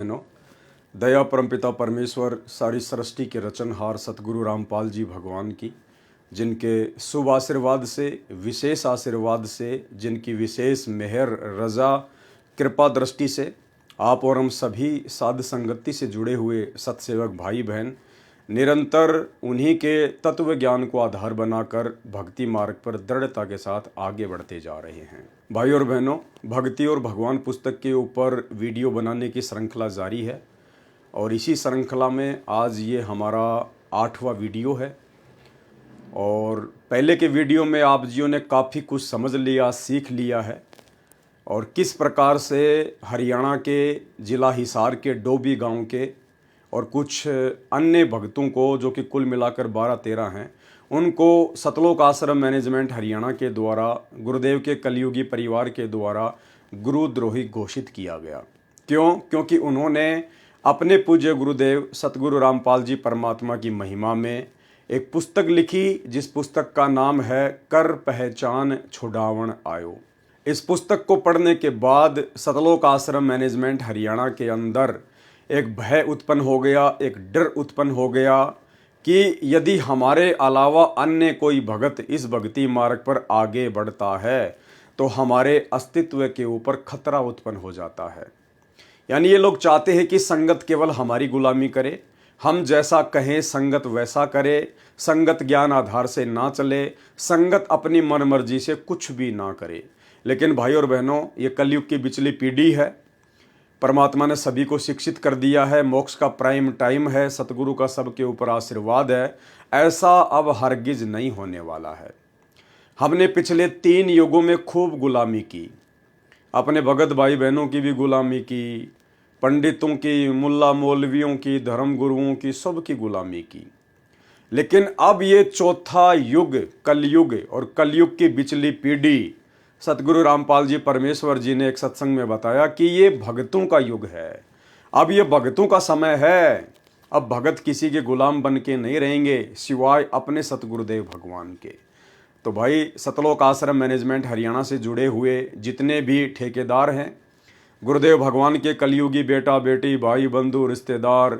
बहनों, दया परमपिता परमेश्वर सारी सृष्टि के रचनहार सतगुरु रामपाल जी भगवान की, जिनके शुभ आशीर्वाद से, विशेष आशीर्वाद से, जिनकी विशेष मेहर रजा कृपा दृष्टि से आप और हम सभी साध संगति से जुड़े हुए सत्सेवक भाई बहन निरंतर उन्हीं के तत्व ज्ञान को आधार बनाकर भक्ति मार्ग पर दृढ़ता के साथ आगे बढ़ते जा रहे हैं। भाई और बहनों, भक्ति और भगवान पुस्तक के ऊपर वीडियो बनाने की श्रृंखला जारी है और इसी श्रृंखला में आज ये हमारा 8वां वीडियो है। और पहले के वीडियो में आप जियों ने काफ़ी कुछ समझ लिया, सीख लिया है और किस प्रकार से हरियाणा के ज़िला हिसार के डोबी गांव के और कुछ अन्य भक्तों को, जो कि कुल मिलाकर 12-13 हैं, उनको सतलोक आश्रम मैनेजमेंट हरियाणा के द्वारा गुरुदेव के कलयुगी परिवार के द्वारा गुरुद्रोही घोषित किया गया। क्यों? क्योंकि उन्होंने अपने पूज्य गुरुदेव सतगुरु रामपाल जी परमात्मा की महिमा में एक पुस्तक लिखी, जिस पुस्तक का नाम है कर पहचान छुड़ावन आयो। इस पुस्तक को पढ़ने के बाद सतलोक आश्रम मैनेजमेंट हरियाणा के अंदर एक भय उत्पन्न हो गया, एक डर उत्पन्न हो गया कि यदि हमारे अलावा अन्य कोई भगत इस भक्ति मार्ग पर आगे बढ़ता है तो हमारे अस्तित्व के ऊपर खतरा उत्पन्न हो जाता है। यानी ये लोग चाहते हैं कि संगत केवल हमारी गुलामी करे, हम जैसा कहें संगत वैसा करे, संगत ज्ञान आधार से ना चले, संगत अपनी मन मर्जी से कुछ भी ना करे। लेकिन भाई और बहनों, ये कलयुग की बिचली पीढ़ी है। परमात्मा ने सभी को शिक्षित कर दिया है, मोक्ष का प्राइम टाइम है, सतगुरु का सबके ऊपर आशीर्वाद है। ऐसा अब हरगिज नहीं होने वाला है। हमने पिछले 3 युगों में खूब गुलामी की, अपने भगत भाई बहनों की भी गुलामी की, पंडितों की, मुल्ला मौलवियों की, धर्म गुरुओं की, सब की गुलामी की। लेकिन अब ये चौथा युग कलयुग और कलयुग की बिचली पीढ़ी, सतगुरु रामपाल जी परमेश्वर जी ने एक सत्संग में बताया कि ये भगतों का युग है। अब ये भगतों का समय है। अब भगत किसी के गुलाम बन के नहीं रहेंगे सिवाय अपने सतगुरुदेव भगवान के। तो भाई, सतलोक आश्रम मैनेजमेंट हरियाणा से जुड़े हुए जितने भी ठेकेदार हैं, गुरुदेव भगवान के कलयुगी बेटा बेटी, भाई बंधु, रिश्तेदार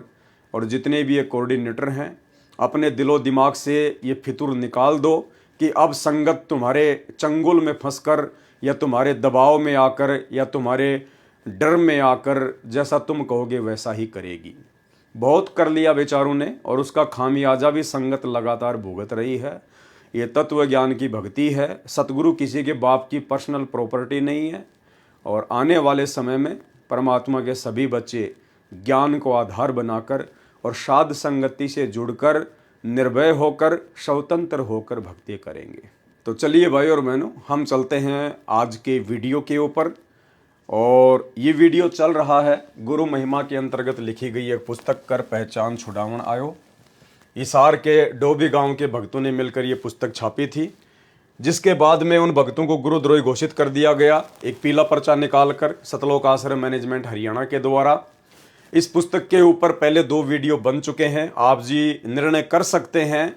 और जितने भी ये कोऑर्डिनेटर हैं, अपने दिलो दिमाग से ये फितूर निकाल दो कि अब संगत तुम्हारे चंगुल में फंसकर या तुम्हारे दबाव में आकर या तुम्हारे डर में आकर जैसा तुम कहोगे वैसा ही करेगी। बहुत कर लिया बेचारों ने और उसका खामियाजा भी संगत लगातार भुगत रही है। ये तत्व ज्ञान की भक्ति है। सतगुरु किसी के बाप की पर्सनल प्रॉपर्टी नहीं है और आने वाले समय में परमात्मा के सभी बच्चे ज्ञान को आधार बनाकर और साध संगति से जुड़कर निर्भय होकर, स्वतंत्र होकर भक्ति करेंगे। तो चलिए भाई और बहनों, हम चलते हैं आज के वीडियो के ऊपर। और ये वीडियो चल रहा है गुरु महिमा के अंतर्गत लिखी गई एक पुस्तक कर पहचान छुड़ावन आयो। हिसार के डोबी गांव के भक्तों ने मिलकर ये पुस्तक छापी थी, जिसके बाद में उन भक्तों को गुरुद्रोही घोषित कर दिया गया, एक पीला पर्चा निकालकर सतलोक आश्रम मैनेजमेंट हरियाणा के द्वारा। इस पुस्तक के ऊपर पहले 2 वीडियो बन चुके हैं। आप जी निर्णय कर सकते हैं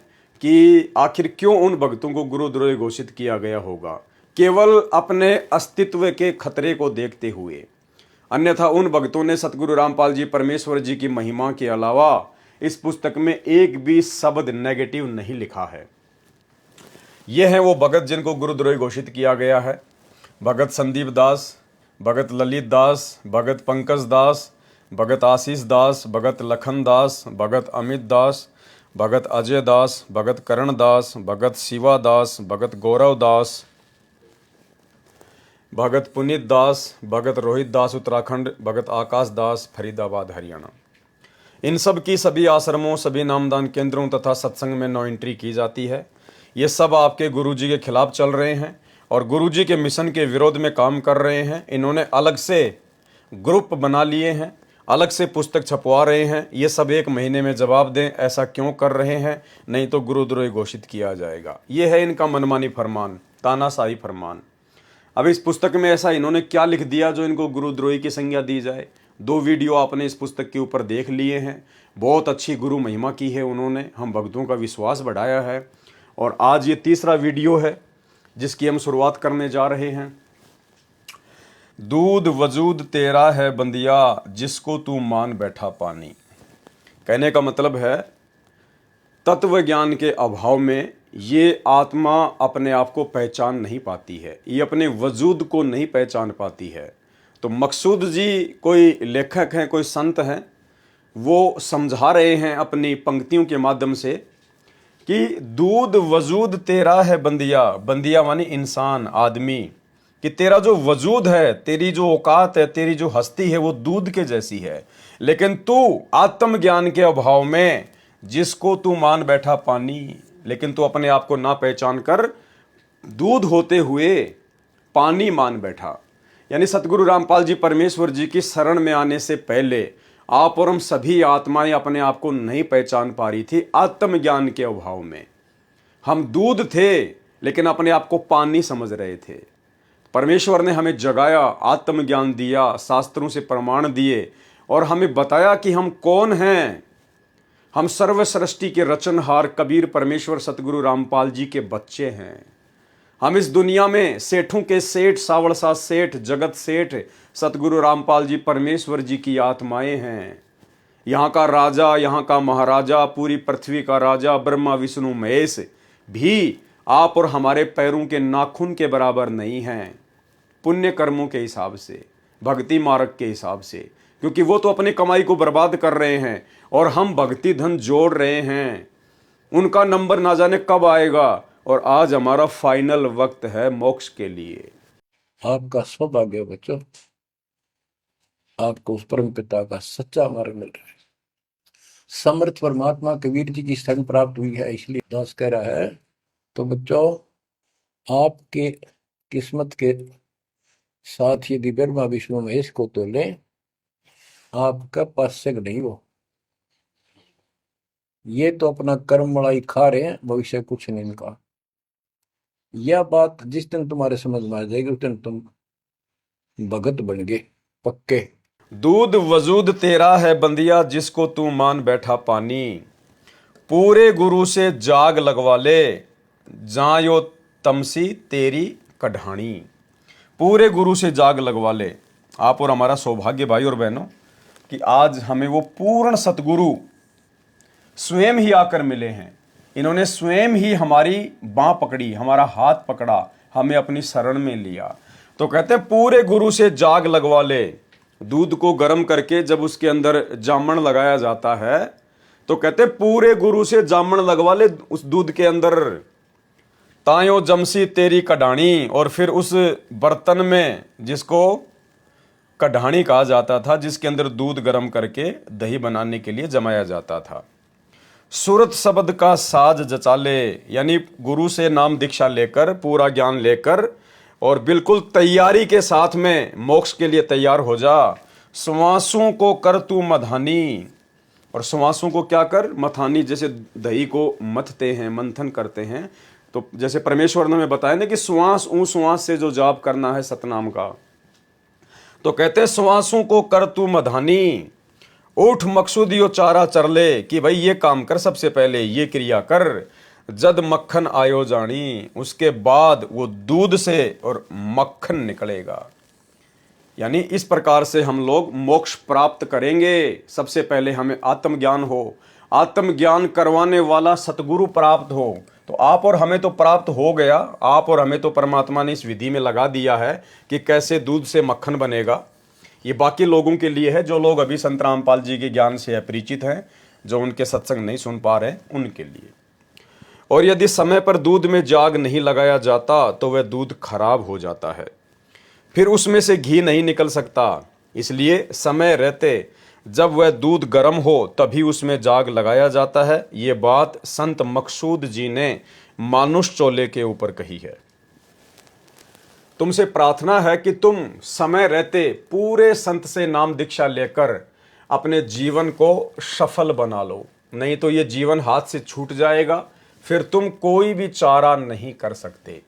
कि आखिर क्यों उन भक्तों को गुरुद्रोही घोषित किया गया होगा, केवल अपने अस्तित्व के खतरे को देखते हुए। अन्यथा उन भक्तों ने सतगुरु रामपाल जी परमेश्वर जी की महिमा के अलावा इस पुस्तक में एक भी शब्द नेगेटिव नहीं लिखा है। ये हैं वो भगत जिनको गुरुद्रोही घोषित किया गया है। भगत संदीप दास, भगत ललित दास, भगत पंकज दास, भगत आशीष दास, भगत लखन दास, भगत अमित दास, भगत अजय दास, भगत करण दास, भगत शिवा दास, भगत गौरव दास, भगत पुनीत दास, भगत रोहित दास उत्तराखंड, भगत आकाश दास फरीदाबाद हरियाणा। इन सब की सभी आश्रमों, सभी नामदान केंद्रों तथा सत्संग में नो एंट्री की जाती है। ये सब आपके गुरुजी के खिलाफ चल रहे हैं और गुरुजी के मिशन के विरोध में काम कर रहे हैं। इन्होंने अलग से ग्रुप बना लिए हैं, अलग से पुस्तक छपवा रहे हैं। ये सब 1 महीने में जवाब दें, ऐसा क्यों कर रहे हैं, नहीं तो गुरुद्रोही घोषित किया जाएगा। ये है इनका मनमानी फरमान, तानाशाही फरमान। अब इस पुस्तक में ऐसा इन्होंने क्या लिख दिया जो इनको गुरुद्रोही की संज्ञा दी जाए। 2 वीडियो आपने इस पुस्तक के ऊपर देख लिए हैं। बहुत अच्छी गुरु महिमा की है उन्होंने, हम भक्तों का विश्वास बढ़ाया है। और आज ये तीसरा वीडियो है जिसकी हम शुरुआत करने जा रहे हैं। दूध वजूद तेरा है बंदिया, जिसको तू मान बैठा पानी। कहने का मतलब है तत्व ज्ञान के अभाव में ये आत्मा अपने आप को पहचान नहीं पाती है, ये अपने वजूद को नहीं पहचान पाती है। तो मकसूद जी कोई लेखक हैं, कोई संत हैं, वो समझा रहे हैं अपनी पंक्तियों के माध्यम से कि दूध वजूद तेरा है बंदिया, बंदिया मानी इंसान, आदमी, कि तेरा जो वजूद है, तेरी जो औकात है, तेरी जो हस्ती है वो दूध के जैसी है। लेकिन तू आत्मज्ञान के अभाव में जिसको तू मान बैठा पानी, लेकिन तू अपने आप को ना पहचान कर दूध होते हुए पानी मान बैठा। यानी सतगुरु रामपाल जी परमेश्वर जी की शरण में आने से पहले आप और हम सभी आत्माएं अपने आप को नहीं पहचान पा रही थी आत्मज्ञान के अभाव में। हम दूध थे लेकिन अपने आप को पानी समझ रहे थे। परमेश्वर ने हमें जगाया, आत्मज्ञान दिया, शास्त्रों से प्रमाण दिए और हमें बताया कि हम कौन हैं। हम सर्व सृष्टि के रचनहार कबीर परमेश्वर सतगुरु रामपाल जी के बच्चे हैं। हम इस दुनिया में सेठों के सेठ, सावड़सा सेठ, जगत सेठ सतगुरु रामपाल जी परमेश्वर जी की आत्माएं हैं। यहाँ का राजा, यहाँ का महाराजा, पूरी पृथ्वी का राजा ब्रह्मा विष्णु महेश भी आप और हमारे पैरों के नाखून के बराबर नहीं हैं, पुण्य कर्मों के हिसाब से, भक्ति मार्ग के हिसाब से, क्योंकि वो तो अपनी कमाई को बर्बाद कर रहे हैं और हम भक्ति धन जोड़ रहे हैं। उनका नंबर ना जाने कब आएगा और आज हमारा फाइनल वक्त है मोक्ष के लिए। आपका सौभाग्य हो बच्चों, आपको उस परम पिता का सच्चा मार्ग मिल रहा है। समर्थ परमात्मा कबीर जी की शरण प्राप्त हुई है, इसलिए दास कह रहा है। तो बच्चों, आपके किस्मत के साथ यदि ब्रह्मा विष्णु महेश को तो लें, आपका पास्यक नहीं हो। ये तो अपना कर्म मलाई खा रहे हैं, भविष्य कुछ नहीं इनका। यह बात जिस दिन तुम्हारे समझ में आ जाएगी उस दिन तुम भगत बन गए पक्के। दूध वजूद तेरा है बंदिया, जिसको तू मान बैठा पानी। पूरे गुरु से जाग लगवा ले, जायो तमसी तेरी कढ़ानी। पूरे गुरु से जाग लगवा ले। आप और हमारा सौभाग्य भाई और बहनों कि आज हमें वो पूर्ण सतगुरु स्वयं ही आकर मिले हैं। इन्होंने स्वयं ही हमारी बाँ पकड़ी, हमारा हाथ पकड़ा, हमें अपनी शरण में लिया। तो कहते हैं पूरे गुरु से जाग लगवा ले। दूध को गर्म करके जब उसके अंदर जामन लगाया जाता है तो कहते पूरे गुरु से जामन लगवा ले उस दूध के अंदर, तायो जमसी तेरी कढ़ानी। और फिर उस बर्तन में, जिसको कढ़ानी कहा जाता था, जिसके अंदर दूध गर्म करके दही बनाने के लिए जमाया जाता था, सूरत शब्द का साज जचाले। यानी गुरु से नाम दीक्षा लेकर, पूरा ज्ञान लेकर और बिल्कुल तैयारी के साथ में मोक्ष के लिए तैयार हो जा। सुवासों को कर तू मधानी। और सुवासों को क्या कर? मथानी। जैसे दही को मथते हैं, मंथन करते हैं, तो जैसे परमेश्वर ने हमें बताया ना कि सुवास सुवास से जो जाप करना है सतनाम का, तो कहते हैं सुवासों को कर तू मधानी। उठ मकसूद यो चारा चर ले, कि भाई ये काम कर, सबसे पहले ये क्रिया कर। जद मक्खन आयो जानी, उसके बाद वो दूध से और मक्खन निकलेगा। यानी इस प्रकार से हम लोग मोक्ष प्राप्त करेंगे। सबसे पहले हमें आत्मज्ञान हो, आत्मज्ञान करवाने वाला सतगुरु प्राप्त हो। तो आप और हमें तो प्राप्त हो गया, आप और हमें तो परमात्मा ने इस विधि में लगा दिया है कि कैसे दूध से मक्खन बनेगा। ये बाकी लोगों के लिए है जो लोग अभी संत रामपाल जी के ज्ञान से अपरिचित हैं, जो उनके सत्संग नहीं सुन पा रहे, उनके लिए। और यदि समय पर दूध में जाग नहीं लगाया जाता तो वह दूध खराब हो जाता है, फिर उसमें से घी नहीं निकल सकता। इसलिए समय रहते जब वह दूध गर्म हो तभी उसमें जाग लगाया जाता है। ये बात संत मकसूद जी ने मानुष चोले के ऊपर कही है। तुमसे प्रार्थना है कि तुम समय रहते पूरे संत से नाम दीक्षा लेकर अपने जीवन को सफल बना लो, नहीं तो ये जीवन हाथ से छूट जाएगा, फिर तुम कोई भी चारा नहीं कर सकते।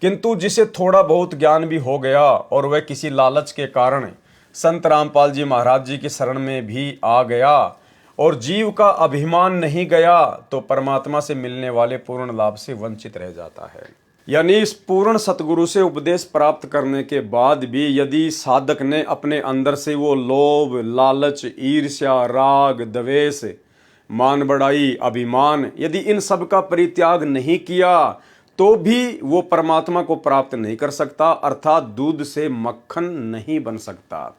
किंतु जिसे थोड़ा बहुत ज्ञान भी हो गया और वह किसी लालच के कारण संत रामपाल जी महाराज जी की शरण में भी आ गया और जीव का अभिमान नहीं गया, तो परमात्मा से मिलने वाले पूर्ण लाभ से वंचित रह जाता है। यानी इस पूर्ण सतगुरु से उपदेश प्राप्त करने के बाद भी यदि साधक ने अपने अंदर से वो लोभ, लालच, ईर्ष्या, राग, द्वेष, मान बढ़ाई, अभिमान, यदि इन सब का परित्याग नहीं किया तो भी वो परमात्मा को प्राप्त नहीं कर सकता, अर्थात दूध से मक्खन नहीं बन सकता।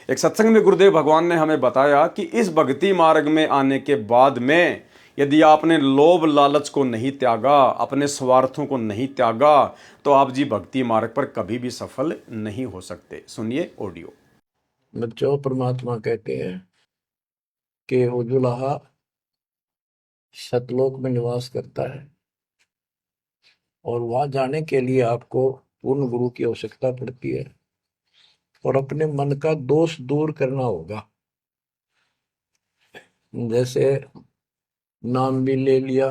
एक सत्संग में गुरुदेव भगवान ने हमें बताया कि इस भक्ति मार्ग में आने के बाद में यदि आपने लोभ लालच को नहीं त्यागा, अपने स्वार्थों को नहीं त्यागा, तो आप जी भक्ति मार्ग पर कभी भी सफल नहीं हो सकते। सुनिए ऑडियो। बच्चों, परमात्मा कहते हैं कि वो दुल्हा सतलोक में निवास करता है और वहां जाने के लिए आपको पूर्ण गुरु की आवश्यकता पड़ती है और अपने मन का दोष दूर करना होगा। जैसे नाम भी ले लिया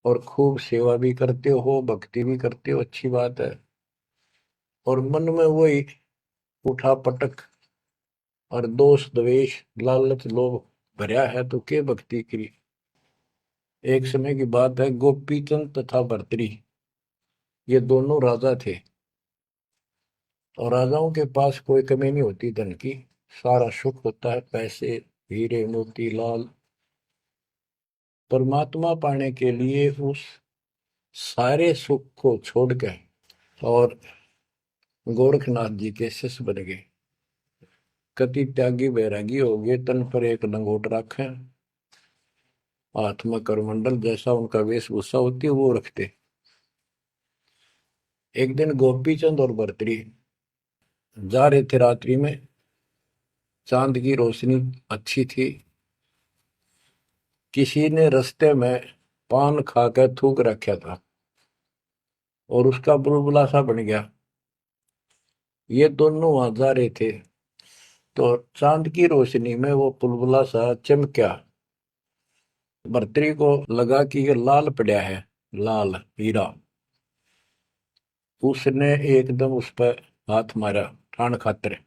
और खूब सेवा भी करते हो, भक्ति भी करते हो, अच्छी बात है, और मन में वही उठा पटक और दोष द्वेष लालच लोभ भरा है तो के भक्ति की। एक समय की बात है, गोपीचंद तथा भर्तरी ये दोनों राजा थे और राजाओं के पास कोई कमी नहीं होती धन की, सारा सुख होता है, पैसे, हीरे, मोती, लाल। परमात्मा पाने के लिए उस सारे सुख को छोड़कर और गोरखनाथ जी के शिष्य बन गए। कति त्यागी बैरागी हो गए, तन पर एक लंगोट रखे, हाथ में करमंडल, जैसा उनका वेशभूषा होती है वो रखते। एक दिन गोपीचंद और भर्तरी जा रहे थे रात्रि में, चांद की रोशनी अच्छी थी। किसी ने रास्ते में पान खाकर थूक रखा था और उसका बुलबुला सा बन गया। ये दोनों वहां जा रहे थे तो चांद की रोशनी में वो बुलबुला सा चमका। भर्तरी को लगा कि ये लाल पड़ा है, लाल हीरा। उसने एकदम उस पर हाथ मारा ठाण खातर,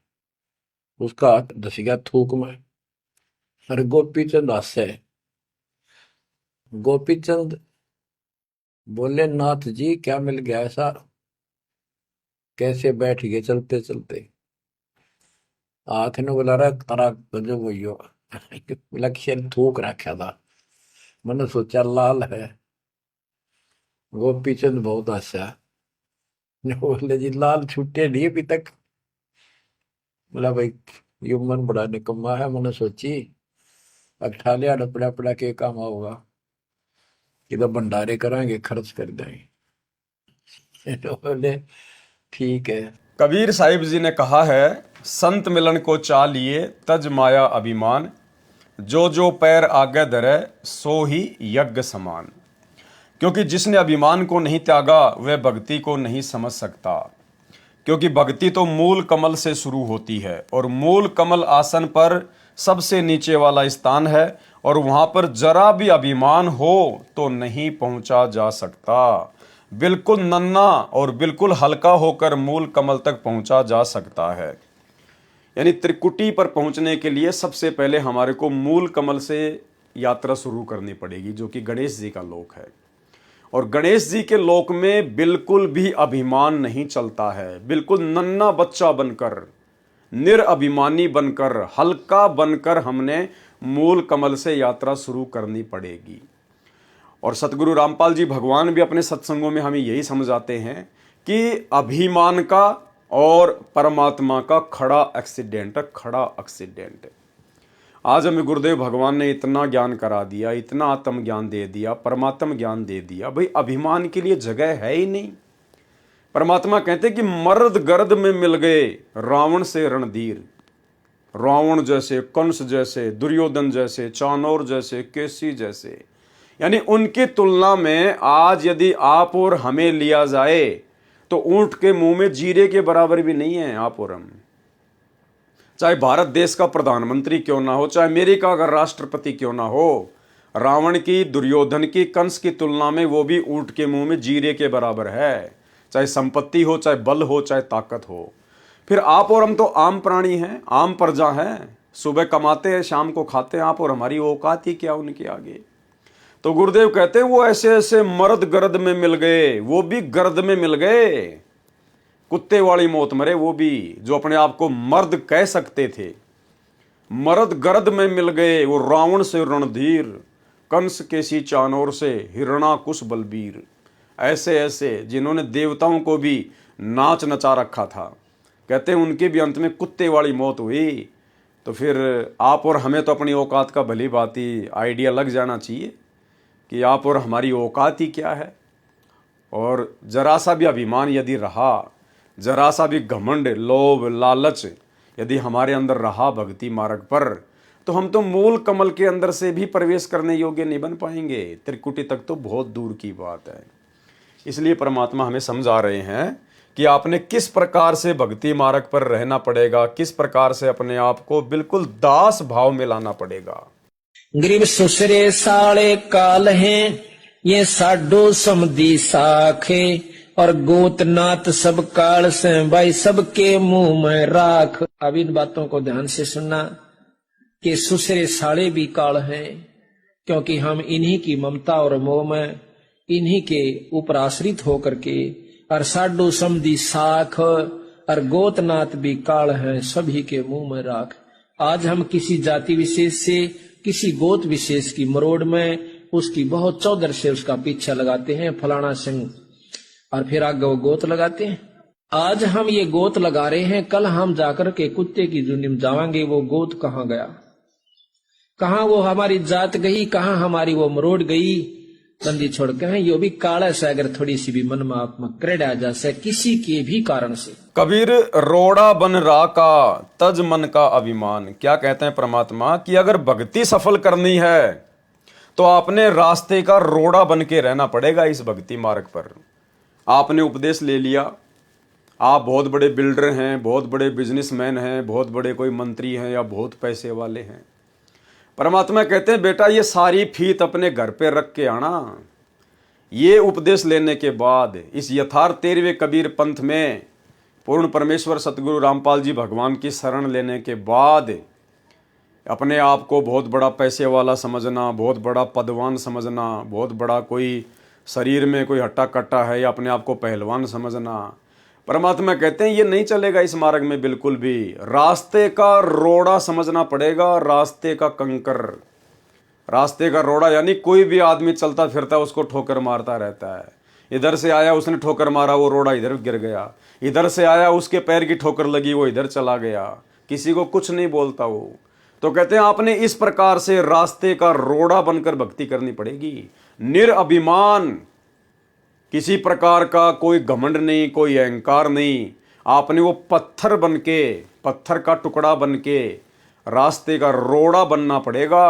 उसका हाथ धस गया थूक में। और गोपीचंद हंसे। गोपीचंद बोले, नाथ जी क्या मिल गया ऐसा, कैसे बैठ गए चलते चलते। हाथ ने बोला, रहा तारा गजब हो लक्ष्य थूक रखा था, मैंने सोचा लाल है। गोपीचंद बहुत हंसा, बोले जी लाल छूटे नहीं अभी तक। बोला भाई ये मन बड़ा निकम्मा है, मैंने सोची अब ठालिया डपड़ा पड़ा के काम होगा, कि भंडारे कराएंगे, खर्च कर देंगे। तो बोले ठीक है। कबीर साहिब जी ने कहा है, संत मिलन को चा लिए तज माया अभिमान, जो जो पैर आगे धरे सो ही यज्ञ समान। क्योंकि जिसने अभिमान को नहीं त्यागा वह भक्ति को नहीं समझ सकता, क्योंकि भक्ति तो मूल कमल से शुरू होती है और मूल कमल आसन पर सबसे नीचे वाला स्थान है और वहां पर जरा भी अभिमान हो तो नहीं पहुंचा जा सकता। बिल्कुल नन्हा और बिल्कुल हल्का होकर मूल कमल तक पहुंचा जा सकता है। यानी त्रिकुटी पर पहुंचने के लिए सबसे पहले हमारे को मूल कमल से यात्रा शुरू करनी पड़ेगी, जो कि गणेश जी का लोक है। और गणेश जी के लोक में बिल्कुल भी अभिमान नहीं चलता है। बिल्कुल नन्हा बच्चा बनकर, निरअभिमानी बनकर, हल्का बनकर हमने मूल कमल से यात्रा शुरू करनी पड़ेगी। और सतगुरु रामपाल जी भगवान भी अपने सत्संगों में हमें यही समझाते हैं कि अभिमान का और परमात्मा का खड़ा एक्सीडेंट है, खड़ा एक्सीडेंट। आज हमें गुरुदेव भगवान ने इतना ज्ञान करा दिया, इतना आत्म ज्ञान दे दिया, परमात्म ज्ञान दे दिया, भाई अभिमान के लिए जगह है ही नहीं। परमात्मा कहते कि मर्द गर्द में मिल गए रावण से रणधीर। रावण जैसे, कंस जैसे, दुर्योधन जैसे, चाणोर जैसे, केसी जैसे, यानी उनकी तुलना में आज यदि आप और हमें लिया जाए तो ऊंट के मुंह में जीरे के बराबर भी नहीं है आप और हम। चाहे भारत देश का प्रधानमंत्री क्यों ना हो, चाहे अमेरिका का राष्ट्रपति क्यों ना हो, रावण की, दुर्योधन की, कंस की तुलना में वो भी ऊंट के मुंह में जीरे के बराबर है। चाहे संपत्ति हो, चाहे बल हो, चाहे ताकत हो। फिर आप और हम तो आम प्राणी हैं, आम प्रजा हैं, सुबह कमाते हैं, शाम को खाते हैं। आप और हमारी औकात ही क्या उनके आगे। तो गुरुदेव कहते हैं वो ऐसे ऐसे मर्द गर्द में मिल गए, वो भी गर्द में मिल गए, कुत्ते वाली मौत मरे वो भी, जो अपने आप को मर्द कह सकते थे। मर्द गर्द में मिल गए, वो रावण से रणधीर, कंस के सी चानोर से हिरणाकुश बलबीर। ऐसे ऐसे जिन्होंने देवताओं को भी नाच नचा रखा था, कहते हैं उनके भी अंत में कुत्ते वाली मौत हुई। तो फिर आप और हमें तो अपनी औकात का भली भांति आइडिया लग जाना चाहिए कि आप और हमारी औकात ही क्या है। और जरा सा भी अभिमान यदि रहा, जरा सा भी घमंड, लोभ, लालच यदि हमारे अंदर रहा भक्ति मार्ग पर, तो हम तो मूल कमल के अंदर से भी प्रवेश करने योग्य नहीं बन पाएंगे, त्रिकुटी तक तो बहुत दूर की बात है। इसलिए परमात्मा हमें समझा रहे हैं कि आपने किस प्रकार से भक्ति मार्ग पर रहना पड़ेगा, किस प्रकार से अपने आप को बिल्कुल दास भाव में लाना पड़ेगा। गरीब सुसरे साले काल हैं, ये साडो समदी साखे, और गोतनाथ सब काल से भाई सबके मुंह में राख। अब इन बातों को ध्यान से सुनना कि सुसरे साले भी काल हैं, क्योंकि हम इन्हीं की ममता और मोह में, इन्हीं के ऊपर आश्रित होकर के, और साडो समदी साख और गोतनाथ भी काल हैं, सभी के मुंह में राख। आज हम किसी जाति विशेष से, किसी गोत विशेष की मरोड़ में उसकी बहुत चौधर से उसका पीछा लगाते हैं, फलाना सिंह, और फिर आगे वो गोत लगाते हैं। आज हम ये गोत लगा रहे हैं, कल हम जाकर के कुत्ते की जुनी में जावांगे, वो गोत कहाँ गया, कहाँ वो हमारी जात गई, कहाँ हमारी वो मरोड़ गई, बंदी छोड़ के हैं। यो भी काला से अगर थोड़ी सी भी मन में आप में क्रेड आ जाए किसी के भी कारण से। कबीर रोड़ा बन रा का तज मन का अभिमान। क्या कहते हैं परमात्मा कि अगर भक्ति सफल करनी है तो आपने रास्ते का रोड़ा बन के रहना पड़ेगा। इस भक्ति मार्ग पर आपने उपदेश ले लिया, आप बहुत बड़े बिल्डर हैं, बहुत बड़े बिजनेसमैन हैं, बहुत बड़े कोई मंत्री हैं या बहुत पैसे वाले हैं, परमात्मा कहते हैं बेटा ये सारी फीत अपने घर पे रख के आना। ये उपदेश लेने के बाद इस यथार्थ 13वें कबीर पंथ में पूर्ण परमेश्वर सतगुरु रामपाल जी भगवान की शरण लेने के बाद अपने आप को बहुत बड़ा पैसे वाला समझना, बहुत बड़ा पदवान समझना, बहुत बड़ा कोई शरीर में कोई हट्टा कट्टा है या अपने आप को पहलवान समझना, परमात्मा कहते हैं ये नहीं चलेगा इस मार्ग में बिल्कुल भी। रास्ते का रोड़ा समझना पड़ेगा, रास्ते का कंकर। रास्ते का रोड़ा यानी कोई भी आदमी चलता फिरता उसको ठोकर मारता रहता है। इधर से आया उसने ठोकर मारा, वो रोड़ा इधर गिर गया, इधर से आया उसके पैर की ठोकर लगी, वो इधर चला गया, किसी को कुछ नहीं बोलता वो। तो कहते हैं आपने इस प्रकार से रास्ते का रोड़ा बनकर भक्ति करनी पड़ेगी। निरअभिमान, किसी प्रकार का कोई घमंड नहीं, कोई अहंकार नहीं। आपने वो पत्थर बन के, पत्थर का टुकड़ा बन के रास्ते का रोड़ा बनना पड़ेगा।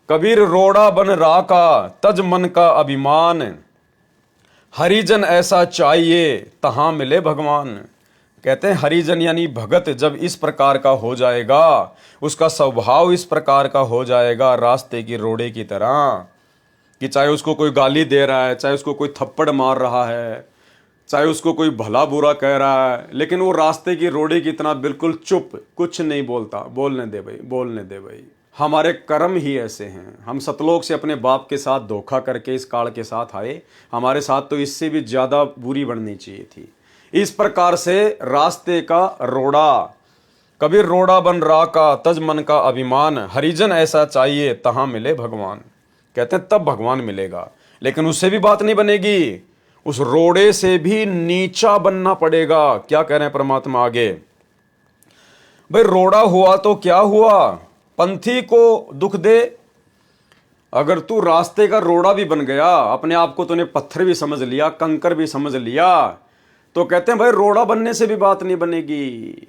कबीर रोड़ा बन रा का तज मन का अभिमान, हरिजन ऐसा चाहिए तहां मिले भगवान। कहते हैं हरिजन यानी भगत जब इस प्रकार का हो जाएगा, उसका स्वभाव इस प्रकार का हो जाएगा रास्ते की रोड़े की तरह, कि चाहे उसको कोई गाली दे रहा है, चाहे उसको कोई थप्पड़ मार रहा है, चाहे उसको कोई भला बुरा कह रहा है, लेकिन वो रास्ते की रोड़े की तरह बिल्कुल चुप, कुछ नहीं बोलता। बोलने दे भाई, बोलने दे भाई। हमारे कर्म ही ऐसे हैं। हम सतलोक से अपने बाप के साथ धोखा करके इस काल के साथ आए, हमारे साथ तो इससे भी ज़्यादा बुरी बननी चाहिए थी। इस प्रकार से रास्ते का रोड़ा, कबीर रोड़ा बन रा का तज मन का अभिमान, हरिजन ऐसा चाहिए तहां मिले भगवान। कहते हैं तब भगवान मिलेगा, लेकिन उससे भी बात नहीं बनेगी, उस रोड़े से भी नीचा बनना पड़ेगा। क्या कह रहे हैं परमात्मा आगे, भाई रोड़ा हुआ तो क्या हुआ, पंथी को दुख दे। अगर तू रास्ते का रोड़ा भी बन गया, अपने आप को तूने पत्थर भी समझ लिया, कंकर भी समझ लिया, तो कहते हैं भाई रोड़ा बनने से भी बात नहीं बनेगी।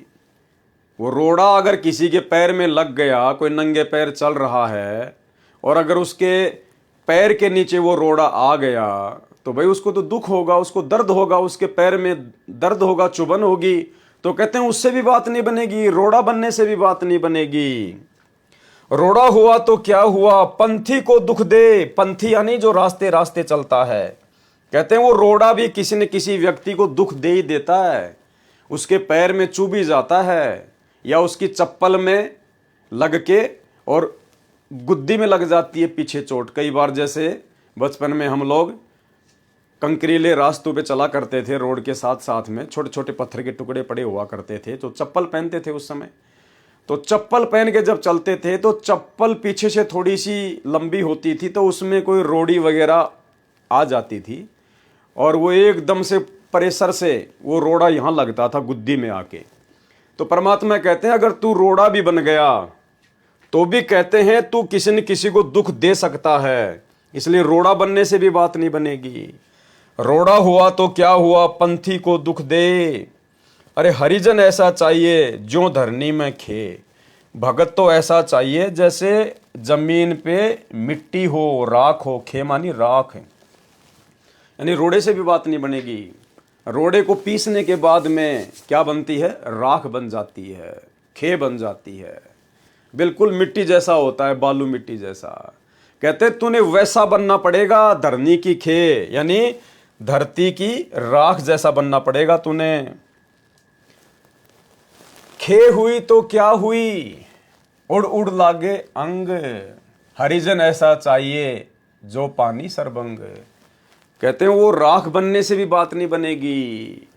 वो रोड़ा अगर किसी के पैर में लग गया, कोई नंगे पैर चल रहा है और अगर उसके पैर के नीचे वो रोड़ा आ गया, तो भाई उसको तो दुख होगा, उसको दर्द होगा, उसके पैर में दर्द होगा, चुभन होगी। तो कहते हैं उससे भी बात नहीं बनेगी, रोड़ा बनने से भी बात नहीं बनेगी। रोड़ा हुआ तो क्या हुआ, पंथी को दुख दे। पंथी यानी जो रास्ते रास्ते चलता है, कहते हैं वो रोड़ा भी किसी न किसी व्यक्ति को दुख दे ही देता है। उसके पैर में चुभ ही जाता है या उसकी चप्पल में लग के और गुद्दी में लग जाती है पीछे चोट। कई बार जैसे बचपन में हम लोग कंकरीले रास्तों पे चला करते थे, रोड के साथ साथ में छोटे छोटे पत्थर के टुकड़े पड़े हुआ करते थे, तो चप्पल पहनते थे उस समय। तो चप्पल पहन के जब चलते थे तो चप्पल पीछे से थोड़ी सी लंबी होती थी, तो उसमें कोई रोड़ी वगैरह आ जाती थी और वो एकदम से प्रेशर से वो रोड़ा यहाँ लगता था गुद्दी में आके। तो परमात्मा कहते हैं अगर तू रोड़ा भी बन गया तो भी कहते हैं तू किसी न किसी को दुख दे सकता है, इसलिए रोड़ा बनने से भी बात नहीं बनेगी। रोड़ा हुआ तो क्या हुआ, पंथी को दुख दे। अरे हरिजन ऐसा चाहिए जो धरनी में खे, भगत तो ऐसा चाहिए जैसे जमीन पे मिट्टी हो, राख हो। खे मानी राख है, यानी रोड़े से भी बात नहीं बनेगी। रोड़े को पीसने के बाद में क्या बनती है, राख बन जाती है, खे बन जाती है, बिल्कुल मिट्टी जैसा होता है, बालू मिट्टी जैसा। कहते तूने वैसा बनना पड़ेगा, धरनी की खे यानी धरती की राख जैसा बनना पड़ेगा तूने। खे हुई तो क्या हुई, उड़ उड़ लागे अंग, हरिजन ऐसा चाहिए जो पानी सरबंग। कहते हैं वो राख बनने से भी बात नहीं बनेगी,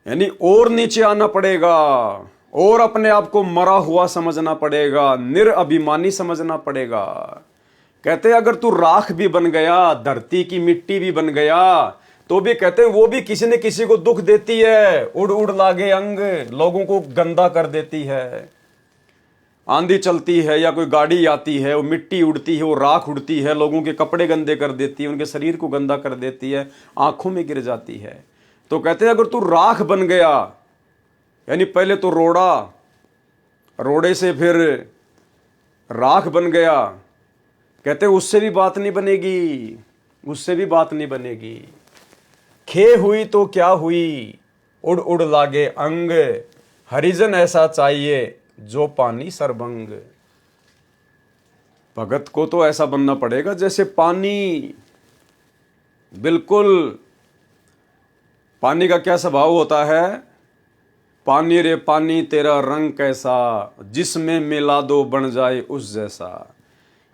यानी और नीचे आना पड़ेगा और अपने आप को मरा हुआ समझना पड़ेगा, निरअभिमानी समझना पड़ेगा। कहते हैं अगर तू राख भी बन गया, धरती की मिट्टी भी बन गया, तो भी कहते हैं वो भी किसी न किसी को दुख देती है। उड़ उड़ लागे अंग, लोगों को गंदा कर देती है। आंधी चलती है या कोई गाड़ी आती है, वो मिट्टी उड़ती है, वो राख उड़ती है, लोगों के कपड़े गंदे कर देती है, उनके शरीर को गंदा कर देती है, आंखों में गिर जाती है। तो कहते हैं अगर तू राख बन गया, यानी पहले तो रोड़ा, रोड़े से फिर राख बन गया, कहते हैं उससे भी बात नहीं बनेगी, उससे भी बात नहीं बनेगी। खे हुई तो क्या हुई, उड़ उड़ लागे अंग, हरिजन ऐसा चाहिए जो पानी सरबंग। भगत को तो ऐसा बनना पड़ेगा जैसे पानी, बिल्कुल। पानी का क्या स्वभाव होता है, पानी रे पानी तेरा रंग कैसा, जिसमें मिला दो बन जाए उस जैसा।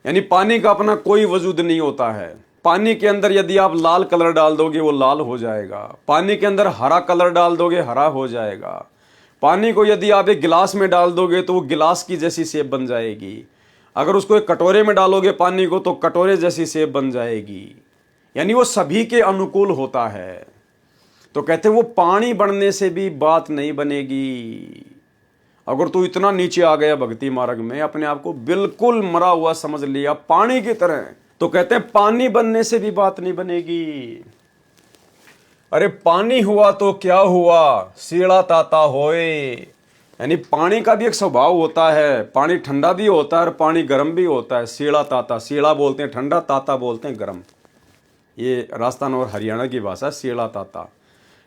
यानी पानी का अपना कोई वजूद नहीं होता है। पानी के अंदर यदि आप लाल कलर डाल दोगे वो लाल हो जाएगा, पानी के अंदर हरा कलर डाल दोगे हरा हो जाएगा, पानी को यदि आप एक गिलास में डाल दोगे तो वो गिलास की जैसी शेप बन जाएगी, अगर उसको एक कटोरे में डालोगे पानी को तो कटोरे जैसी शेप बन जाएगी। यानी वो सभी के अनुकूल होता है। तो कहते हैं वो पानी बनने से भी बात नहीं बनेगी। अगर तू इतना नीचे आ गया भक्ति मार्ग में, अपने आप को बिल्कुल मरा हुआ समझ लिया पानी की तरह, तो कहते हैं पानी बनने से भी बात नहीं बनेगी। अरे पानी हुआ तो क्या हुआ, सीड़ा ताता होए। यानी पानी का भी एक स्वभाव होता है, पानी ठंडा भी होता है और पानी गर्म भी होता है। सीड़ा ताता, सीड़ा बोलते हैं ठंडा, ताता बोलते हैं गर्म। ये राजस्थान और हरियाणा की भाषा, सीड़ा ताता।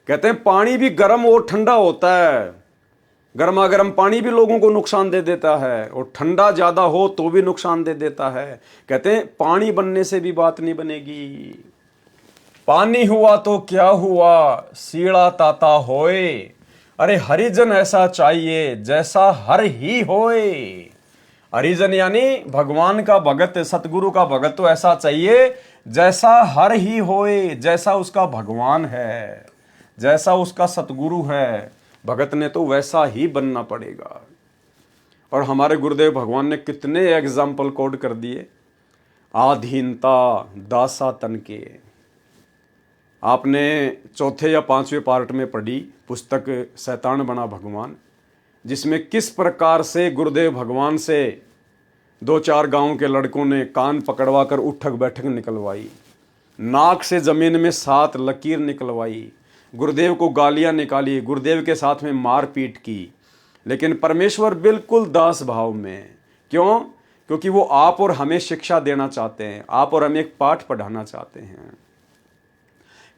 कहते हैं पानी भी गर्म और ठंडा होता है। गर्मा गर्म पानी भी लोगों को नुकसान दे देता है और ठंडा ज्यादा हो तो भी नुकसान दे देता है। कहते हैं पानी बनने से भी बात नहीं बनेगी। पानी हुआ तो क्या हुआ, सीड़ा ताता होए। अरे हरिजन ऐसा चाहिए जैसा हर ही होए। हरिजन यानी भगवान का भगत, सतगुरु का भगत तो ऐसा चाहिए जैसा हर ही होए, जैसा उसका भगवान है, जैसा उसका सतगुरु है, भगत ने तो वैसा ही बनना पड़ेगा। और हमारे गुरुदेव भगवान ने कितने एग्जाम्पल कोड कर दिए। आधीनता दासा तन के, आपने चौथे या पांचवें पार्ट में पढ़ी पुस्तक शैतान बना भगवान, जिसमें किस प्रकार से गुरुदेव भगवान से 2-4 गांव के लड़कों ने कान पकड़वा कर उठक बैठक निकलवाई, नाक से जमीन में 7 लकीर निकलवाई, गुरुदेव को गालियां निकाली, गुरुदेव के साथ में मारपीट की, लेकिन परमेश्वर बिल्कुल दास भाव में। क्यों? क्योंकि वो आप और हमें शिक्षा देना चाहते हैं, आप और हमें एक पाठ पढ़ाना चाहते हैं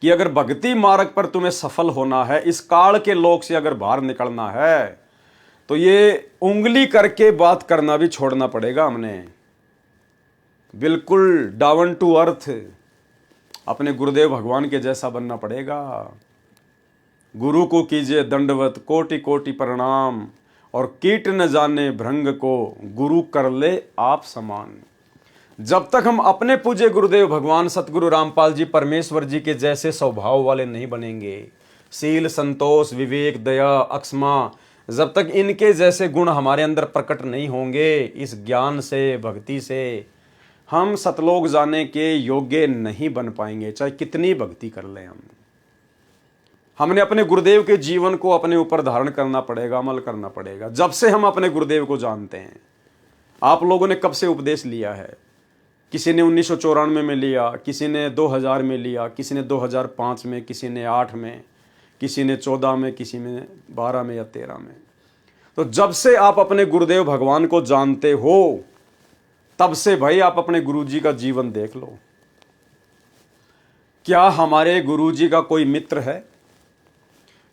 कि अगर भक्ति मार्ग पर तुम्हें सफल होना है, इस काल के लोक से अगर बाहर निकलना है, तो ये उंगली करके बात करना भी छोड़ना पड़ेगा। हमने बिल्कुल डाउन टू अर्थ अपने गुरुदेव भगवान के जैसा बनना पड़ेगा। गुरु को कीजिए दंडवत, कोटि कोटि प्रणाम, और कीट न जाने भृंग को, गुरु कर ले आप समान। जब तक हम अपने पूज्य गुरुदेव भगवान सतगुरु रामपाल जी परमेश्वर जी के जैसे स्वभाव वाले नहीं बनेंगे, शील, संतोष, विवेक, दया, अक्षमा, जब तक इनके जैसे गुण हमारे अंदर प्रकट नहीं होंगे, इस ज्ञान से, भक्ति से हम सतलोक जाने के योग्य नहीं बन पाएंगे, चाहे कितनी भक्ति कर लें हम। हमने अपने गुरुदेव के जीवन को अपने ऊपर धारण करना पड़ेगा, अमल करना पड़ेगा। जब से हम अपने गुरुदेव को जानते हैं, आप लोगों ने कब से उपदेश लिया है? किसी ने 1994 में लिया, किसी ने 2000 में लिया, किसी ने 2005 में, किसी ने 8 में, किसी ने 14 में, किसी ने 12 में या 13 में। तो जब से आप अपने गुरुदेव भगवान को जानते हो, तब से भाई आप अपने गुरुजी का जीवन देख लो। क्या हमारे गुरुजी का कोई मित्र है?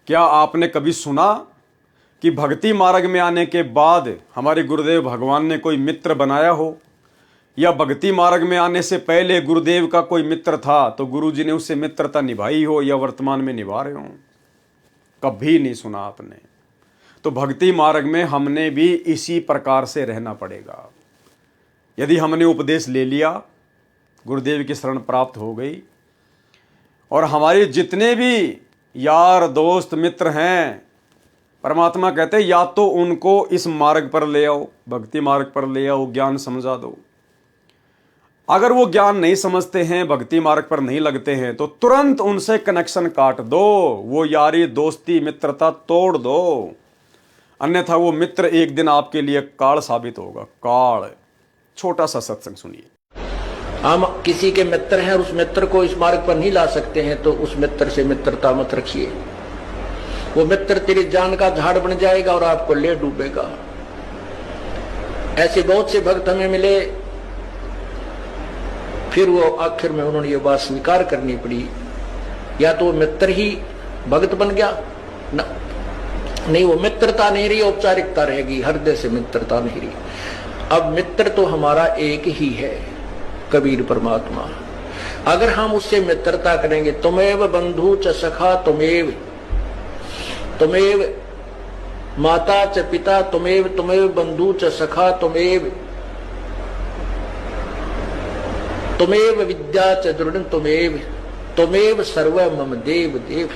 क्या आपने कभी सुना कि भक्ति मार्ग में आने के बाद हमारे गुरुदेव भगवान ने कोई मित्र बनाया हो, या भक्ति मार्ग में आने से पहले गुरुदेव का कोई मित्र था तो गुरुजी ने उससे मित्रता निभाई हो या वर्तमान में निभा रहे हो? कभी नहीं सुना आपने। तो भक्ति मार्ग में हमने भी इसी प्रकार से रहना पड़ेगा। यदि हमने उपदेश ले लिया, गुरुदेव की शरण प्राप्त हो गई, और हमारे जितने भी यार, दोस्त, मित्र हैं, परमात्मा कहते हैं या तो उनको इस मार्ग पर ले आओ, भक्ति मार्ग पर ले आओ, ज्ञान समझा दो। अगर वो ज्ञान नहीं समझते हैं, भक्ति मार्ग पर नहीं लगते हैं, तो तुरंत उनसे कनेक्शन काट दो, वो यारी, दोस्ती, मित्रता तोड़ दो। अन्यथा वो मित्र एक दिन आपके लिए काल साबित होगा। काल। छोटा सा सत्संग सुनिए। हम किसी के मित्र हैं और उस मित्र को इस मार्ग पर नहीं ला सकते हैं, तो उस मित्र से मित्रता मत रखिए। वो मित्र तेरी जान का झाड़ बन जाएगा और आपको ले डूबेगा। ऐसे बहुत से भक्त हमें मिले, फिर वो आखिर में उन्होंने ये बात स्वीकार करनी पड़ी, या तो वो मित्र ही भक्त बन गया ना, नहीं, वो मित्रता नहीं रही, औपचारिकता रहेगी, हृदय से मित्रता नहीं रही। अब मित्र तो हमारा एक ही है, कबीर परमात्मा। अगर हम उससे मित्रता करेंगे, तुमेव बंधु च सखा तुमेव, तुमेव माता च पिता तुमेव, तुमेव बंधु च सखा तुमेव, तुमेव विद्या च दृढ़ तुमेव, तुमेव सर्व मम देव देव।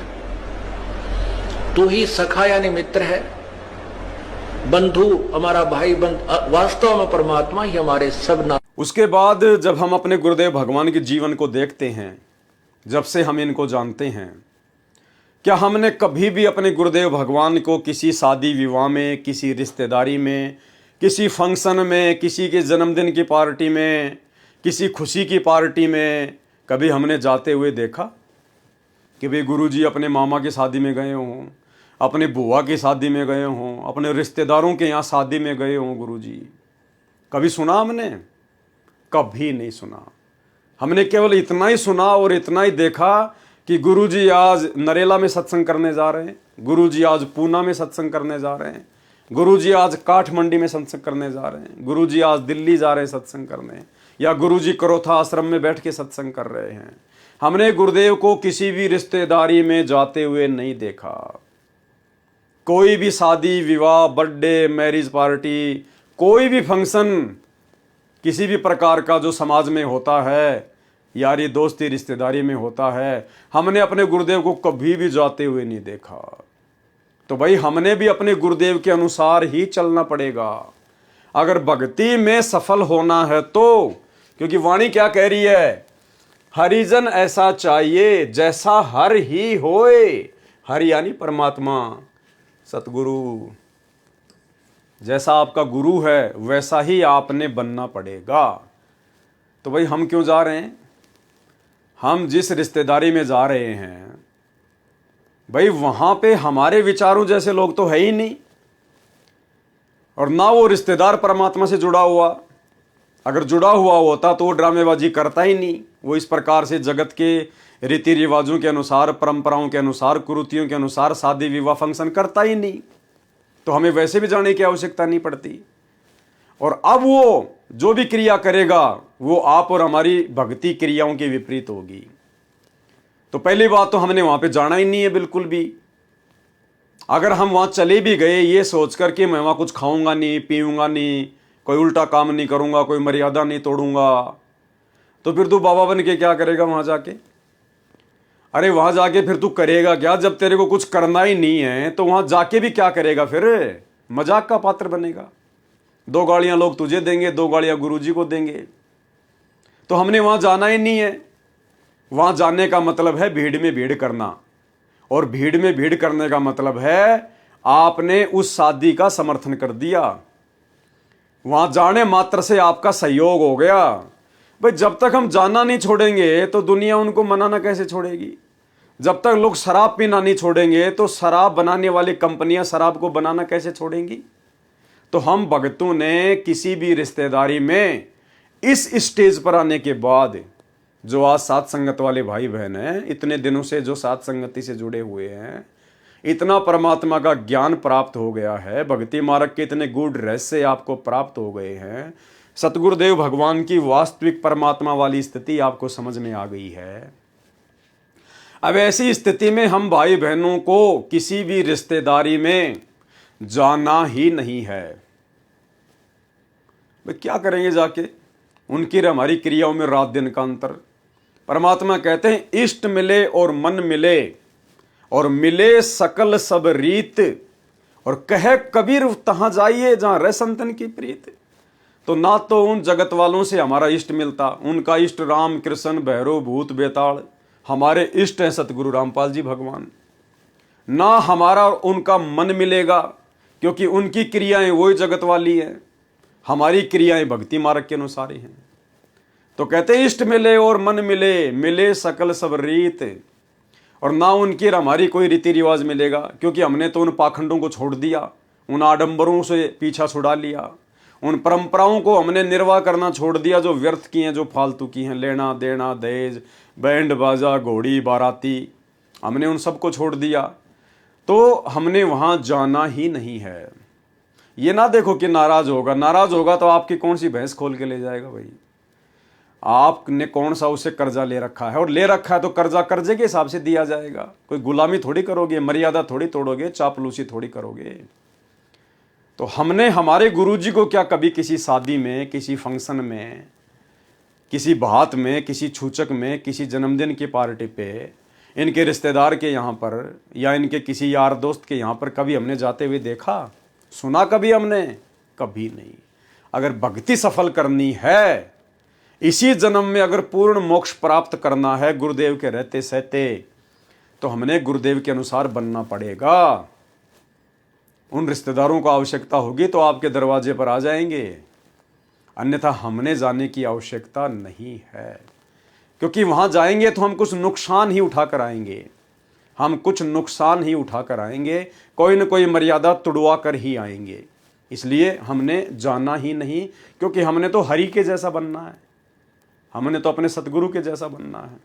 तू ही सखा यानी मित्र है, बंधु हमारा भाई बंध, वास्तव में परमात्मा ही हमारे सब ना। उसके बाद जब हम अपने गुरुदेव भगवान के जीवन को देखते हैं, जब से हम इनको जानते हैं, क्या हमने कभी भी अपने गुरुदेव भगवान को किसी शादी विवाह में, किसी रिश्तेदारी में, किसी फंक्शन में, किसी के जन्मदिन की पार्टी में, किसी खुशी की पार्टी में कभी हमने जाते हुए देखा कि भाई गुरुजी अपने मामा की शादी में गए हों, अपने बुआ की शादी में गए हों, अपने रिश्तेदारों के यहाँ शादी में गए हों गुरुजी? कभी सुना हमने? कभी नहीं सुना। हमने केवल इतना ही सुना और इतना ही देखा कि गुरुजी आज नरेला में सत्संग करने जा रहे हैं, गुरुजी आज पूना में सत्संग करने जा रहे हैं, गुरुजी आज काठमंडी में सत्संग करने जा रहे हैं, गुरुजी आज दिल्ली जा रहे हैं सत्संग करने, या गुरुजी करोथा आश्रम में बैठ के सत्संग कर रहे हैं। हमने गुरुदेव को किसी भी रिश्तेदारी में जाते हुए नहीं देखा। कोई भी शादी विवाह, बर्थडे, मैरिज पार्टी, कोई भी फंक्शन, किसी भी प्रकार का जो समाज में होता है, यारी दोस्ती रिश्तेदारी में होता है, हमने अपने गुरुदेव को कभी भी जाते हुए नहीं देखा। तो भाई हमने भी अपने गुरुदेव के अनुसार ही चलना पड़ेगा अगर भक्ति में सफल होना है तो। क्योंकि वाणी क्या कह रही है? हरिजन ऐसा चाहिए जैसा हर ही होए। हरि यानी परमात्मा, सतगुरु। जैसा आपका गुरु है वैसा ही आपने बनना पड़ेगा। तो भाई हम क्यों जा रहे हैं? हम जिस रिश्तेदारी में जा रहे हैं भाई वहां पे हमारे विचारों जैसे लोग तो है ही नहीं, और ना वो रिश्तेदार परमात्मा से जुड़ा हुआ। अगर जुड़ा हुआ होता तो वो ड्रामेबाजी करता ही नहीं। वो इस प्रकार से जगत के रीति रिवाजों के अनुसार, परंपराओं के अनुसार, कुरीतियों के अनुसार शादी विवाह फंक्शन करता ही नहीं। तो हमें वैसे भी जाने की आवश्यकता नहीं पड़ती। और अब वो जो भी क्रिया करेगा वो आप और हमारी भक्ति क्रियाओं के विपरीत होगी। तो पहली बात तो हमने वहां पे जाना ही नहीं है बिल्कुल भी। अगर हम वहाँ चले भी गए ये सोचकर कि मैं वहाँ कुछ खाऊंगा नहीं, पीऊंगा नहीं, कोई उल्टा काम नहीं करूंगा, कोई मर्यादा नहीं तोड़ूंगा, तो फिर तू बाबा बन के क्या करेगा वहाँ जाके? अरे वहाँ जाके फिर तू करेगा क्या? जब तेरे को कुछ करना ही नहीं है तो वहाँ जाके भी क्या करेगा? फिर मजाक का पात्र बनेगा। 2 गालियाँ लोग तुझे देंगे, 2 गालियाँ गुरुजी को देंगे। तो हमने वहाँ जाना ही नहीं है। वहाँ जाने का मतलब है भीड़ में भीड़ करना, और भीड़ में भीड़ करने का मतलब है आपने उस शादी का समर्थन कर दिया। वहां जाने मात्र से आपका सहयोग हो गया। भाई जब तक हम जाना नहीं छोड़ेंगे तो दुनिया उनको मनाना कैसे छोड़ेगी? जब तक लोग शराब पीना नहीं छोड़ेंगे तो शराब बनाने वाली कंपनियां शराब को बनाना कैसे छोड़ेंगी? तो हम भगतों ने किसी भी रिश्तेदारी में इस स्टेज पर आने के बाद, जो आज साथ संगत वाले भाई बहन हैं, इतने दिनों से जो साथ संगति से जुड़े हुए हैं, इतना परमात्मा का ज्ञान प्राप्त हो गया है, भक्ति मार्ग के इतने गूढ़ रहस्य आपको प्राप्त हो गए हैं, सतगुरुदेव भगवान की वास्तविक परमात्मा वाली स्थिति आपको समझ में आ गई है। अब ऐसी स्थिति में हम भाई बहनों को किसी भी रिश्तेदारी में जाना ही नहीं है। भाई क्या करेंगे जाके? उनकी और हमारी क्रियाओं में रात दिन का अंतर। परमात्मा कहते हैं इष्ट मिले और मन मिले, और मिले सकल सब रीत, और कहे कबीर तहां जाइए जहां रह संतन की प्रीत। तो ना तो उन जगत वालों से हमारा इष्ट मिलता, उनका इष्ट राम कृष्ण भैरव भूत बेताल, हमारे इष्ट हैं सतगुरु रामपाल जी भगवान। ना हमारा उनका मन मिलेगा, क्योंकि उनकी क्रियाएं वही जगत वाली है, हमारी क्रियाएं भक्ति मार्ग के अनुसार ही हैं। तो कहते इष्ट मिले और मन मिले, मिले सकल सब रीत, और ना उनकी और हमारी कोई रीति रिवाज मिलेगा, क्योंकि हमने तो उन पाखंडों को छोड़ दिया, उन आडंबरों से पीछा छुड़ा लिया, उन परंपराओं को हमने निर्वाह करना छोड़ दिया जो व्यर्थ की हैं, जो फालतू की हैं, लेना देना दहेज बैंड बाजा घोड़ी बाराती, हमने उन सबको छोड़ दिया। तो हमने वहाँ जाना ही नहीं है। ये ना देखो कि नाराज होगा, नाराज होगा तो आपकी कौन सी भैंस खोल के ले जाएगा? भाई आपने कौन सा उसे कर्जा ले रखा है, और ले रखा है तो कर्जा कर्जे के हिसाब से दिया जाएगा। कोई गुलामी थोड़ी करोगे, मर्यादा थोड़ी तोड़ोगे, चापलूसी थोड़ी करोगे। तो हमने हमारे गुरुजी को क्या कभी किसी शादी में, किसी फंक्शन में, किसी बात में, किसी छूचक में, किसी जन्मदिन की पार्टी पे, इनके रिश्तेदार के यहाँ पर या इनके किसी यार दोस्त के यहाँ पर कभी हमने जाते हुए देखा, सुना कभी हमने? कभी नहीं। अगर भक्ति सफल करनी है, इसी जन्म में अगर पूर्ण मोक्ष प्राप्त करना है गुरुदेव के रहते सहते, तो हमने गुरुदेव के अनुसार बनना पड़ेगा। उन रिश्तेदारों को आवश्यकता होगी तो आपके दरवाजे पर आ जाएंगे, अन्यथा हमने जाने की आवश्यकता नहीं है। क्योंकि वहां जाएंगे तो हम कुछ नुकसान ही उठा कर आएंगे, हम कुछ नुकसान ही उठा कर आएंगे, कोई न कोई मर्यादा तुड़वा कर ही आएंगे। इसलिए हमने जाना ही नहीं, क्योंकि हमने तो हरि के जैसा बनना है, हमने तो अपने सतगुरु के जैसा बनना है।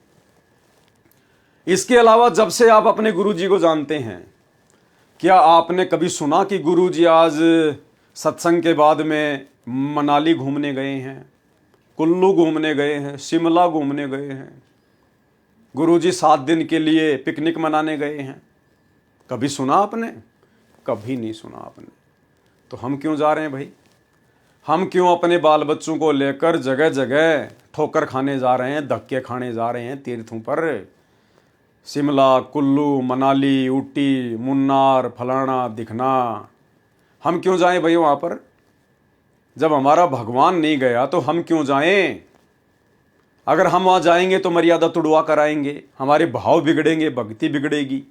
इसके अलावा जब से आप अपने गुरु जी को जानते हैं, क्या आपने कभी सुना कि गुरु जी आज सत्संग के बाद में मनाली घूमने गए हैं, कुल्लू घूमने गए हैं, शिमला घूमने गए हैं, गुरुजी 7 दिन के लिए पिकनिक मनाने गए हैं? कभी सुना आपने? कभी नहीं सुना आपने। तो हम क्यों जा रहे हैं भाई? हम क्यों अपने बाल बच्चों को लेकर जगह जगह ठोकर खाने जा रहे हैं, धक्के खाने जा रहे हैं तीर्थों पर? शिमला, कुल्लू, मनाली, ऊटी, मुन्नार, फलाना दिखना, हम क्यों जाएं भाई वहाँ पर? जब हमारा भगवान नहीं गया तो हम क्यों जाएं? अगर हम वहाँ जाएंगे तो मर्यादा तुड़वा कर आएंगे, हमारे भाव बिगड़ेंगे, भक्ति बिगड़ेगी।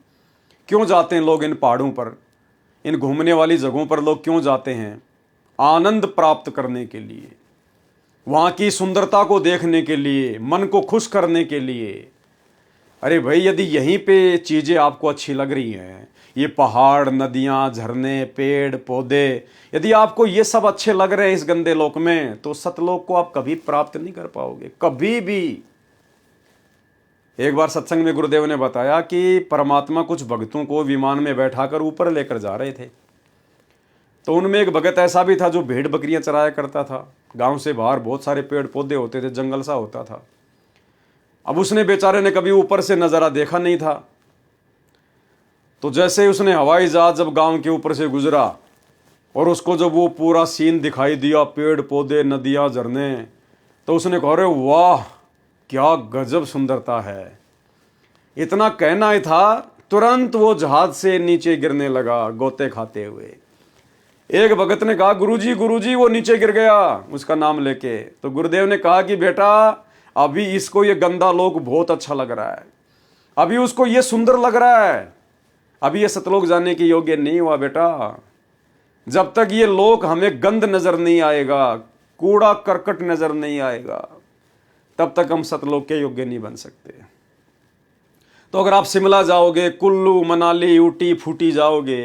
क्यों जाते हैं लोग इन पहाड़ों पर, इन घूमने वाली जगहों पर लोग क्यों जाते हैं? आनंद प्राप्त करने के लिए, वहाँ की सुंदरता को देखने के लिए, मन को खुश करने के लिए। अरे भाई यदि यहीं पे चीज़ें आपको अच्छी लग रही हैं, ये पहाड़, नदियाँ, झरने, पेड़ पौधे, यदि आपको ये सब अच्छे लग रहे हैं इस गंदे लोक में, तो सतलोक को आप कभी प्राप्त नहीं कर पाओगे, कभी भी। एक बार सत्संग में गुरुदेव ने बताया कि परमात्मा कुछ भक्तों को विमान में बैठाकर ऊपर लेकर जा रहे थे। तो उनमें एक भगत ऐसा भी था जो भेड़ बकरियां चराया करता था। गांव से बाहर बहुत सारे पेड़ पौधे होते थे, जंगल सा होता था। अब उसने बेचारे ने कभी ऊपर से नज़ारा देखा नहीं था। तो जैसे ही उसने हवाई जहाज जब गांव के ऊपर से गुजरा और उसको जब वो पूरा सीन दिखाई दिया, पेड़ पौधे, नदियां, झरने, तो उसने कहा, अरे वाह क्या गजब सुंदरता है। इतना कहना ही था, तुरंत वो जहाज से नीचे गिरने लगा गोते खाते हुए। एक भगत ने कहा, गुरुजी वो नीचे गिर गया, उसका नाम लेके। तो गुरुदेव ने कहा कि बेटा अभी इसको ये गंदा लोक बहुत अच्छा लग रहा है, अभी उसको ये सुंदर लग रहा है, अभी ये सतलोक जाने के योग्य नहीं हुआ बेटा। जब तक ये लोक हमें गंद नजर नहीं आएगा, कूड़ा करकट नजर नहीं आएगा, तब तक हम सतलोक के योग्य नहीं बन सकते। तो अगर आप शिमला जाओगे, कुल्लू, मनाली, ऊटी, फूटी जाओगे,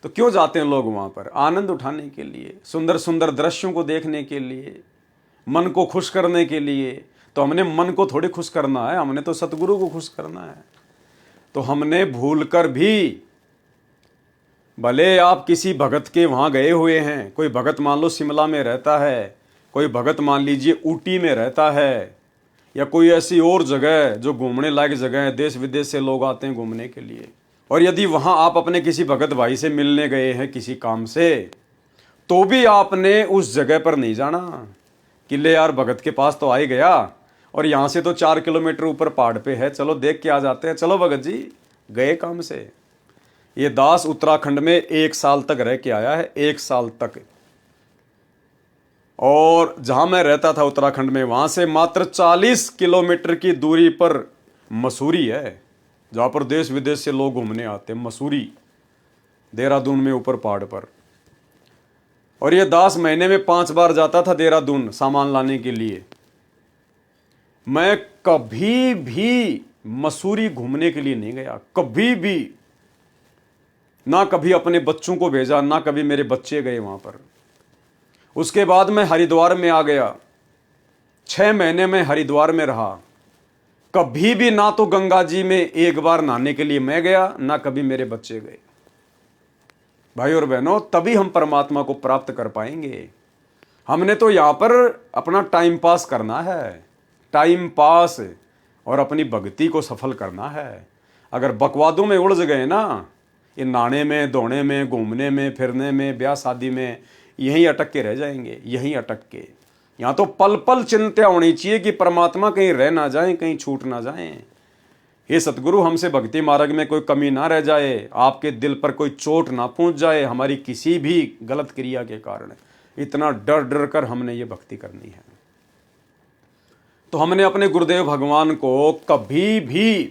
तो क्यों जाते हैं लोग वहां पर? आनंद उठाने के लिए, सुंदर सुंदर दृश्यों को देखने के लिए, मन को खुश करने के लिए। तो हमने मन को थोड़ी खुश करना है, हमने तो सतगुरु को खुश करना है। तो हमने भूलकर भी, भले आप किसी भगत के वहां गए हुए हैं, कोई भगत मान लो शिमला में रहता है, कोई भगत मान लीजिए ऊटी में रहता है, या कोई ऐसी और जगह जो घूमने लायक जगह है, देश विदेश से लोग आते हैं घूमने के लिए, और यदि वहां आप अपने किसी भगत भाई से मिलने गए हैं किसी काम से, तो भी आपने उस जगह पर नहीं जाना कि ले यार भगत के पास तो आ ही गया, और यहां से तो 4 किलोमीटर ऊपर पहाड़ पे है, चलो देख के आ जाते हैं। चलो भगत जी गए काम से। ये दास उत्तराखंड में 1 साल तक रह के आया है, 1 साल तक। और जहां मैं रहता था उत्तराखंड में, वहां से मात्र 40 किलोमीटर की दूरी पर मसूरी है, जहां पर देश विदेश से लोग घूमने आते हैं। मसूरी, देहरादून में ऊपर पहाड़ पर। और ये दास महीने में 5 बार जाता था देहरादून सामान लाने के लिए। मैं कभी भी मसूरी घूमने के लिए नहीं गया, कभी भी ना, कभी अपने बच्चों को भेजा, ना कभी मेरे बच्चे गए वहां पर। उसके बाद मैं हरिद्वार में आ गया, 6 महीने में हरिद्वार में रहा। कभी भी ना तो गंगा जी में 1 बार नहाने के लिए मैं गया, ना कभी मेरे बच्चे गए। भाई और बहनों, तभी हम परमात्मा को प्राप्त कर पाएंगे। हमने तो यहां पर अपना टाइम पास करना है, टाइम पास, और अपनी भक्ति को सफल करना है। अगर बकवादों में उलझ गए ना, ये नहाने में, धोने में, घूमने में, फिरने में, ब्याह शादी में, यहीं अटक के रह जाएंगे, यहीं अटक के। यहाँ तो पल पल चिंता होनी चाहिए कि परमात्मा कहीं रह ना जाए, कहीं छूट ना जाए। हे सतगुरु, हमसे भक्ति मार्ग में कोई कमी ना रह जाए, आपके दिल पर कोई चोट ना पहुंच जाए हमारी किसी भी गलत क्रिया के कारण। इतना डर डर कर हमने ये भक्ति करनी है। तो हमने अपने गुरुदेव भगवान को कभी भी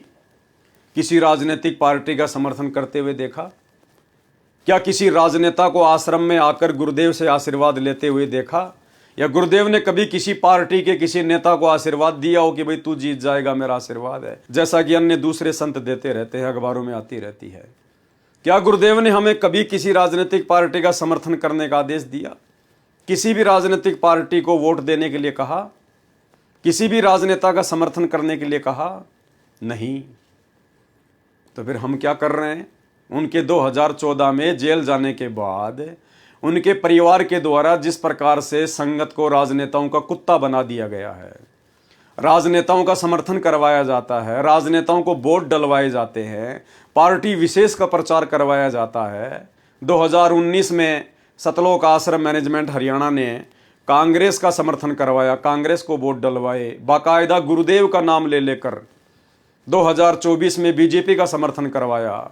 किसी राजनीतिक पार्टी का समर्थन करते हुए देखा? क्या किसी राजनेता को आश्रम में आकर गुरुदेव से आशीर्वाद लेते हुए देखा? या गुरुदेव ने कभी किसी पार्टी के किसी नेता को आशीर्वाद दिया हो कि भाई तू जीत जाएगा, मेरा आशीर्वाद है, जैसा कि अन्य दूसरे संत देते रहते हैं, अखबारों में आती रहती है? क्या गुरुदेव ने हमें कभी किसी राजनीतिक पार्टी का समर्थन करने का आदेश दिया? किसी भी राजनीतिक पार्टी को वोट देने के लिए कहा? किसी भी राजनेता का समर्थन करने के लिए कहा? नहीं। तो फिर हम क्या कर रहे हैं? उनके 2014 में जेल जाने के बाद उनके परिवार के द्वारा जिस प्रकार से संगत को राजनेताओं का कुत्ता बना दिया गया है, राजनेताओं का समर्थन करवाया जाता है, राजनेताओं को वोट डलवाए जाते हैं, पार्टी विशेष का प्रचार करवाया जाता है। 2019 में सतलोक आश्रम मैनेजमेंट हरियाणा ने कांग्रेस का समर्थन करवाया, कांग्रेस को वोट डलवाए, बाकायदा गुरुदेव का नाम ले लेकर। 2024 में बीजेपी का समर्थन करवाया,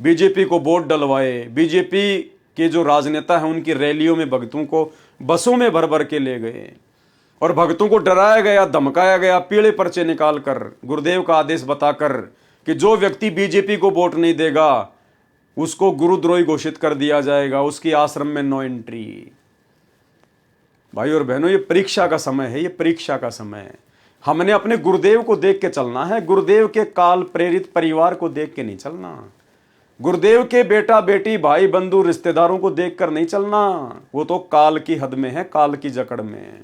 बीजेपी को वोट डलवाए, बीजेपी के जो राजनेता हैं उनकी रैलियों में भक्तों को बसों में भर भर के ले गए, और भक्तों को डराया गया, धमकाया गया, पीले पर्चे निकालकर, गुरुदेव का आदेश बताकर कि जो व्यक्ति बीजेपी को वोट नहीं देगा उसको गुरुद्रोही घोषित कर दिया जाएगा, उसकी आश्रम में नो एंट्री। भाई और बहनों, ये परीक्षा का समय है, ये परीक्षा का समय है। हमने अपने गुरुदेव को देख के चलना है, गुरुदेव के काल प्रेरित परिवार को देख के नहीं चलना, गुरुदेव के बेटा बेटी भाई बंधु रिश्तेदारों को देखकर नहीं चलना। वो तो काल की हद में है, काल की जकड़ में है।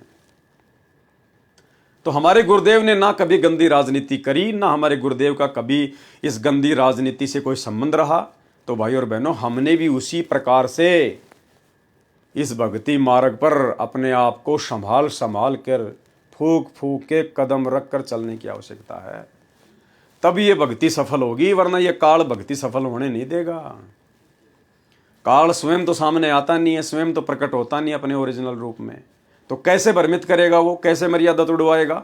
तो हमारे गुरुदेव ने ना कभी गंदी राजनीति करी, ना हमारे गुरुदेव का कभी इस गंदी राजनीति से कोई संबंध रहा। तो भाई और बहनों, हमने भी उसी प्रकार से इस भक्ति मार्ग पर अपने आप को संभाल कर फूक फूक के कदम रख कर चलने की आवश्यकता है। तब ये भक्ति सफल होगी, वरना ये काल भक्ति सफल होने नहीं देगा। काल स्वयं तो सामने आता नहीं है, स्वयं तो प्रकट होता नहीं अपने ओरिजिनल रूप में, तो कैसे भ्रमित करेगा वो, कैसे मर्यादा तोड़वाएगा?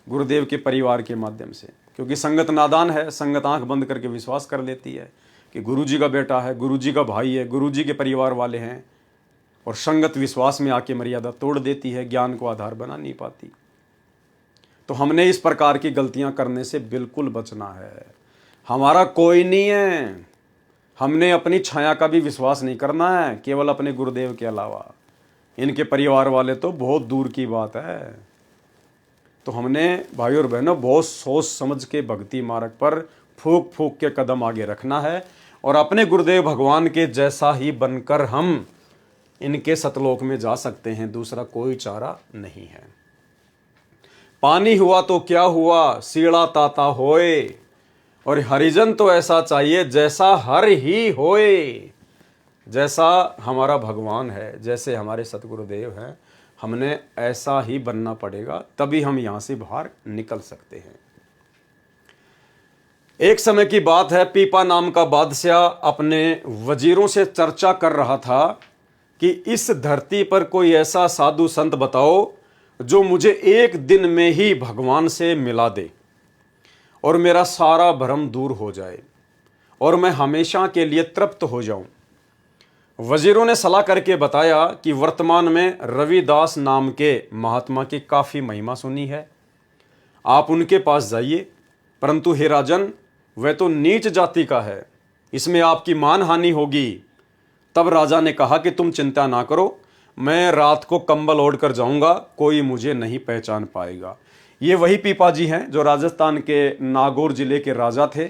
गुरुदेव के परिवार के माध्यम से, क्योंकि संगत नादान है, संगत आंख बंद करके विश्वास कर लेती है कि गुरुजी का बेटा है, गुरुजी का भाई है, गुरुजी के परिवार वाले हैं, और संगत विश्वास में आके मर्यादा तोड़ देती है, ज्ञान को आधार बना नहीं पाती। तो हमने इस प्रकार की गलतियां करने से बिल्कुल बचना है। हमारा कोई नहीं है, हमने अपनी छाया का भी विश्वास नहीं करना है, केवल अपने गुरुदेव के अलावा। इनके परिवार वाले तो बहुत दूर की बात है। तो हमने भाई और बहनों बहुत सोच समझ के भक्ति मार्ग पर फूक फूक के कदम आगे रखना है, और अपने गुरुदेव भगवान के जैसा ही बनकर हम इनके सतलोक में जा सकते हैं। दूसरा कोई चारा नहीं है। पानी हुआ तो क्या हुआ, सीड़ा ताता होए, और हरिजन तो ऐसा चाहिए जैसा हर ही होए। जैसा हमारा भगवान है, जैसे हमारे सतगुरुदेव हैं, हमने ऐसा ही बनना पड़ेगा, तभी हम यहाँ से बाहर निकल सकते हैं। एक समय की बात है, पीपा नाम का बादशाह अपने वजीरों से चर्चा कर रहा था कि इस धरती पर कोई ऐसा साधु संत बताओ जो मुझे एक दिन में ही भगवान से मिला दे और मेरा सारा भ्रम दूर हो जाए और मैं हमेशा के लिए तृप्त हो जाऊं। वजीरों ने सलाह करके बताया कि वर्तमान में रविदास नाम के महात्मा की काफ़ी महिमा सुनी है, आप उनके पास जाइए, परंतु हे राजन, वह तो नीच जाति का है, इसमें आपकी मान हानि होगी। तब राजा ने कहा कि तुम चिंता ना करो, मैं रात को कंबल ओढ़ कर जाऊंगा, कोई मुझे नहीं पहचान पाएगा। ये वही पीपा जी हैं जो राजस्थान के नागौर जिले के राजा थे,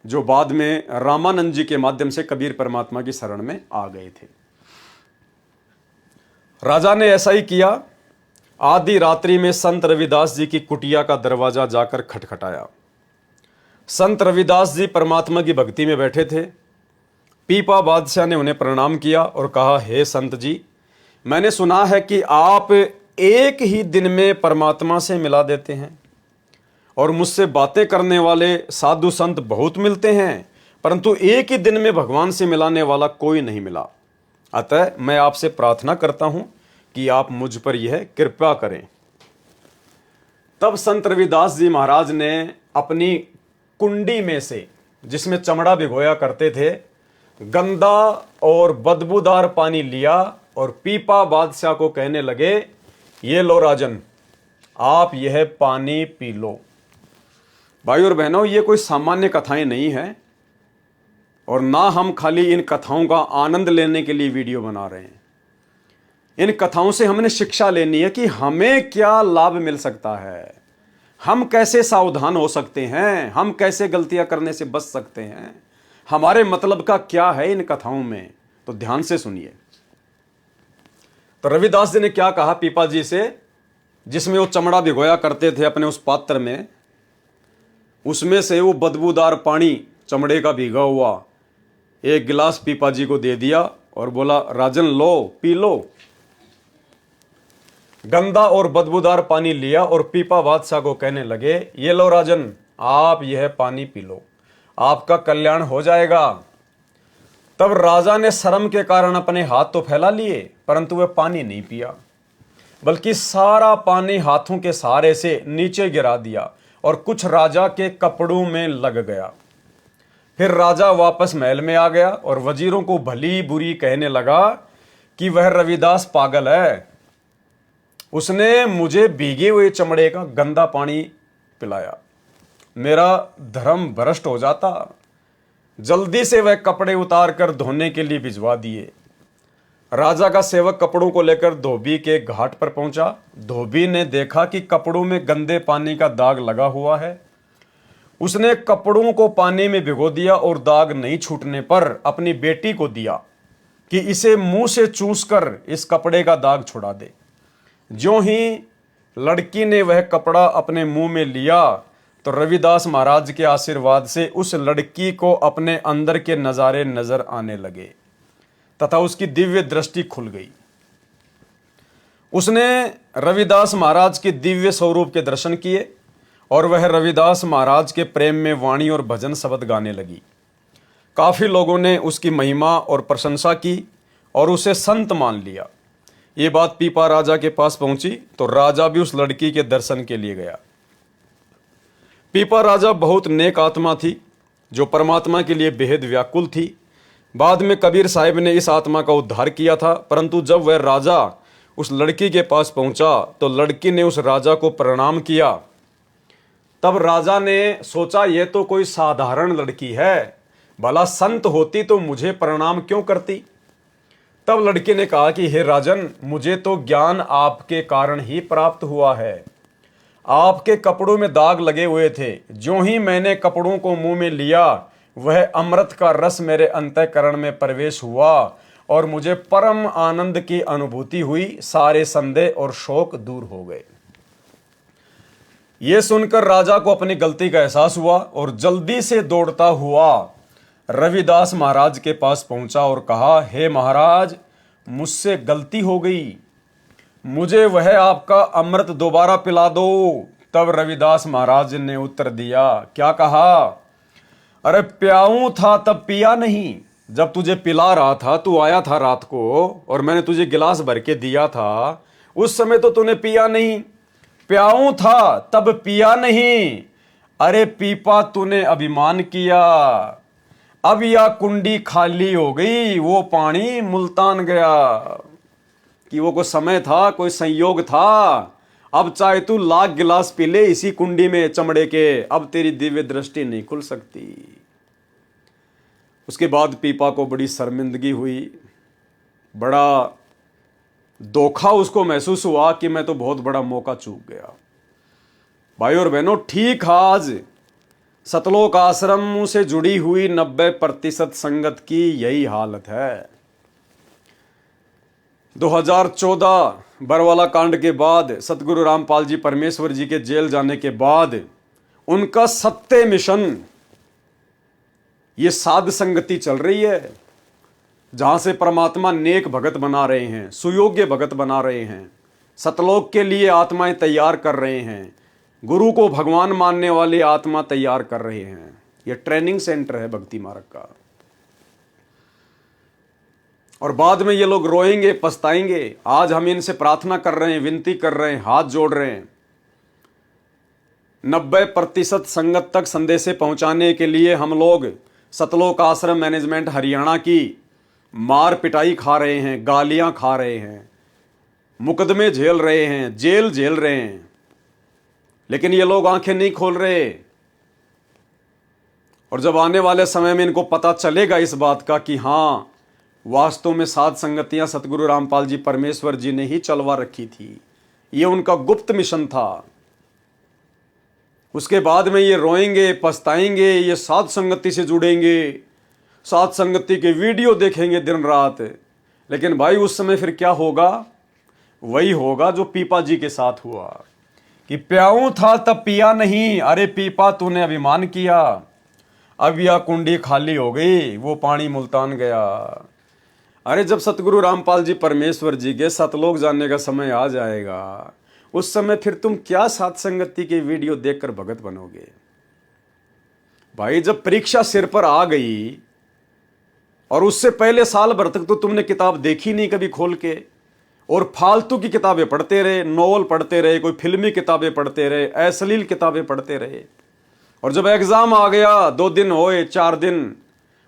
जो बाद में रामानंद जी के माध्यम से कबीर परमात्मा की शरण में आ गए थे। राजा ने ऐसा ही किया। आधी रात्रि में संत रविदास जी की कुटिया का दरवाजा जाकर खटखटाया। संत रविदास जी परमात्मा की भक्ति में बैठे थे। पीपा बादशाह ने उन्हें प्रणाम किया और कहा, हे संत जी, मैंने सुना है कि आप एक ही दिन में परमात्मा से मिला देते हैं और मुझसे बातें करने वाले साधु संत बहुत मिलते हैं, परंतु एक ही दिन में भगवान से मिलाने वाला कोई नहीं मिला। अतः मैं आपसे प्रार्थना करता हूं कि आप मुझ पर यह कृपा करें। तब संत रविदास जी महाराज ने अपनी कुंडी में से, जिसमें चमड़ा भिगोया करते थे, गंदा और बदबूदार पानी लिया और पीपा बादशाह को कहने लगे, ये लो राजन, आप यह पानी पी लो। भाई और बहनों, ये कोई सामान्य कथाएं नहीं है, और ना हम खाली इन कथाओं का आनंद लेने के लिए वीडियो बना रहे हैं। इन कथाओं से हमने शिक्षा लेनी है कि हमें क्या लाभ मिल सकता है, हम कैसे सावधान हो सकते हैं, हम कैसे गलतियां करने से बच सकते हैं, हमारे मतलब का क्या है इन कथाओं में। तो ध्यान से सुनिए। तो रविदास जी ने क्या कहा पीपा जी से, जिसमें वो चमड़ा भिगोया करते थे अपने उस पात्र में, उसमें से वो बदबूदार पानी चमड़े का भीगा हुआ एक गिलास पीपा जी को दे दिया और बोला, राजन लो, पी लो। गंदा और बदबूदार पानी लिया और पीपा बादशाह को कहने लगे, ये लो राजन, आप यह पानी पी लो, आपका कल्याण हो जाएगा। तब राजा ने शर्म के कारण अपने हाथ तो फैला लिए, परंतु वह पानी नहीं पिया, बल्कि सारा पानी हाथों के सहारे से नीचे गिरा दिया और कुछ राजा के कपड़ों में लग गया। फिर राजा वापस महल में आ गया और वजीरों को भली बुरी कहने लगा कि वह रविदास पागल है, उसने मुझे भीगे हुए चमड़े का गंदा पानी पिलाया, मेरा धर्म भ्रष्ट हो जाता। जल्दी से वह कपड़े उतार कर धोने के लिए भिजवा दिए। राजा का सेवक कपड़ों को लेकर धोबी के घाट पर पहुंचा। धोबी ने देखा कि कपड़ों में गंदे पानी का दाग लगा हुआ है। उसने कपड़ों को पानी में भिगो दिया और दाग नहीं छूटने पर अपनी बेटी को दिया कि इसे मुंह से चूसकर इस कपड़े का दाग छुड़ा दे। ज्यों ही लड़की ने वह कपड़ा अपने मुंह में लिया तो रविदास महाराज के आशीर्वाद से उस लड़की को अपने अंदर के नजारे नजर आने लगे तथा उसकी दिव्य दृष्टि खुल गई। उसने रविदास महाराज के दिव्य स्वरूप के दर्शन किए और वह रविदास महाराज के प्रेम में वाणी और भजन शब्द गाने लगी। काफ़ी लोगों ने उसकी महिमा और प्रशंसा की और उसे संत मान लिया। ये बात पीपा राजा के पास पहुंची तो राजा भी उस लड़की के दर्शन के लिए गया। पीपा राजा बहुत नेक आत्मा थी जो परमात्मा के लिए बेहद व्याकुल थी। बाद में कबीर साहिब ने इस आत्मा का उद्धार किया था, परंतु जब वह राजा उस लड़की के पास पहुंचा तो लड़की ने उस राजा को प्रणाम किया। तब राजा ने सोचा यह तो कोई साधारण लड़की है, भला संत होती तो मुझे प्रणाम क्यों करती। तब लड़की ने कहा कि हे राजन, मुझे तो ज्ञान आपके कारण ही प्राप्त हुआ है। आपके कपड़ों में दाग लगे हुए थे, ज्यों ही मैंने कपड़ों को मुंह में लिया वह अमृत का रस मेरे अंतःकरण में प्रवेश हुआ और मुझे परम आनंद की अनुभूति हुई। सारे संदेह और शोक दूर हो गए। यह सुनकर राजा को अपनी गलती का एहसास हुआ और जल्दी से दौड़ता हुआ रविदास महाराज के पास पहुंचा और कहा, हे महाराज, मुझसे गलती हो गई, मुझे वह आपका अमृत दोबारा पिला दो। तब रविदास महाराज ने उत्तर दिया, क्या कहा? अरे प्याऊं था तब पिया नहीं। जब तुझे पिला रहा था, तू आया था रात को और मैंने तुझे गिलास भर के दिया था, उस समय तो तूने पिया नहीं। प्याऊं था तब पिया नहीं। अरे पीपा, तूने अभिमान किया, अब यह कुंडी खाली हो गई, वो पानी मुल्तान गया। कि वो कोई समय था, कोई संयोग था। अब चाहे तू लाख गिलास पी ले इसी कुंडी में चमड़े के, अब तेरी दिव्य दृष्टि नहीं खुल सकती। उसके बाद पीपा को बड़ी शर्मिंदगी हुई, बड़ा धोखा उसको महसूस हुआ कि मैं तो बहुत बड़ा मौका चूक गया। भाई और बहनों, ठीक आज सतलोक आश्रम से जुड़ी हुई 90% संगत की यही हालत है। 2014 बरवाला कांड के बाद, सतगुरु रामपाल जी परमेश्वर जी के जेल जाने के बाद उनका सत्य मिशन, ये साध संगति चल रही है, जहां से परमात्मा नेक भगत बना रहे हैं, सुयोग्य भगत बना रहे हैं, सतलोक के लिए आत्माएं तैयार कर रहे हैं, गुरु को भगवान मानने वाले आत्मा तैयार कर रहे हैं। यह ट्रेनिंग सेंटर है भक्ति मार्ग का। और बाद में ये लोग रोएंगे, पछताएंगे। आज हम इनसे प्रार्थना कर रहे हैं, विनती कर रहे हैं, हाथ जोड़ रहे हैं। 90% संगत तक संदेशे पहुंचाने के लिए हम लोग सतलोक आश्रम मैनेजमेंट हरियाणा की मार पिटाई खा रहे हैं, गालियां खा रहे हैं, मुकदमे झेल रहे हैं, जेल झेल रहे हैं, लेकिन ये लोग आंखें नहीं खोल रहे। और जब आने वाले समय में इनको पता चलेगा इस बात का कि हां, वास्तव में साध संगतियां सतगुरु रामपाल जी परमेश्वर जी ने ही चलवा रखी थी, ये उनका गुप्त मिशन था, उसके बाद में ये रोएंगे, पछताएंगे, ये साध संगति से जुड़ेंगे, साध संगति के वीडियो देखेंगे दिन रात। लेकिन भाई उस समय फिर क्या होगा? वही होगा जो पीपा जी के साथ हुआ कि प्याऊं था तब पिया नहीं। अरे पीपा, तूने अभिमान किया, अब यह कुंडी खाली हो गई, वो पानी मुल्तान गया। अरे जब सतगुरु रामपाल जी परमेश्वर जी के सतलोक जाने का समय आ जाएगा, उस समय फिर तुम क्या साध संगति के वीडियो देखकर भगत बनोगे? भाई जब परीक्षा सिर पर आ गई और उससे पहले साल भर तक तो तुमने किताब देखी नहीं कभी खोल के, और फालतू की किताबें पढ़ते रहे, नॉवल पढ़ते रहे, कोई फिल्मी किताबें पढ़ते रहे, अश्लील किताबें पढ़ते रहे, और जब एग्जाम आ गया, 2 दिन होए, 4 दिन,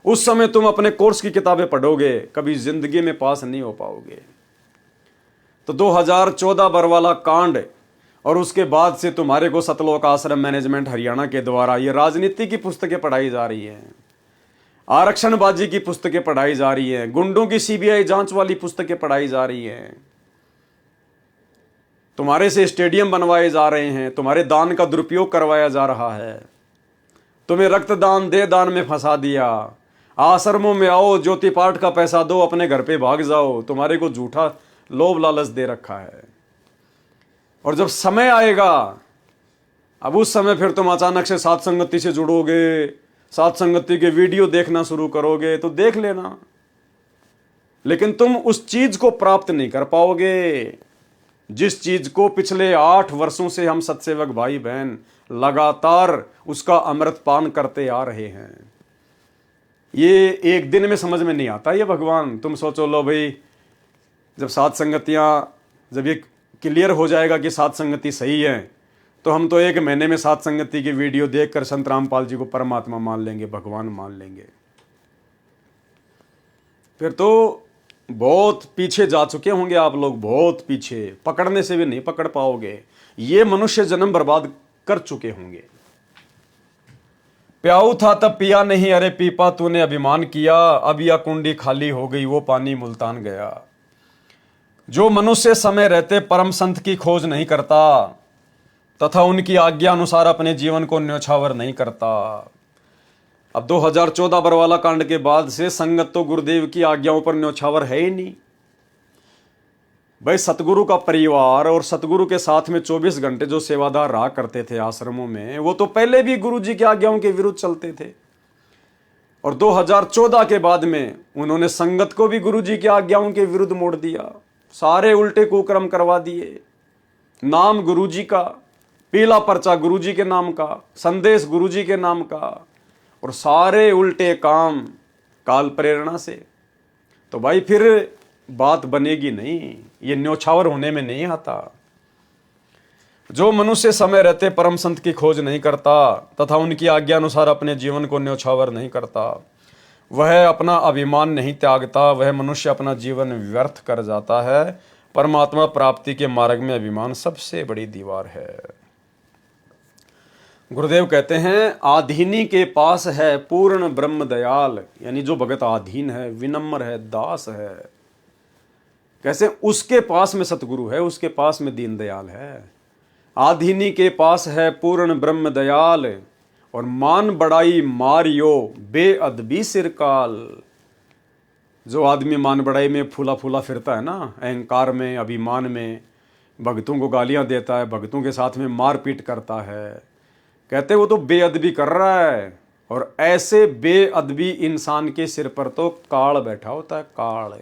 उस समय तुम अपने कोर्स की किताबें पढ़ोगे, कभी जिंदगी में पास नहीं हो पाओगे। तो 2014 बरवाला कांड और उसके बाद से तुम्हारे को सतलोक आश्रम मैनेजमेंट हरियाणा के द्वारा ये राजनीति की पुस्तकें पढ़ाई जा रही हैं, आरक्षणबाजी की पुस्तकें पढ़ाई जा रही हैं, गुंडों की सीबीआई जांच वाली पुस्तकें पढ़ाई जा रही हैं, तुम्हारे से स्टेडियम बनवाए जा रहे हैं, तुम्हारे दान का दुरुपयोग करवाया जा रहा है, तुम्हें रक्तदान दे दान में फंसा दिया, आश्रमों में आओ, ज्योति पाठ का पैसा दो, अपने घर पे भाग जाओ, तुम्हारे को झूठा लोभ लालच दे रखा है। और जब समय आएगा, अब उस समय फिर तुम अचानक से साध संगति से जुड़ोगे, साध संगति के वीडियो देखना शुरू करोगे, तो देख लेना, लेकिन तुम उस चीज को प्राप्त नहीं कर पाओगे। जिस चीज को पिछले 8 वर्षों से हम सत्सेवक भाई बहन लगातार उसका अमृत पान करते आ रहे हैं, ये एक दिन में समझ में नहीं आता ये भगवान। तुम सोचो लो भाई, जब सात संगतियां, जब ये क्लियर हो जाएगा कि सात संगति सही है, तो हम तो 1 महीने में सात संगति की वीडियो देखकर संत रामपाल जी को परमात्मा मान लेंगे, भगवान मान लेंगे। फिर तो बहुत पीछे जा चुके होंगे आप लोग, बहुत पीछे, पकड़ने से भी नहीं पकड़ पाओगे। ये मनुष्य जन्म बर्बाद कर चुके होंगे। प्याऊ था तब पिया नहीं, अरे पीपा तूने अभिमान किया, अब यह कुंडी खाली हो गई, वो पानी मुल्तान गया। जो मनुष्य समय रहते परम संत की खोज नहीं करता तथा उनकी आज्ञा अनुसार अपने जीवन को न्योछावर नहीं करता। अब 2014 बरवाला कांड के बाद से संगत तो गुरुदेव की आज्ञाओं पर न्योछावर है ही नहीं भाई। सतगुरु का परिवार और सतगुरु के साथ में 24 घंटे जो सेवादार रहा करते थे आश्रमों में, वो तो पहले भी गुरु जी की आज्ञाओं के विरुद्ध चलते थे, और 2014 के बाद में उन्होंने संगत को भी गुरु जी की आज्ञाओं के विरुद्ध मोड़ दिया। सारे उल्टे कुकर्म करवा दिए। नाम गुरु जी का, पीला पर्चा गुरु जी के नाम का, संदेश गुरु जी के नाम का, और सारे उल्टे काम काल प्रेरणा से। तो भाई फिर बात बनेगी नहीं, ये न्योछावर होने में नहीं आता। जो मनुष्य समय रहते परम संत की खोज नहीं करता तथा उनकी आज्ञा अनुसार अपने जीवन को न्योछावर नहीं करता, वह अपना अभिमान नहीं त्यागता, वह मनुष्य अपना जीवन व्यर्थ कर जाता है। परमात्मा प्राप्ति के मार्ग में अभिमान सबसे बड़ी दीवार है। गुरुदेव कहते हैं, आधीनी के पास है पूर्ण ब्रह्म दयाल, यानी जो भगत आधीन है, विनम्र है, दास है, कैसे उसके पास में सतगुरु है, उसके पास में दीन दयाल है। आधीनी के पास है पूर्ण ब्रह्म दयाल, और मान बड़ाई मारियो बेअदबी सिरकाल। जो आदमी मान बड़ाई में फूला फूला फिरता है ना, अहंकार में, अभिमान में, भगतों को गालियां देता है, भगतों के साथ में मारपीट करता है, कहते वो तो बेअदबी कर रहा है। और ऐसे बेअदबी इंसान के सिर पर तो काल बैठा होता है, काल।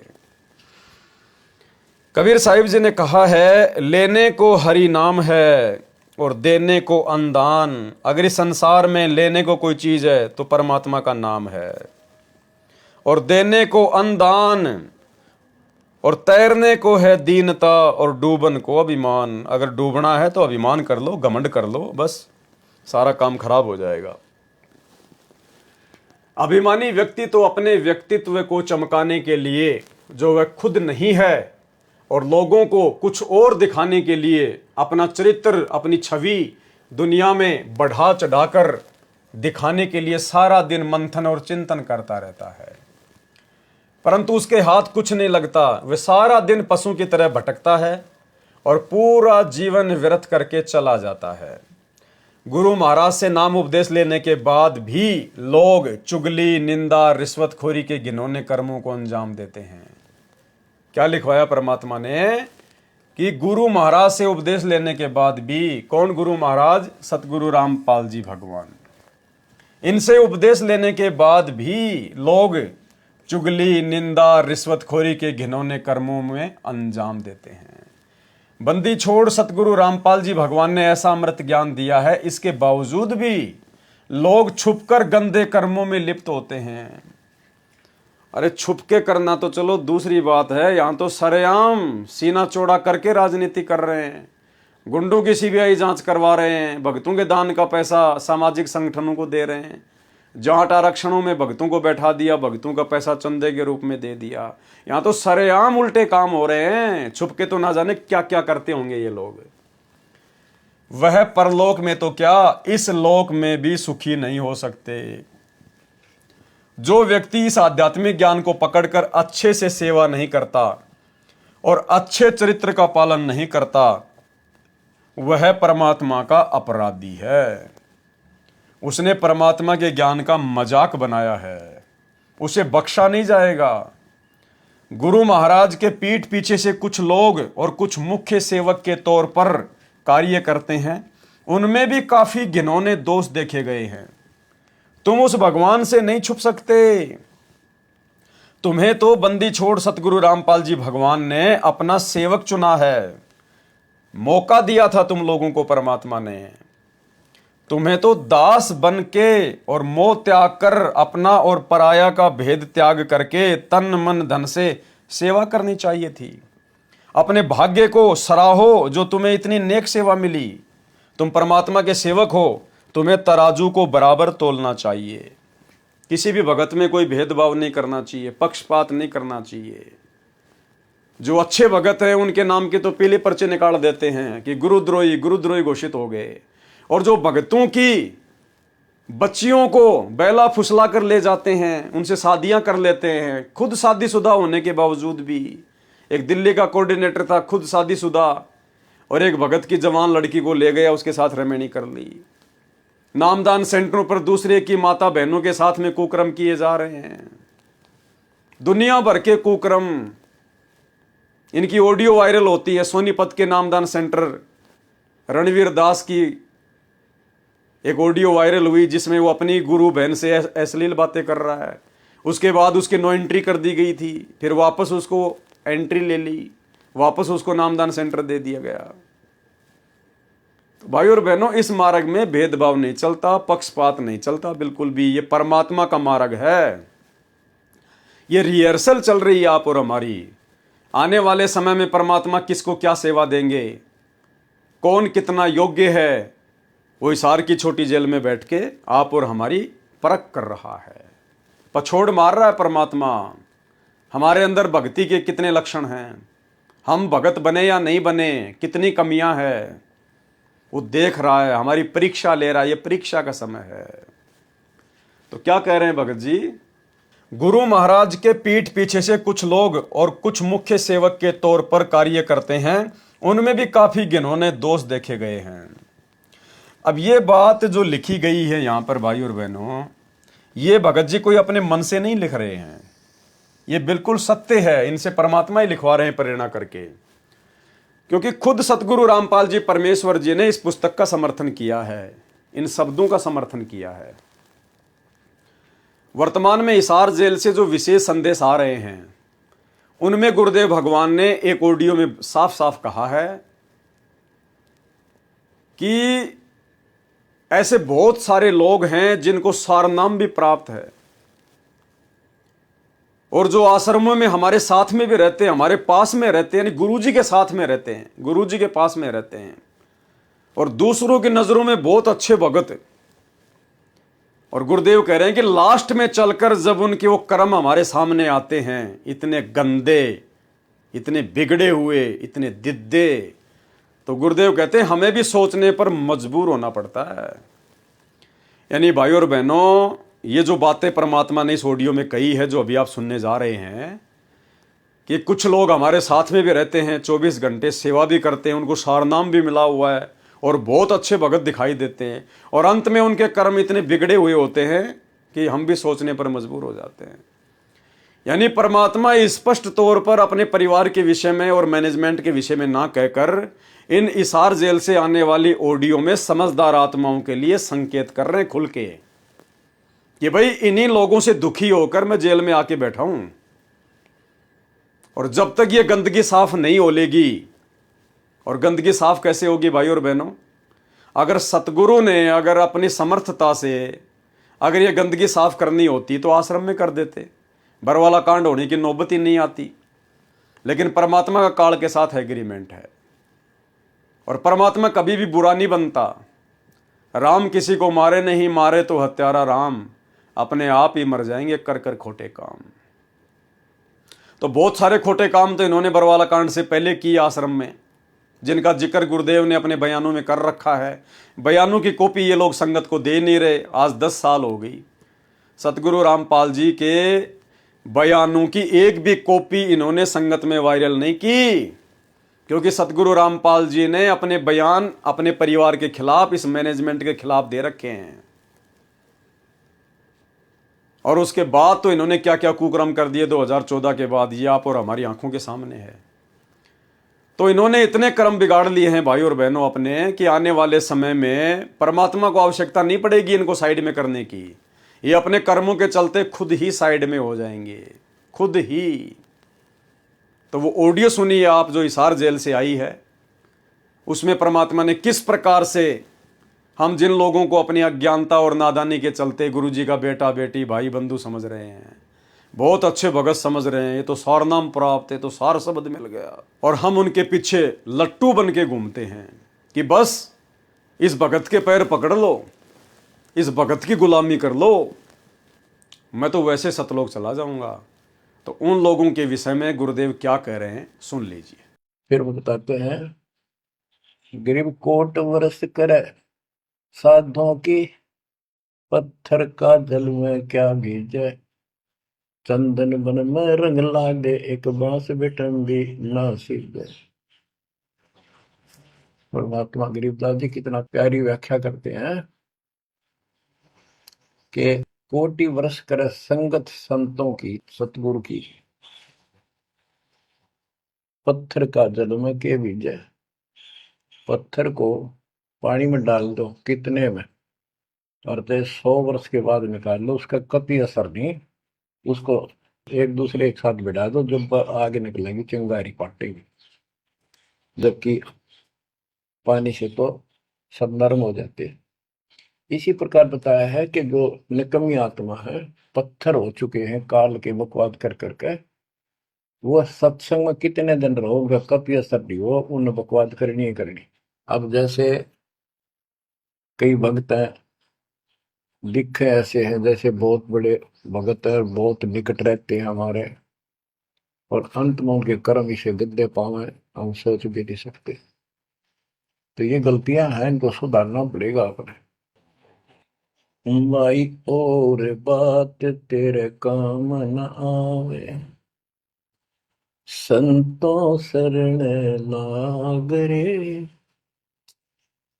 कबीर साहिब जी ने कहा है, लेने को हरि नाम है और देने को अनुदान। अगर इस संसार में लेने को कोई चीज है तो परमात्मा का नाम है, और देने को अनुदान, और तैरने को है दीनता, और डूबन को अभिमान। अगर डूबना है तो अभिमान कर लो, घमंड कर लो, बस सारा काम खराब हो जाएगा। अभिमानी व्यक्ति तो अपने व्यक्तित्व को चमकाने के लिए, जो वह खुद नहीं है, और लोगों को कुछ और दिखाने के लिए अपना चरित्र, अपनी छवि दुनिया में बढ़ा चढ़ाकर दिखाने के लिए सारा दिन मंथन और चिंतन करता रहता है, परंतु उसके हाथ कुछ नहीं लगता। वह सारा दिन पशु की तरह भटकता है और पूरा जीवन व्यर्थ करके चला जाता है। गुरु महाराज से नाम उपदेश लेने के बाद भी लोग चुगली, निंदा, रिश्वतखोरी के घिनौने कर्मों को अंजाम देते हैं। क्या लिखवाया परमात्मा ने कि गुरु महाराज से उपदेश लेने के बाद भी, कौन गुरु महाराज? सतगुरु रामपाल जी भगवान। इनसे उपदेश लेने के बाद भी लोग चुगली, निंदा, रिश्वतखोरी के घिनौने कर्मों में अंजाम देते हैं। बंदी छोड़ सतगुरु रामपाल जी भगवान ने ऐसा अमृत ज्ञान दिया है, इसके बावजूद भी लोग छुपकर गंदे कर्मों में लिप्त होते हैं। अरे छुप के करना तो चलो दूसरी बात है, यहां तो सरेआम सीना चौड़ा करके राजनीति कर रहे हैं, गुंडों की सीबीआई जांच करवा रहे हैं, भक्तों के दान का पैसा सामाजिक संगठनों को दे रहे हैं, जाट आरक्षणों में भक्तों को बैठा दिया, भक्तों का पैसा चंदे के रूप में दे दिया। यहां तो सरेआम उल्टे काम हो रहे हैं, छुप के तो ना जाने क्या क्या करते होंगे ये लोग। वह परलोक में तो क्या, इस लोक में भी सुखी नहीं हो सकते। जो व्यक्ति इस आध्यात्मिक ज्ञान को पकड़कर अच्छे से सेवा नहीं करता और अच्छे चरित्र का पालन नहीं करता, वह परमात्मा का अपराधी है। उसने परमात्मा के ज्ञान का मजाक बनाया है, उसे बख्शा नहीं जाएगा। गुरु महाराज के पीठ पीछे से कुछ लोग और कुछ मुख्य सेवक के तौर पर कार्य करते हैं, उनमें भी काफी घिनौने दोष देखे गए हैं। तुम उस भगवान से नहीं छुप सकते। तुम्हें तो बंदी छोड़ सतगुरु रामपाल जी भगवान ने अपना सेवक चुना है, मौका दिया था तुम लोगों को परमात्मा ने, तुम्हें तो दास बन के और मोह त्याग कर अपना और पराया का भेद त्याग करके तन मन धन से सेवा करनी चाहिए थी। अपने भाग्य को सराहो जो तुम्हें इतनी नेक सेवा मिली। तुम परमात्मा के सेवक हो, तुम्हें तराजू को बराबर तोलना चाहिए। किसी भी भगत में कोई भेदभाव नहीं करना चाहिए, पक्षपात नहीं करना चाहिए। जो अच्छे भगत हैं उनके नाम के तो पीले पर्चे निकाल देते हैं कि गुरुद्रोही घोषित हो गए, और जो भगतों की बच्चियों को बैला फुसला कर ले जाते हैं, उनसे शादियां कर लेते हैं, खुद शादीशुदा होने के बावजूद भी। एक दिल्ली का कोऑर्डिनेटर था, खुद शादीशुदा, और एक भगत की जवान लड़की को ले गया, उसके साथ रमैनी कर ली। नामदान सेंटरों पर दूसरे की माता बहनों के साथ में कुकर्म किए जा रहे हैं। दुनिया भर के कुकर्म, इनकी ऑडियो वायरल होती है। सोनीपत के नामदान सेंटर रणवीर दास की एक ऑडियो वायरल हुई जिसमें वो अपनी गुरु बहन से अश्लील बातें कर रहा है। उसके बाद उसकी नो एंट्री कर दी गई थी, फिर वापस उसको एंट्री ले ली, वापस उसको नामदान सेंटर दे दिया गया। तो भाई और बहनों, इस मार्ग में भेदभाव नहीं चलता, पक्षपात नहीं चलता बिल्कुल भी। ये परमात्मा का मार्ग है। ये रिहर्सल चल रही है आप और हमारी। आने वाले समय में परमात्मा किसको क्या सेवा देंगे, कौन कितना योग्य है, वो हिसार की छोटी जेल में बैठ के आप और हमारी परख कर रहा है। पछोड़ मार रहा है परमात्मा। हमारे अंदर भक्ति के कितने लक्षण हैं, हम भगत बने या नहीं बने, कितनी कमियां हैं, वो देख रहा है, हमारी परीक्षा ले रहा है। ये परीक्षा का समय है। तो क्या कह रहे हैं भगत जी? गुरु महाराज के पीठ पीछे से कुछ लोग और कुछ मुख्य सेवक के तौर पर कार्य करते हैं, उनमें भी काफी घिनौने दोष देखे गए हैं। अब ये बात जो लिखी गई है यहां पर भाई और बहनों, ये भगत जी कोई अपने मन से नहीं लिख रहे हैं, ये बिल्कुल सत्य है। इनसे परमात्मा ही लिखवा रहे हैं प्रेरणा करके, क्योंकि खुद सतगुरु रामपाल जी परमेश्वर जी ने इस पुस्तक का समर्थन किया है, इन शब्दों का समर्थन किया है। वर्तमान में हिसार जेल से जो विशेष संदेश आ रहे हैं, उनमें गुरुदेव भगवान ने एक ऑडियो में साफ साफ कहा है कि ऐसे बहुत सारे लोग हैं जिनको सारनाम भी प्राप्त है, और जो आश्रमों में हमारे साथ में भी रहते हैं, हमारे पास में रहते हैं, यानी गुरुजी के साथ में रहते हैं, गुरुजी के पास में रहते हैं, और दूसरों की नजरों में बहुत अच्छे भगत। और गुरुदेव कह रहे हैं कि लास्ट में चलकर जब उनके वो कर्म हमारे सामने आते हैं, इतने गंदे, इतने बिगड़े हुए, इतने दिद्दे, तो गुरुदेव कहते हैं हमें भी सोचने पर मजबूर होना पड़ता है। यानी भाई और बहनों, ये जो बातें परमात्मा ने इस ऑडियो में कही है, जो अभी आप सुनने जा रहे हैं, कि कुछ लोग हमारे साथ में भी रहते हैं, 24 घंटे सेवा भी करते हैं, उनको सारनाम भी मिला हुआ है, और बहुत अच्छे भगत दिखाई देते हैं, और अंत में उनके कर्म इतने बिगड़े हुए होते हैं कि हम भी सोचने पर मजबूर हो जाते हैं। यानी परमात्मा स्पष्ट तौर पर अपने परिवार के विषय में और मैनेजमेंट के विषय में ना कहकर इन हिसार जेल से आने वाली ऑडियो में समझदार आत्माओं के लिए संकेत कर रहे हैं खुल के, कि भाई इन्हीं लोगों से दुखी होकर मैं जेल में आके बैठा हूं, और जब तक ये गंदगी साफ नहीं होलेगी, और गंदगी साफ कैसे होगी भाई और बहनों? अगर सतगुरु ने अगर अपनी समर्थता से अगर ये गंदगी साफ करनी होती तो आश्रम में कर देते, बरवाला कांड होने की नौबत ही नहीं आती। लेकिन परमात्मा का काल के साथ एग्रीमेंट है, और परमात्मा कभी भी बुरा नहीं बनता। राम किसी को मारे नहीं, मारे तो हत्यारा राम, अपने आप ही मर जाएंगे कर कर खोटे काम। तो बहुत सारे खोटे काम तो इन्होंने बरवाला कांड से पहले किए आश्रम में, जिनका जिक्र गुरुदेव ने अपने बयानों में कर रखा है। बयानों की कॉपी ये लोग संगत को दे नहीं रहे। आज 10 साल हो गई, सतगुरु रामपाल जी के बयानों की एक भी कॉपी इन्होंने संगत में वायरल नहीं की, क्योंकि सतगुरु रामपाल जी ने अपने बयान अपने परिवार के खिलाफ, इस मैनेजमेंट के खिलाफ दे रखे हैं। और उसके बाद तो इन्होंने क्या क्या कुकर्म कर दिए 2014 के बाद, ये आप और हमारी आंखों के सामने है। तो इन्होंने इतने कर्म बिगाड़ लिए हैं भाई और बहनों अपने, कि आने वाले समय में परमात्मा को आवश्यकता नहीं पड़ेगी इनको साइड में करने की। ये अपने कर्मों के चलते खुद ही साइड में हो जाएंगे, खुद ही। तो वो ऑडियो सुनिए आप, जो हिसार जेल से आई है, उसमें परमात्मा ने किस प्रकार से हम जिन लोगों को अपनी अज्ञानता और नादानी के चलते गुरु जी का बेटा बेटी भाई बंधु समझ रहे हैं, बहुत अच्छे भगत समझ रहे हैं, ये तो सार नाम प्राप्त है, तो सार शब्द मिल गया, और हम उनके पीछे लट्टू बन के घूमते हैं कि बस इस भगत के पैर पकड़ लो, इस भगत की गुलामी कर लो, मैं तो वैसे सतलोक चला जाऊंगा। तो उन लोगों के विषय में गुरुदेव क्या कह रहे हैं सुन लीजिए। फिर वो बताते हैं, गरीब कोट वर्ष करे साधों की, पत्थर का जल में क्या भीजे, चंदन बन में रंग लागे, एक बांस बिटन भी ना सीधे। परमात्मा गरीबदास जी कितना प्यारी व्याख्या करते हैं कि कोटि वर्ष करे संगत संतों की, सतगुरु की, पत्थर का जल में के भीजे। पत्थर को पानी में डाल दो कितने में, और 100 वर्ष के बाद निकाल लो, उसका कभी असर नहीं। उसको एक दूसरे एक साथ बिठा दो, जब आगे निकलेंगी चिंगारी पाटेगी, जबकि पानी से तो सब नरम हो जाते हैं। इसी प्रकार बताया है कि जो निकम्मी आत्मा है, पत्थर हो चुके हैं काल के बकवाद कर करके, वो सत्संग में कितने दिन रहो, उनका कभी असर नहीं हो, उन बकवाद करनी ही करनी। अब जैसे कई भक्त हैं, दिखे ऐसे हैं जैसे बहुत बड़े भगत है, बहुत निकट रहते हैं हमारे, और अंत में उनके कर्म इसे गद्दे पावे, हम सोच भी नहीं सकते। तो ये गलतियां हैं, इनको सुधारना पड़ेगा अपने। माई और बात तेरे काम न आवे, संतों शरण लाग रे,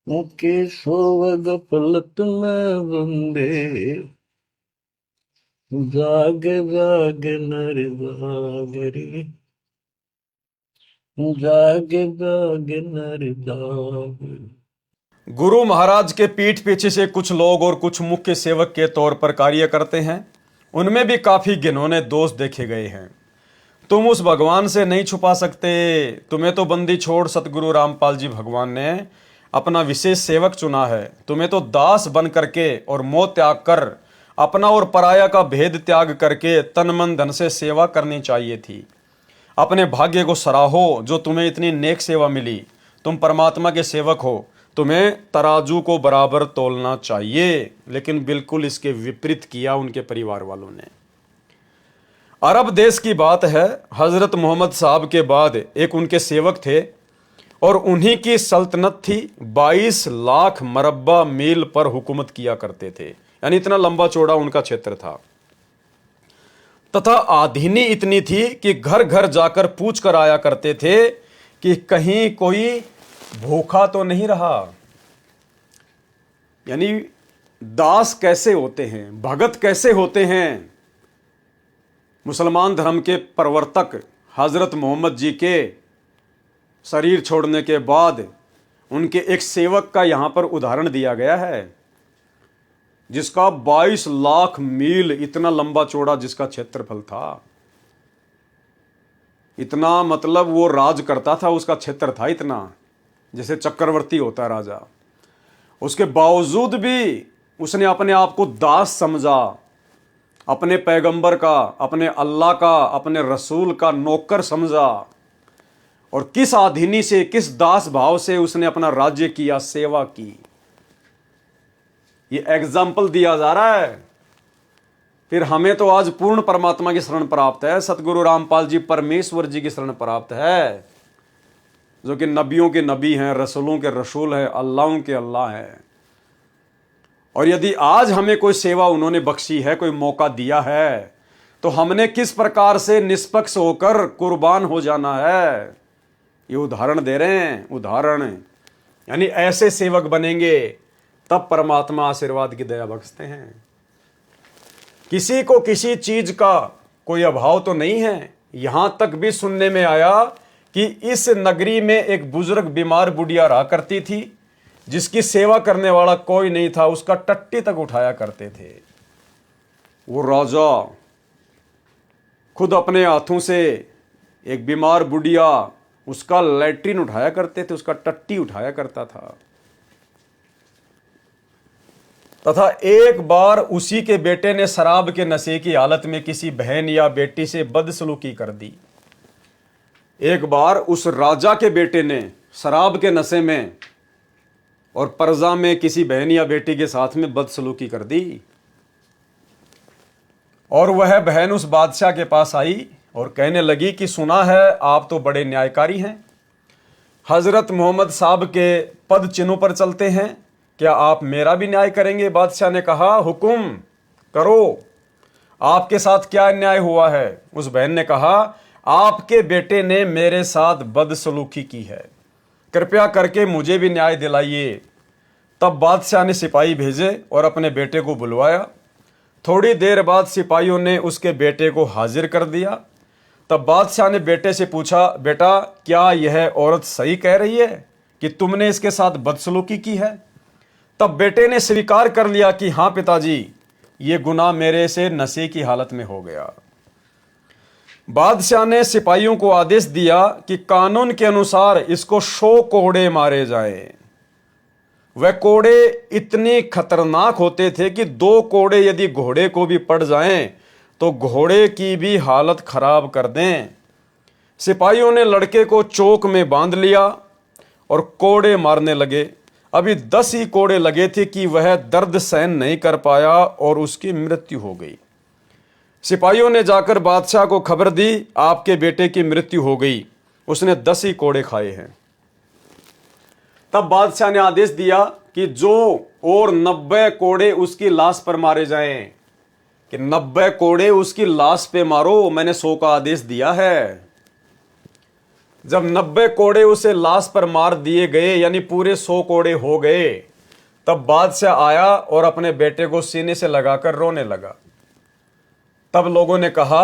मुके सोवग पलत में बंदे, जाग जाग नर जाग रे, जाग जाग नर जाग। गुरु महाराज के पीठ पीछे से कुछ लोग और कुछ मुख्य सेवक के तौर पर कार्य करते हैं, उनमें भी काफी घिनौने दोष देखे गए हैं। तुम उस भगवान से नहीं छुपा सकते, तुम्हें तो बंदी छोड़ सतगुरु रामपाल जी भगवान ने अपना विशेष सेवक चुना है, तुम्हें तो दास बन करके और मोह त्याग कर, अपना और पराया का भेद त्याग करके तन मन धन से सेवा करनी चाहिए थी। अपने भाग्य को सराहो जो तुम्हें इतनी नेक सेवा मिली, तुम परमात्मा के सेवक हो, तुम्हें तराजू को बराबर तोलना चाहिए। लेकिन बिल्कुल इसके विपरीत किया उनके परिवार वालों ने। अरब देश की बात है, हजरत मोहम्मद साहब के बाद एक उनके सेवक थे और उन्हीं की सल्तनत थी। 22 लाख मरब्बा मील पर हुकूमत किया करते थे, यानी इतना लंबा चौड़ा उनका क्षेत्र था। तथा आधीनी इतनी थी कि घर घर जाकर पूछ कर आया करते थे कि कहीं कोई भूखा तो नहीं रहा। यानी दास कैसे होते हैं, भगत कैसे होते हैं। मुसलमान धर्म के प्रवर्तक हजरत मोहम्मद जी के शरीर छोड़ने के बाद उनके एक सेवक का यहां पर उदाहरण दिया गया है, जिसका 22 लाख मील, इतना लंबा चौड़ा जिसका क्षेत्रफल था। इतना मतलब वो राज करता था, उसका क्षेत्र था इतना, जैसे चक्रवर्ती होता राजा। उसके बावजूद भी उसने अपने आप को दास समझा, अपने पैगंबर का, अपने अल्लाह का, अपने रसूल का नौकर समझा। और किस आधीनी से, किस दास भाव से उसने अपना राज्य किया, सेवा की। ये एग्जाम्पल दिया जा रहा है। फिर हमें तो आज पूर्ण परमात्मा की शरण प्राप्त है, सतगुरु रामपाल जी परमेश्वर जी की शरण प्राप्त है, जो कि नबियों के नबी हैं, रसूलों के रसूल हैं, अल्लाहों के अल्लाह हैं। और यदि आज हमें कोई सेवा उन्होंने बख्शी है, कोई मौका दिया है, तो हमने किस प्रकार से निष्पक्ष होकर कुर्बान हो जाना है, ये उदाहरण दे रहे हैं। उदाहरण यानी ऐसे सेवक बनेंगे तब परमात्मा आशीर्वाद की दया बख्शते हैं। किसी को किसी चीज का कोई अभाव तो नहीं है। यहां तक भी सुनने में आया कि इस नगरी में एक बुजुर्ग बीमार बुढ़िया रहा करती थी, जिसकी सेवा करने वाला कोई नहीं था, उसका टट्टी तक उठाया करते थे। वो राजा खुद अपने हाथों से एक बीमार बुढ़िया उसका लैट्रिन उठाया करते थे, उसका टट्टी उठाया करता था। तथा एक बार उसी के बेटे ने शराब के नशे की हालत में किसी बहन या बेटी से बदसलूकी कर दी। एक बार उस राजा के बेटे ने शराब के नशे में और पर्जा में किसी बहन या बेटी के साथ में बदसलूकी कर दी, और वह बहन उस बादशाह के पास आई और कहने लगी कि सुना है आप तो बड़े न्यायकारी हैं, हजरत मोहम्मद साहब के पद चिन्हों पर चलते हैं, क्या आप मेरा भी न्याय करेंगे? बादशाह ने कहा, हुक्म करो, आपके साथ क्या अन्याय हुआ है? उस बहन ने कहा, आपके बेटे ने मेरे साथ बदसलूकी की है, कृपया करके मुझे भी न्याय दिलाइए। तब बादशाह ने सिपाही भेजे और अपने बेटे को बुलवाया। थोड़ी देर बाद सिपाहियों ने उसके बेटे को हाजिर कर दिया। तब बादशाह ने बेटे से पूछा, बेटा क्या यह औरत सही कह रही है कि तुमने इसके साथ बदसलूकी की है? तब बेटे ने स्वीकार कर लिया कि हाँ पिताजी, ये गुनाह मेरे से नशे की हालत में हो गया। बादशाह ने सिपाहियों को आदेश दिया कि कानून के अनुसार इसको 100 कोड़े मारे जाएं। वह कोड़े इतने खतरनाक होते थे कि 2 कोड़े यदि घोड़े को भी पड़ जाएं तो घोड़े की भी हालत खराब कर दें। सिपाहियों ने लड़के को चौक में बांध लिया और कोड़े मारने लगे। अभी 10 ही कोड़े लगे थे कि वह दर्द सहन नहीं कर पाया और उसकी मृत्यु हो गई। सिपाहियों ने जाकर बादशाह को खबर दी, आपके बेटे की मृत्यु हो गई, उसने 10 ही कोड़े खाए हैं। तब बादशाह ने आदेश दिया कि जो और 90 कोड़े उसकी लाश पर मारे जाएं, कि 90 कोड़े उसकी लाश पे मारो, मैंने 100 का आदेश दिया है। जब 90 कोड़े उसे लाश पर मार दिए गए, यानी पूरे 100 कोड़े हो गए, तब बादशाह आया और अपने बेटे को सीने से लगाकर रोने लगा। तब लोगों ने कहा,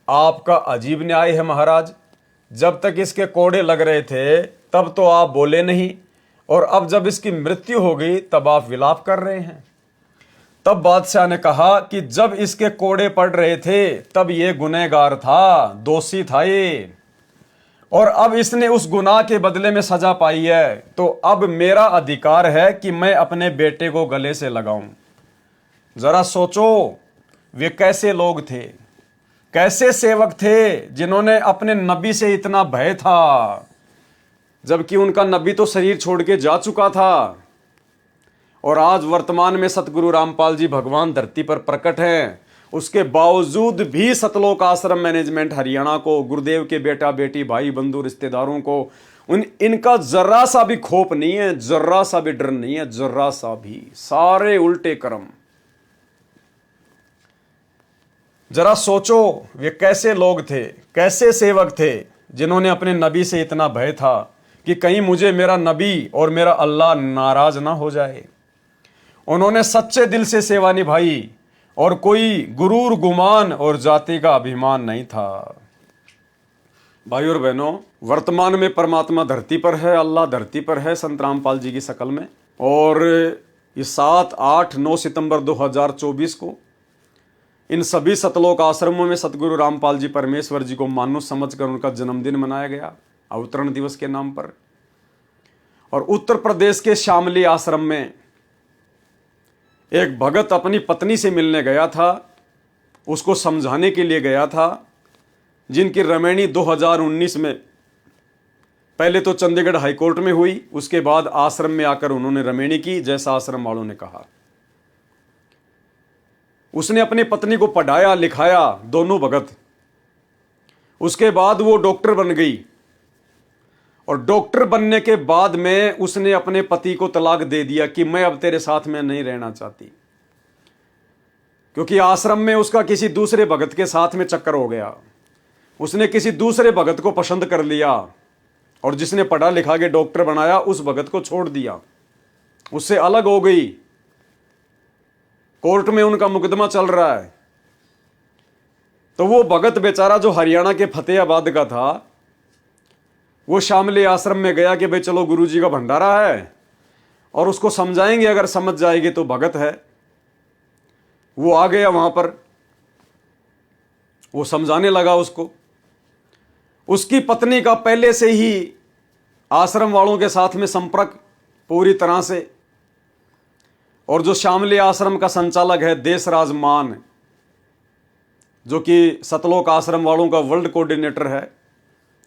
आपका अजीब न्याय है महाराज, जब तक इसके कोड़े लग रहे थे तब तो आप बोले नहीं, और अब जब इसकी मृत्यु हो गई तब आप विलाप कर रहे हैं। तब बादशाह ने कहा कि जब इसके कोड़े पड़ रहे थे तब ये गुनहगार था, दोषी था ये, और अब इसने उस गुनाह के बदले में सजा पाई है, तो अब मेरा अधिकार है कि मैं अपने बेटे को गले से लगाऊं। जरा सोचो वे कैसे लोग थे, कैसे सेवक थे जिन्होंने अपने नबी से इतना भय था, जबकि उनका नबी तो शरीर छोड़ के जा चुका था। और आज वर्तमान में सतगुरु रामपाल जी भगवान धरती पर प्रकट हैं, उसके बावजूद भी सतलोक आश्रम मैनेजमेंट हरियाणा को, गुरुदेव के बेटा बेटी भाई बंधु रिश्तेदारों को इनका जर्रा सा भी खौफ नहीं है, जर्रा सा भी डर नहीं है, जर्रा सा भी। सारे उल्टे कर्म। जरा सोचो वे कैसे लोग थे, कैसे सेवक थे जिन्होंने अपने नबी से इतना भय था कि कहीं मुझे मेरा नबी और मेरा अल्लाह नाराज ना हो जाए। उन्होंने सच्चे दिल से सेवा निभाई और कोई गुरूर गुमान और जाति का अभिमान नहीं था। भाई और बहनों, वर्तमान में परमात्मा धरती पर है, अल्लाह धरती पर है संत रामपाल जी की शक्ल में। और इस 7, 8, 9 सितंबर 2024 को इन सभी सतलोक आश्रमों में सतगुरु रामपाल जी परमेश्वर जी को मानुष समझकर उनका जन्मदिन मनाया गया, अवतरण दिवस के नाम पर। और उत्तर प्रदेश के शामली आश्रम में एक भगत अपनी पत्नी से मिलने गया था, उसको समझाने के लिए गया था, जिनकी रमैनी 2019 में पहले तो चंडीगढ़ हाईकोर्ट में हुई, उसके बाद आश्रम में आकर उन्होंने रमैनी की, जैसा आश्रम वालों ने कहा। उसने अपनी पत्नी को पढ़ाया लिखाया, दोनों भगत। उसके बाद वो डॉक्टर बन गई, और डॉक्टर बनने के बाद में उसने अपने पति को तलाक दे दिया कि मैं अब तेरे साथ में नहीं रहना चाहती, क्योंकि आश्रम में उसका किसी दूसरे भगत के साथ में चक्कर हो गया। उसने किसी दूसरे भगत को पसंद कर लिया, और जिसने पढ़ा लिखा के डॉक्टर बनाया उस भगत को छोड़ दिया, उससे अलग हो गई। कोर्ट में उनका मुकदमा चल रहा है। तो वो भगत बेचारा जो हरियाणा के फतेहाबाद का था, वो शामली आश्रम में गया कि भाई चलो गुरुजी का भंडारा है और उसको समझाएंगे, अगर समझ जाएगी तो भगत है। वो आ गया वहां पर, वो समझाने लगा उसको, उसकी पत्नी का पहले से ही आश्रम वालों के साथ में संपर्क पूरी तरह से, और जो शामली आश्रम का संचालक है देशराज मान, जो कि सतलोक आश्रम वालों का वर्ल्ड कोऑर्डिनेटर है,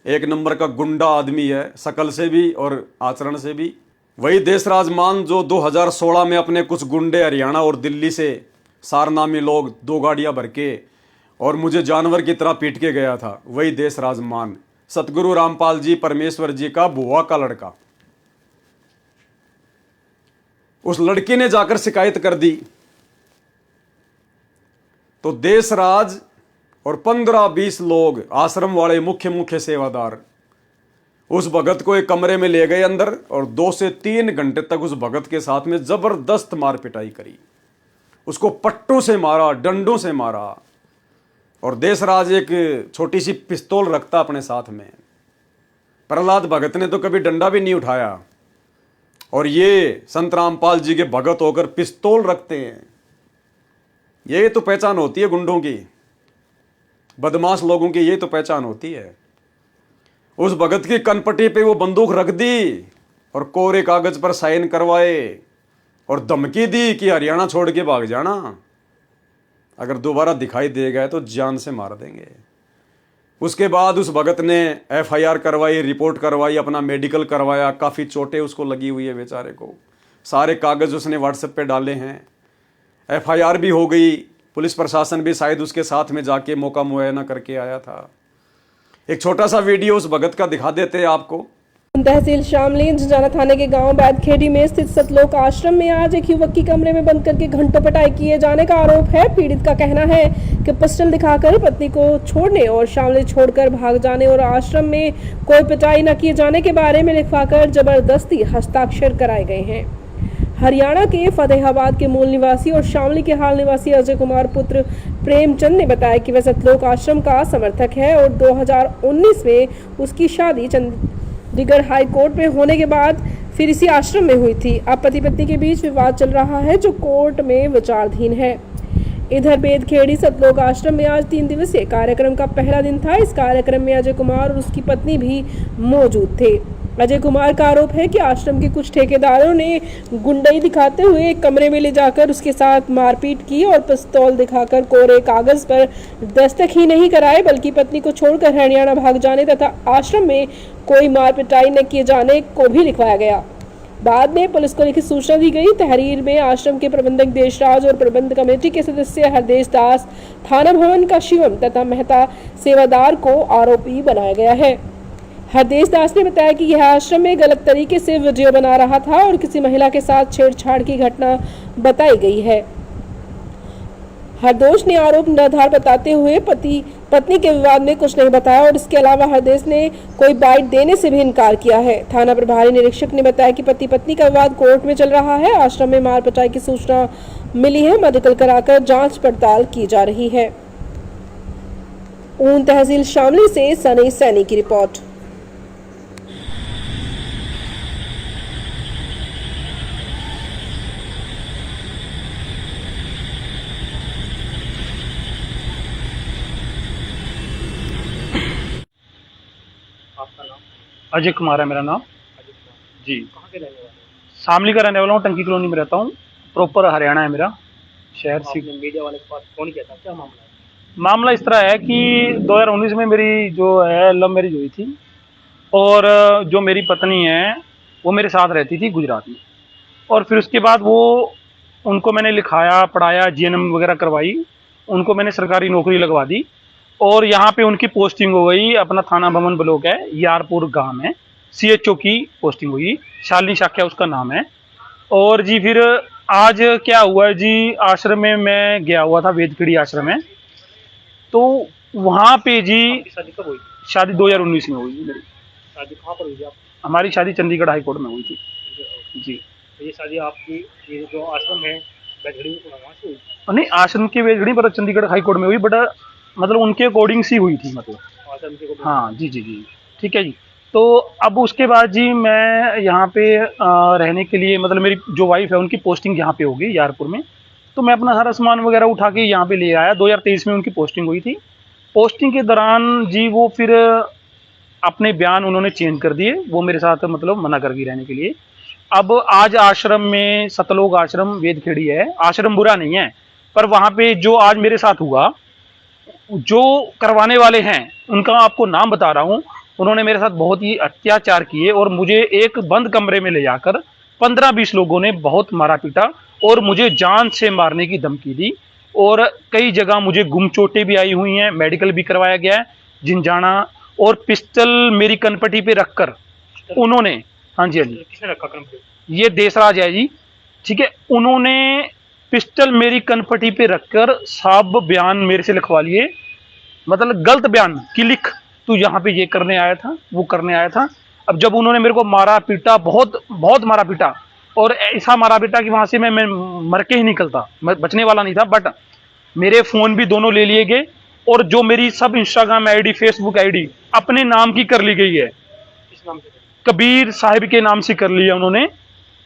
एक नंबर का गुंडा आदमी है, शकल से भी और आचरण से भी। वही देशराज मान जो 2016 में अपने कुछ गुंडे हरियाणा और दिल्ली से सारनामी लोग 2 गाड़ियां भर के और मुझे जानवर की तरह पीट के गया था, वही देशराज मान सतगुरु रामपाल जी परमेश्वर जी का बुआ का लड़का। उस लड़की ने जाकर शिकायत कर दी तो देशराज और 15-20 लोग आश्रम वाले मुख्य सेवादार उस भगत को एक कमरे में ले गए अंदर, और 2 से 3 घंटे तक उस भगत के साथ में जबरदस्त मार पिटाई करी। उसको पट्टों से मारा, डंडों से मारा, और देशराज एक छोटी सी पिस्तौल रखता अपने साथ में। प्रहलाद भगत ने तो कभी डंडा भी नहीं उठाया, और ये संत रामपाल जी के भगत होकर पिस्तौल रखते हैं। ये तो पहचान होती है गुंडों की, बदमाश लोगों की, ये तो पहचान होती है। उस भगत की कनपट्टी पे वो बंदूक रख दी और कोरे कागज पर साइन करवाए और धमकी दी कि हरियाणा छोड़ के भाग जाना, अगर दोबारा दिखाई दे गए तो जान से मार देंगे। उसके बाद उस भगत ने FIR करवाई, रिपोर्ट करवाई, अपना मेडिकल करवाया, काफ़ी चोटें उसको लगी हुई है बेचारे को। सारे कागज़ उसने WhatsApp पे डाले हैं, FIR भी हो गई। पुलिस प्रशासन भी शायद उसके साथ में जाके मौका मुआयना करके आया था। एक छोटा सा वीडियो उस भगत का दिखा देते हैं आपको। तहसील शामली इंजनाना थाने के गांव बैदखेड़ी में स्थित सतलोक आश्रम में आज एक युवक की कमरे में बंद करके घंटों पिटाई किए जाने का आरोप है। पीड़ित का कहना है कि पिस्टल दिखाकर पत्नी को छोड़ने और शामली छोड़कर भाग जाने और आश्रम में कोई पिटाई न किए जाने के बारे में लिखवाकर जबरदस्ती हस्ताक्षर कराए गए हैं। हरियाणा के फतेहाबाद के मूल निवासी और शामली के हाल निवासी अजय कुमार पुत्र प्रेमचंद ने बताया कि वह सतलोक आश्रम का समर्थक है और 2019 में उसकी शादी चंडीगढ़ हाई कोर्ट में होने के बाद फिर इसी आश्रम में हुई थी। अब पति पत्नी के बीच विवाद चल रहा है जो कोर्ट में विचाराधीन है। इधर बेदखेड़ी सतलोक आश्रम में आज 3 दिवसीय कार्यक्रम का पहला दिन था। इस कार्यक्रम में अजय कुमार और उसकी पत्नी भी मौजूद थे। अजय कुमार का आरोप है कि आश्रम के कुछ ठेकेदारों ने गुंडई दिखाते हुए एक कमरे में ले जाकर उसके साथ मारपीट की और पिस्तौल दिखाकर कोरे कागज पर दस्तखत ही नहीं कराए बल्कि पत्नी को छोड़कर हरियाणा भाग जाने तथा आश्रम में कोई मार पिटाई न किए जाने को भी लिखवाया गया। बाद में पुलिस को लिखित सूचना दी गई। तहरीर में आश्रम के प्रबंधक देशराज और प्रबंध कमेटी के सदस्य हरदेश दास, थाना भवन का शिवम तथा मेहता सेवादार को आरोपी बनाया गया है। हरदेश दास ने बताया कि यह आश्रम में गलत तरीके से वीडियो बना रहा था और किसी महिला के साथ छेड़छाड़ की घटना बताई गई है। हरदोष ने आरोप निराधार बताते हुए पति पत्नी के विवाद में कुछ नहीं बताया और इसके अलावा हरदेश ने कोई बाइट देने से भी इनकार किया है। थाना प्रभारी निरीक्षक ने बताया कि पति पत्नी का विवाद कोर्ट में चल रहा है। आश्रम में मार पिटाई की सूचना मिली है, मेडिकल कराकर जांच पड़ताल की जा रही है। ऊन तहसील शामली से सनी सैनी की रिपोर्ट। अजय कुमार है मेरा नाम जी। कहाँ के रहने वाले? शामली का रहने वाला हूँ, टंकी कॉलोनी में रहता हूँ। प्रॉपर हरियाणा है मेरा शहर। मीडिया वाले के पास फोन किया था, क्या मामला है? मामला इस तरह है कि 2019 में मेरी जो है लव मैरिज हुई थी और जो मेरी पत्नी है वो मेरे साथ रहती थी गुजरात में, और फिर उसके बाद उनको मैंने लिखाया, पढ़ाया, GNM वगैरह करवाई, उनको मैंने सरकारी नौकरी लगवा दी और यहाँ पे उनकी पोस्टिंग हो गई। अपना थाना भवन ब्लॉक है, यारपुर गांव है, CHO की पोस्टिंग हुई, शालिनी शाक्या उसका नाम है। और जी फिर आज क्या हुआ है जी, आश्रम में मैं गया हुआ था, वेदखेड़ी आश्रम में, तो वहाँ पे जी शादी कब हुई? शादी 2019 में हुई मेरी। शादी कहाँ पर हुई थी आप? हमारी शादी चंडीगढ़ हाई कोर्ट में हुई थी जी। तो ये शादी आपकी, ये जो आश्रम है बैठड़ी में, वहाँ से हुई? नहीं, आश्रम के वेदखेड़ी पर चंडीगढ़ हाई कोर्ट में हुई, बट मतलब उनके अकॉर्डिंग सी हुई थी, मतलब आश्रम के को? हाँ जी जी जी, ठीक है जी। तो अब उसके बाद जी मैं यहाँ पे रहने के लिए, मतलब मेरी जो वाइफ है उनकी पोस्टिंग यहाँ पे होगी यारपुर में, तो मैं अपना सारा सामान वगैरह उठा के यहाँ पे ले आया। 2023 में उनकी पोस्टिंग हुई थी। पोस्टिंग के दौरान जी वो फिर अपने बयान उन्होंने चेंज कर दिए, वो मेरे साथ मतलब मना कर दी रहने के लिए। अब आज आश्रम में, सतलोक आश्रम वेदखेड़ी है, आश्रम बुरा नहीं है, पर वहां पे जो आज मेरे साथ हुआ, जो करवाने वाले हैं उनका आपको नाम बता रहा हूं, उन्होंने मेरे साथ बहुत ही अत्याचार किए और मुझे एक बंद कमरे में ले जाकर 15-20 लोगों ने बहुत मारा पीटा और मुझे जान से मारने की धमकी दी। और कई जगह मुझे गुम चोटें भी आई हुई हैं, मेडिकल भी करवाया गया है, जिंजाना, और पिस्टल मेरी कनपटी पे रखकर उन्होंने, हाँ जी हाँ जी, किसने रखा क्रम पे? ये देसराज है जी, ठीक है, उन्होंने पिस्टल मेरी कनपटी पे रखकर सब बयान मेरे से लिखवा लिए, मतलब गलत बयान कि लिख तू यहाँ पे ये करने आया था, वो करने आया था। अब जब उन्होंने मेरे को मारा पीटा, बहुत बहुत मारा पीटा, और ऐसा मारा पीटा कि वहां से मैं मर के ही निकलता, मैं बचने वाला नहीं था। बट मेरे फोन भी दोनों ले लिए गए और जो मेरी सब इंस्टाग्राम आईडी, फेसबुक आईडी अपने नाम की कर ली गई है, किस नाम से? कबीर साहिब के नाम से कर लिया उन्होंने।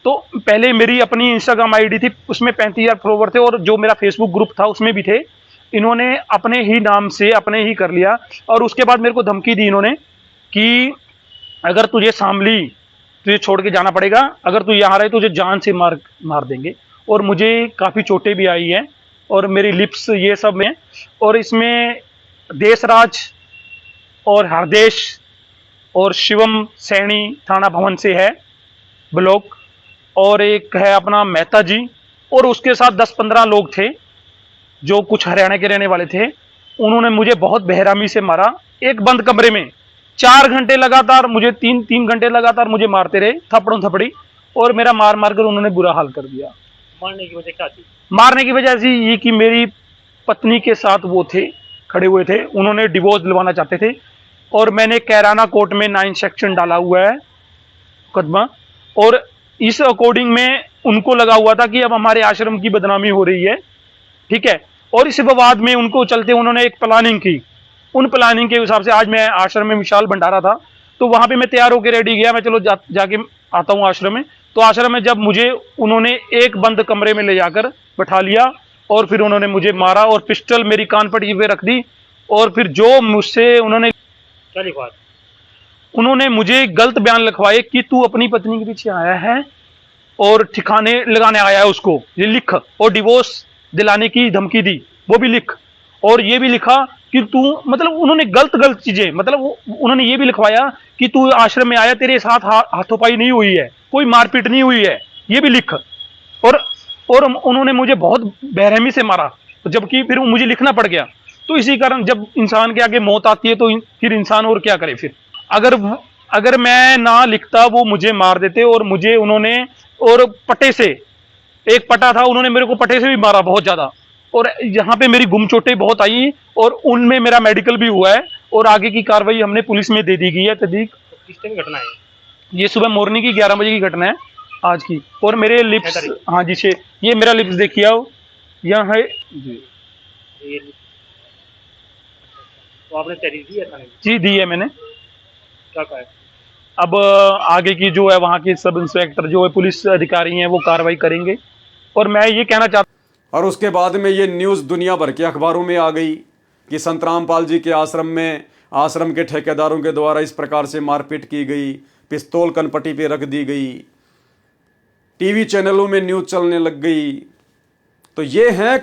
तो पहले मेरी अपनी इंस्टाग्राम आईडी थी, उसमें 35,000 फॉलोवर थे, और जो मेरा फेसबुक ग्रुप था उसमें भी थे। इन्होंने अपने ही नाम से अपने ही कर लिया, और उसके बाद मेरे को धमकी दी इन्होंने कि अगर तुझे शामली, तुझे छोड़ के जाना पड़ेगा, अगर तू यहाँ रहे तुझे जान से मार देंगे। और मुझे काफ़ी चोटें भी आई हैं और मेरी लिप्स ये सब में, और इसमें देसराज और हरदेश और शिवम सैनी थाना भवन से है ब्लॉक, और एक है अपना मेहता जी, और उसके साथ 10-15 लोग थे जो कुछ हरियाणा के रहने वाले थे। उन्होंने मुझे बहुत बेरहमी से मारा, एक बंद कमरे में 4 घंटे लगातार, मुझे 3 घंटे लगातार मुझे मारते रहे, थप्पड़ों थपड़ी, और मेरा मार मार कर उन्होंने बुरा हाल कर दिया। मारने की वजह क्या थी? मारने की वजह ऐसी ये कि मेरी पत्नी के साथ वो थे, खड़े हुए थे, उन्होंने डिवोर्स दिलवाना चाहते थे, और मैंने कैराना कोर्ट में 9 सेक्शन डाला हुआ है मुकदमा, और इस अकॉर्डिंग में उनको लगा हुआ था कि अब हमारे आश्रम की बदनामी हो रही है, ठीक है। और इस विवाद में उनको चलते उन्होंने एक प्लानिंग की, उन प्लानिंग के हिसाब से आज मैं आश्रम में विशाल भंडारा था, तो वहां पे मैं तैयार होकर रेडी गया, मैं चलो जाके आता हूँ आश्रम में। तो आश्रम में जब मुझे उन्होंने एक बंद कमरे में ले जाकर बैठा लिया, और फिर उन्होंने मुझे मारा और पिस्टल मेरी कान पट्टी पे रख दी, और फिर जो मुझसे उन्होंने क्या लिखवा? उन्होंने मुझे गलत बयान लिखवाए कि तू अपनी पत्नी के पीछे आया है और ठिकाने लगाने आया है उसको, ये लिख, और डिवोर्स दिलाने की धमकी दी, वो भी लिख, और ये भी लिखा कि तू, मतलब उन्होंने गलत गलत चीजें, मतलब उन्होंने ये भी लिखवाया कि तू आश्रम में आया, तेरे साथ हाथोपाई नहीं हुई है, कोई मारपीट नहीं हुई है, ये भी लिख। और उन्होंने मुझे बहुत बेरहमी से मारा, जबकि फिर मुझे लिखना पड़ गया। तो इसी कारण जब इंसान के आगे मौत आती है तो फिर इंसान और क्या करे। फिर अगर मैं ना लिखता वो मुझे मार देते, और मुझे उन्होंने, और पटे से, एक पटा था, उन्होंने मेरे को पटे से भी मारा बहुत ज्यादा, और यहाँ पे मेरी गुम चोटें बहुत आई, और उनमें मेरा मेडिकल भी हुआ है, और आगे की कार्रवाई हमने पुलिस में दे दी गई है तहदीक। तो किस टाइम घटना है? ये सुबह मॉर्निंग की 11 बजे की घटना है आज की। और मेरे लिप्स, हाँ जी, ये मेरा लिप्स देखिए आओ, यहाँ है जी, ये तो आपने तहरीर दी है थाने में? जी दी है मैंने। क्या कहा है? अब आगे की जो है वहाँ के सब इंस्पेक्टर जो है पुलिस अधिकारी हैं वो कार्रवाई करेंगे। और मैं ये कहना चाहता, और उसके बाद में ये न्यूज़ दुनिया भर के अखबारों में आ गई कि संत रामपाल जी के आश्रम में आश्रम के ठेकेदारों के द्वारा इस प्रकार से मारपीट की गई, पिस्तौल कनपटी पे रख दी गई, टीवी चैनलों में न्यूज़ चलने लग गई। तो ये हैं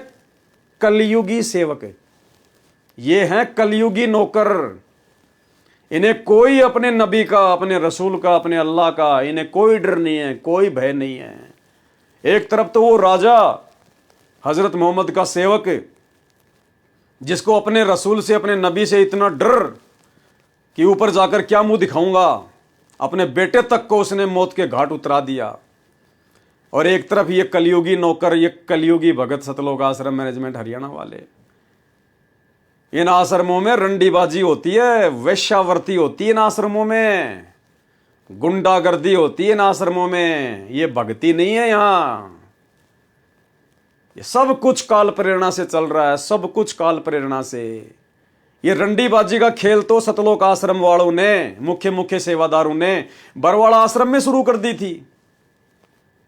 कलयुगी सेवक, ये हैं कलयुगी नौकर। इन्हें कोई अपने नबी का, अपने रसूल का, अपने अल्लाह का, इन्हें कोई डर नहीं है, कोई भय नहीं है। एक तरफ तो वो राजा हजरत मोहम्मद का सेवक जिसको अपने रसूल से, अपने नबी से इतना डर कि ऊपर जाकर क्या मुंह दिखाऊंगा, अपने बेटे तक को उसने मौत के घाट उतरा दिया। और एक तरफ ये कलयुगी नौकर, ये कलयुगी भगत सतलोक आश्रम मैनेजमेंट हरियाणा वाले। इन आश्रमों में रंडीबाजी होती है, वेश्यावर्ती होती है इन आश्रमों में, गुंडागर्दी होती है इन आश्रमों में, ये भक्ति नहीं है यहां। ये सब कुछ काल प्रेरणा से चल रहा है, सब कुछ काल प्रेरणा से। ये रंडीबाजी का खेल तो सतलोक आश्रम वालों ने, मुख्य मुख्य सेवादारों ने बरवाड़ा आश्रम में शुरू कर दी थी।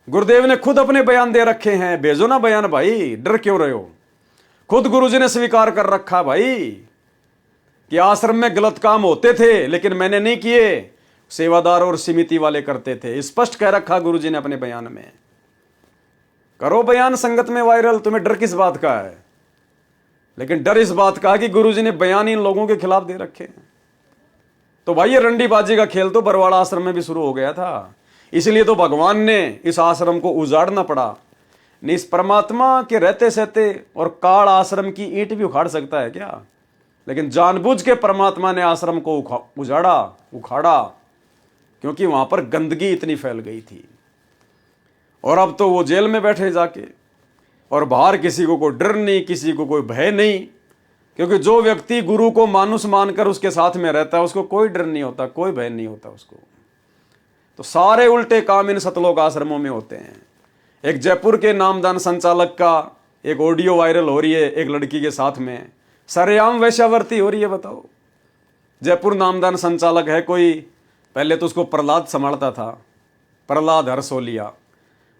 गुरुदेव ने खुद अपने बयान दे रखे हैं, भेजो ना बयान भाई, डर क्यों रहे हो। खुद गुरुजी ने स्वीकार कर रखा भाई कि आश्रम में गलत काम होते थे लेकिन मैंने नहीं किए, सेवादार और समिति वाले करते थे। स्पष्ट कह रखा गुरुजी ने अपने बयान में। करो बयान संगत में वायरल, तुम्हें डर किस बात का है? लेकिन डर इस बात का कि गुरुजी ने बयान इन लोगों के खिलाफ दे रखे। तो भाई ये रंडीबाजी का खेल तो बरवाड़ा आश्रम में भी शुरू हो गया था, इसलिए तो भगवान ने इस आश्रम को उजाड़ना पड़ा। नहीं, इस परमात्मा के रहते सहते और काल आश्रम की ईंट भी उखाड़ सकता है क्या? लेकिन जानबूझ के परमात्मा ने आश्रम को उखाड़ा, क्योंकि वहां पर गंदगी इतनी फैल गई थी। और अब तो वो जेल में बैठे जाके, और बाहर किसी को कोई डर नहीं, किसी को कोई भय नहीं, क्योंकि जो व्यक्ति गुरु को मानुष मानकर उसके साथ में रहता है उसको कोई डर नहीं होता, कोई भय नहीं होता उसको। तो सारे उल्टे काम इन सतलोक आश्रमों में होते हैं। एक जयपुर के नामदान संचालक का एक ऑडियो वायरल हो रही है, एक लड़की के साथ में सरेआम वैश्यावर्ती हो रही है। बताओ, जयपुर नामदान संचालक है कोई, पहले तो उसको प्रहलाद संभालता था, प्रहलाद हरसोलिया,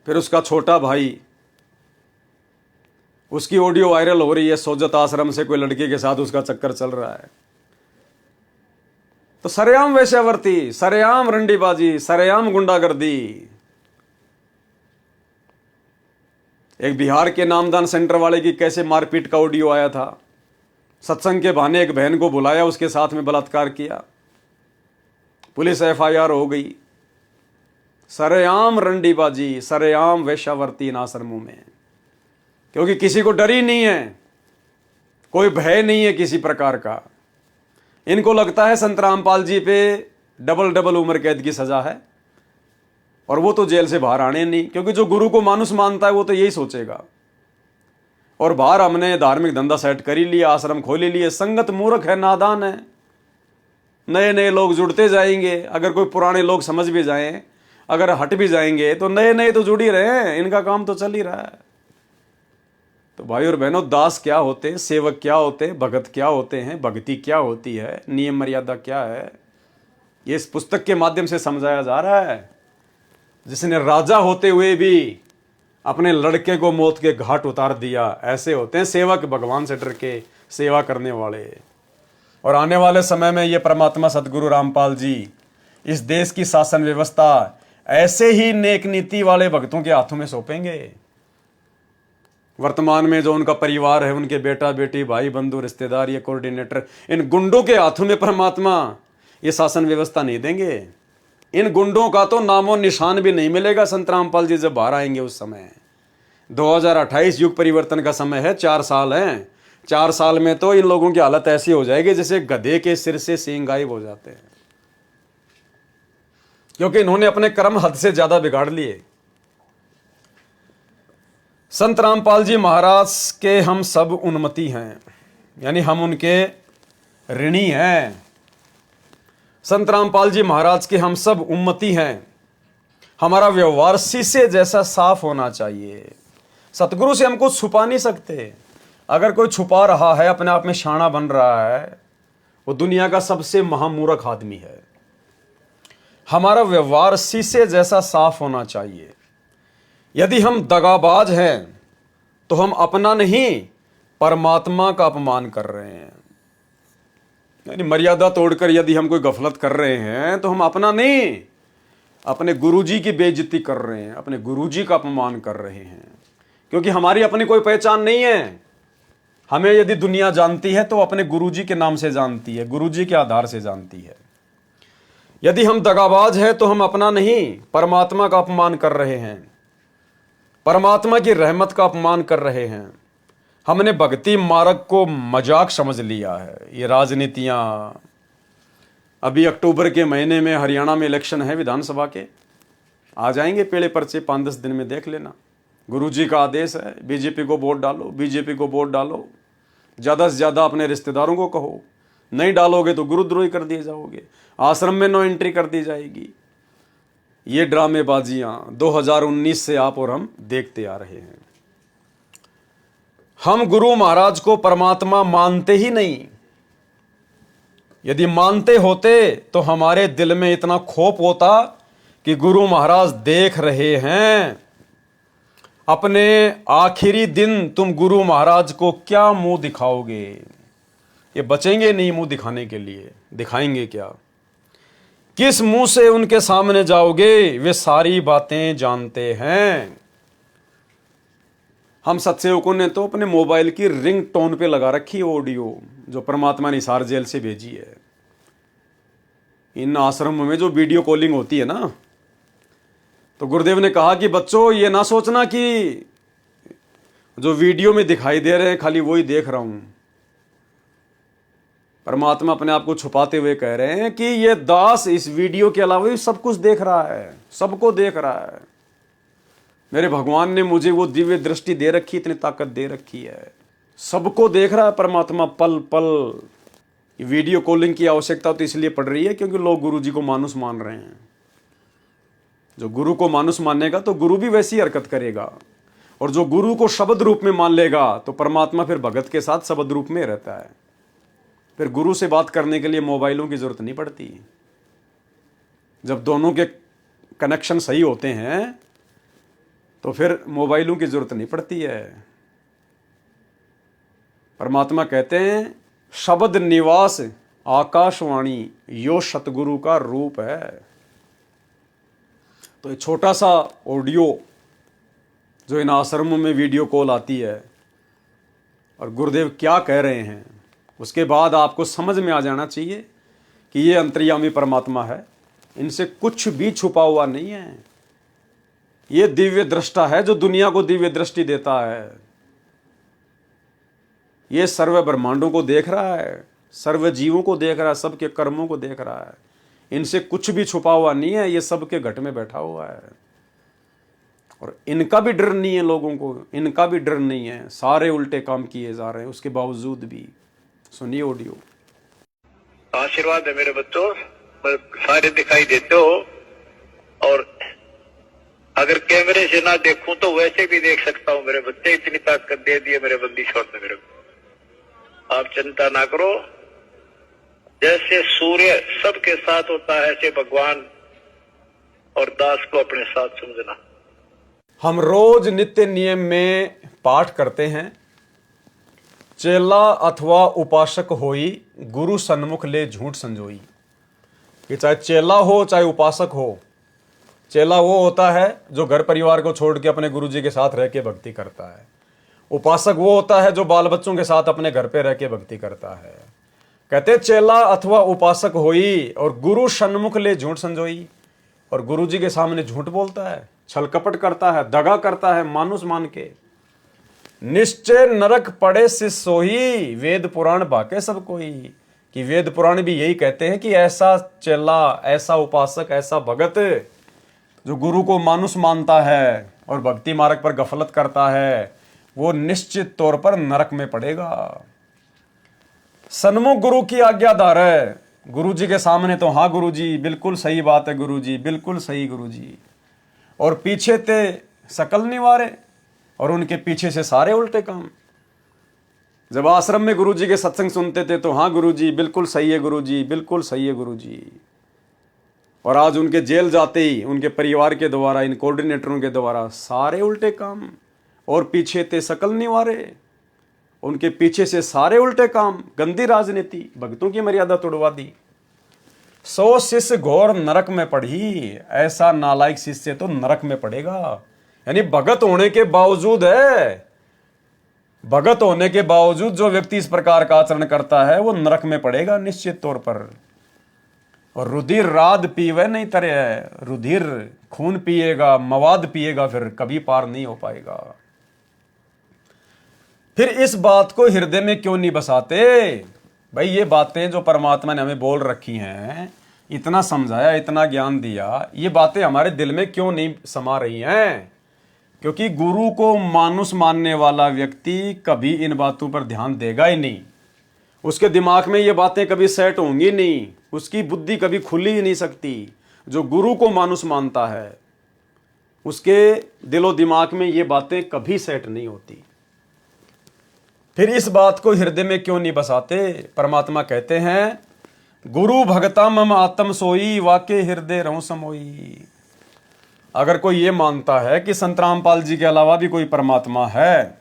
फिर उसका छोटा भाई, उसकी ऑडियो वायरल हो रही है, सोजत आश्रम से कोई लड़की के साथ उसका चक्कर चल रहा है। तो सरेआम वैश्यावर्ती, सरेआम रंडीबाजी, सरेआम गुंडागर्दी। एक बिहार के नामदान सेंटर वाले की कैसे मारपीट का ऑडियो आया था। सत्संग के बहाने एक बहन को बुलाया, उसके साथ में बलात्कार किया, पुलिस FIR हो गई। सरेआम रंडीबाजी, सरेआम वैश्यावर्ती इन आश्रमों में, क्योंकि किसी को डर ही नहीं है, कोई भय नहीं है किसी प्रकार का। इनको लगता है संत रामपाल जी पे डबल उम्र कैद की सजा है, और वो तो जेल से बाहर आने नहीं, क्योंकि जो गुरु को मानुष मानता है वो तो यही सोचेगा। और बाहर हमने धार्मिक धंधा सेट कर ही लिया, आश्रम खोल ही लिए। संगत मूर्ख है, नादान है, नए नए लोग जुड़ते जाएंगे। अगर कोई पुराने लोग समझ भी जाएं, अगर हट भी जाएंगे, तो नए नए तो जुड़ ही रहे हैं, इनका काम तो चल ही रहा है। तो भाई और बहनों, दास क्या होते हैं, सेवक क्या होते हैं, भगत क्या होते हैं, भक्ति क्या होती है, नियम मर्यादा क्या है, ये इस पुस्तक के माध्यम से समझाया जा रहा है। जिसने राजा होते हुए भी अपने लड़के को मौत के घाट उतार दिया, ऐसे होते हैं सेवक, भगवान से डर के सेवा करने वाले। और आने वाले समय में ये परमात्मा सदगुरु रामपाल जी इस देश की शासन व्यवस्था ऐसे ही नेक नीति वाले भक्तों के हाथों में सौंपेंगे। वर्तमान में जो उनका परिवार है, उनके बेटा बेटी, भाई बंधु, रिश्तेदार, ये कोऑर्डिनेटर, इन गुंडों के हाथों में परमात्मा ये शासन व्यवस्था नहीं देंगे। इन गुंडों का तो नामो निशान भी नहीं मिलेगा संत रामपाल जी जब बाहर आएंगे उस समय। 2028 युग परिवर्तन का समय है, 4 साल हैं। 4 साल में तो इन लोगों की हालत ऐसी हो जाएगी जैसे गधे के सिर से सींग गायब हो जाते हैं, क्योंकि इन्होंने अपने कर्म हद से ज्यादा बिगाड़ लिए। संत रामपाल जी महाराज के हम सब उन्मति हैं, यानी हम उनके ऋणी हैं। संत रामपाल जी महाराज के हम सब उम्मती हैं। हमारा व्यवहार शीशे जैसा साफ होना चाहिए। सतगुरु से हम कुछ छुपा नहीं सकते। अगर कोई छुपा रहा है, अपने आप में शाना बन रहा है, वो दुनिया का सबसे महामूर्ख आदमी है। हमारा व्यवहार शीशे जैसा साफ होना चाहिए। यदि हम दगाबाज हैं तो हम अपना नहीं, परमात्मा का अपमान कर रहे हैं। यानी मर्यादा तोड़कर यदि हम कोई गफलत कर रहे हैं तो हम अपना नहीं, अपने गुरुजी की बेइज्जती कर रहे हैं, अपने गुरुजी का अपमान कर रहे हैं। क्योंकि हमारी अपनी कोई पहचान नहीं है। हमें यदि दुनिया जानती है तो अपने गुरुजी के नाम से जानती है, गुरुजी के आधार से जानती है। यदि हम दगाबाज हैं तो हम अपना नहीं, परमात्मा का अपमान कर रहे हैं, परमात्मा की रहमत का अपमान कर रहे हैं। हमने भक्ति मार्ग को मजाक समझ लिया है। ये राजनीतियां, अभी अक्टूबर के महीने में हरियाणा में इलेक्शन है विधानसभा के, आ जाएंगे पेड़े पर्चे 5-10 दिन में, देख लेना। गुरुजी का आदेश है, बीजेपी को वोट डालो, बीजेपी को वोट डालो। ज़्यादा से ज़्यादा अपने रिश्तेदारों को कहो, नहीं डालोगे तो गुरुद्रोही कर दिए जाओगे, आश्रम में नो एंट्री कर दी जाएगी। ये ड्रामेबाजियां 2019 से आप और हम देखते आ रहे हैं। हम गुरु महाराज को परमात्मा मानते ही नहीं। यदि मानते होते तो हमारे दिल में इतना खौफ होता कि गुरु महाराज देख रहे हैं, अपने आखिरी दिन तुम गुरु महाराज को क्या मुंह दिखाओगे। ये बचेंगे नहीं मुंह दिखाने के लिए, दिखाएंगे क्या? किस मुंह से उनके सामने जाओगे, वे सारी बातें जानते हैं। हम सत्सेवकों ने तो अपने मोबाइल की रिंग टोन पे लगा रखी है ऑडियो, जो परमात्मा ने हिसार जेल से भेजी है। इन आश्रमों में जो वीडियो कॉलिंग होती है ना, तो गुरुदेव ने कहा कि बच्चों ये ना सोचना कि जो वीडियो में दिखाई दे रहे हैं खाली वही देख रहा हूं। परमात्मा अपने आप को छुपाते हुए कह रहे हैं कि ये दास इस वीडियो के अलावा भी सब कुछ देख रहा है, सबको देख रहा है। मेरे भगवान ने मुझे वो दिव्य दृष्टि दे रखी, इतनी ताकत दे रखी है, सबको देख रहा है परमात्मा पल पल। वीडियो कॉलिंग की आवश्यकता तो इसलिए पड़ रही है क्योंकि लोग गुरु जी को मानुस मान रहे हैं। जो गुरु को मानुस मानेगा तो गुरु भी वैसी हरकत करेगा, और जो गुरु को शब्द रूप में मान लेगा तो परमात्मा फिर भगत के साथ शब्द रूप में रहता है। फिर गुरु से बात करने के लिए मोबाइलों की जरूरत नहीं पड़ती। जब दोनों के कनेक्शन सही होते हैं तो फिर मोबाइलों की जरूरत नहीं पड़ती है। परमात्मा कहते हैं शब्द निवास आकाशवाणी यो सतगुरु का रूप है। तो एक छोटा सा ऑडियो जो इन आश्रमों में वीडियो कॉल आती है और गुरुदेव क्या कह रहे हैं, उसके बाद आपको समझ में आ जाना चाहिए कि ये अंतर्यामी परमात्मा है, इनसे कुछ भी छुपा हुआ नहीं है। ये दिव्य दृष्टा है जो दुनिया को दिव्य दृष्टि देता है। ये सर्व ब्रह्मांडों को देख रहा है, सर्व जीवों को देख रहा है, सबके कर्मों को देख रहा है। इनसे कुछ भी छुपा हुआ नहीं है, ये सबके घट में बैठा हुआ है। और इनका भी डर नहीं है, लोगों को इनका भी डर नहीं है। सारे उल्टे काम किए जा रहे हैं उसके बावजूद भी। सुनिए ऑडियो। आशीर्वाद है मेरे बच्चों, सारे दिखाई देते हो, और अगर कैमरे से ना देखूं तो वैसे भी देख सकता हूं मेरे बच्चे। इतनी ताकत दे दी है मेरे बंदी छोड़ दे मेरे को। आप चिंता ना करो, जैसे सूर्य सबके साथ होता है ऐसे भगवान और दास को अपने साथ समझना। हम रोज नित्य नियम में पाठ करते हैं, चेला अथवा उपासक होई गुरु सन्मुख ले झूठ संजोई। कि चाहे चेला हो चाहे उपासक हो, चेला वो होता है जो घर परिवार को छोड़ के अपने गुरु जी के साथ रह के भक्ति करता है। उपासक वो होता है जो बाल बच्चों के साथ अपने घर पे रह के भक्ति करता है। कहते चेला अथवा उपासक होई और गुरु सन्मुख ले झूठ संजोई। और गुरु जी के सामने झूठ बोलता है, छल कपट करता है, दगा करता है मानुस मान के। निश्चय नरक पड़े शिष्य सोही, वेद पुराण बाके सब कोई। कि वेद पुराण भी यही कहते हैं कि ऐसा चेला, ऐसा उपासक, ऐसा भगत जो गुरु को मानुस मानता है और भक्ति मार्ग पर गफलत करता है, वो निश्चित तौर पर नरक में पड़ेगा। सन्मुख गुरु की आज्ञाधार है। गुरु जी के सामने तो हाँ गुरु जी बिल्कुल सही बात है, गुरु जी बिल्कुल सही गुरु जी, और पीछे थे सकल निवारे, और उनके पीछे से सारे उल्टे काम। जब आश्रम में गुरु जी के सत्संग सुनते थे तो हाँ गुरु जी बिल्कुल सही है गुरु जी, बिल्कुल सही है गुरु जी, और आज उनके जेल जाते ही उनके परिवार के द्वारा, इन कोऑर्डिनेटरों के द्वारा सारे उल्टे काम, और पीछे थे सकल निवारे, उनके पीछे से सारे उल्टे काम, गंदी राजनीति, भक्तों की मर्यादा तोड़वा दी। 100 शिष्य घोर नरक में पड़ी, ऐसा नालायक शिष्य तो नरक में पड़ेगा। यानी भगत होने के बावजूद है, भगत होने के बावजूद जो व्यक्ति इस प्रकार का आचरण करता है वो नरक में पड़ेगा निश्चित तौर पर। और रुधिर राद पीवे नहीं तरे है, रुधिर खून पिएगा, मवाद पिएगा, फिर कभी पार नहीं हो पाएगा। फिर इस बात को हृदय में क्यों नहीं बसाते भाई? ये बातें जो परमात्मा ने हमें बोल रखी हैं, इतना समझाया, इतना ज्ञान दिया, ये बातें हमारे दिल में क्यों नहीं समा रही हैं? क्योंकि गुरु को मानुस मानने वाला व्यक्ति कभी इन बातों पर ध्यान देगा ही नहीं। उसके दिमाग में ये बातें कभी सेट होंगी नहीं, उसकी बुद्धि कभी खुल ही नहीं सकती। जो गुरु को मानुस मानता है उसके दिलो दिमाग में ये बातें कभी सेट नहीं होती। फिर इस बात को हृदय में क्यों नहीं बसाते? परमात्मा कहते हैं गुरु भगता मम आत्म सोई, वाके हृदय रहूं समोई। अगर कोई ये मानता है कि संत रामपाल जी के अलावा भी कोई परमात्मा है,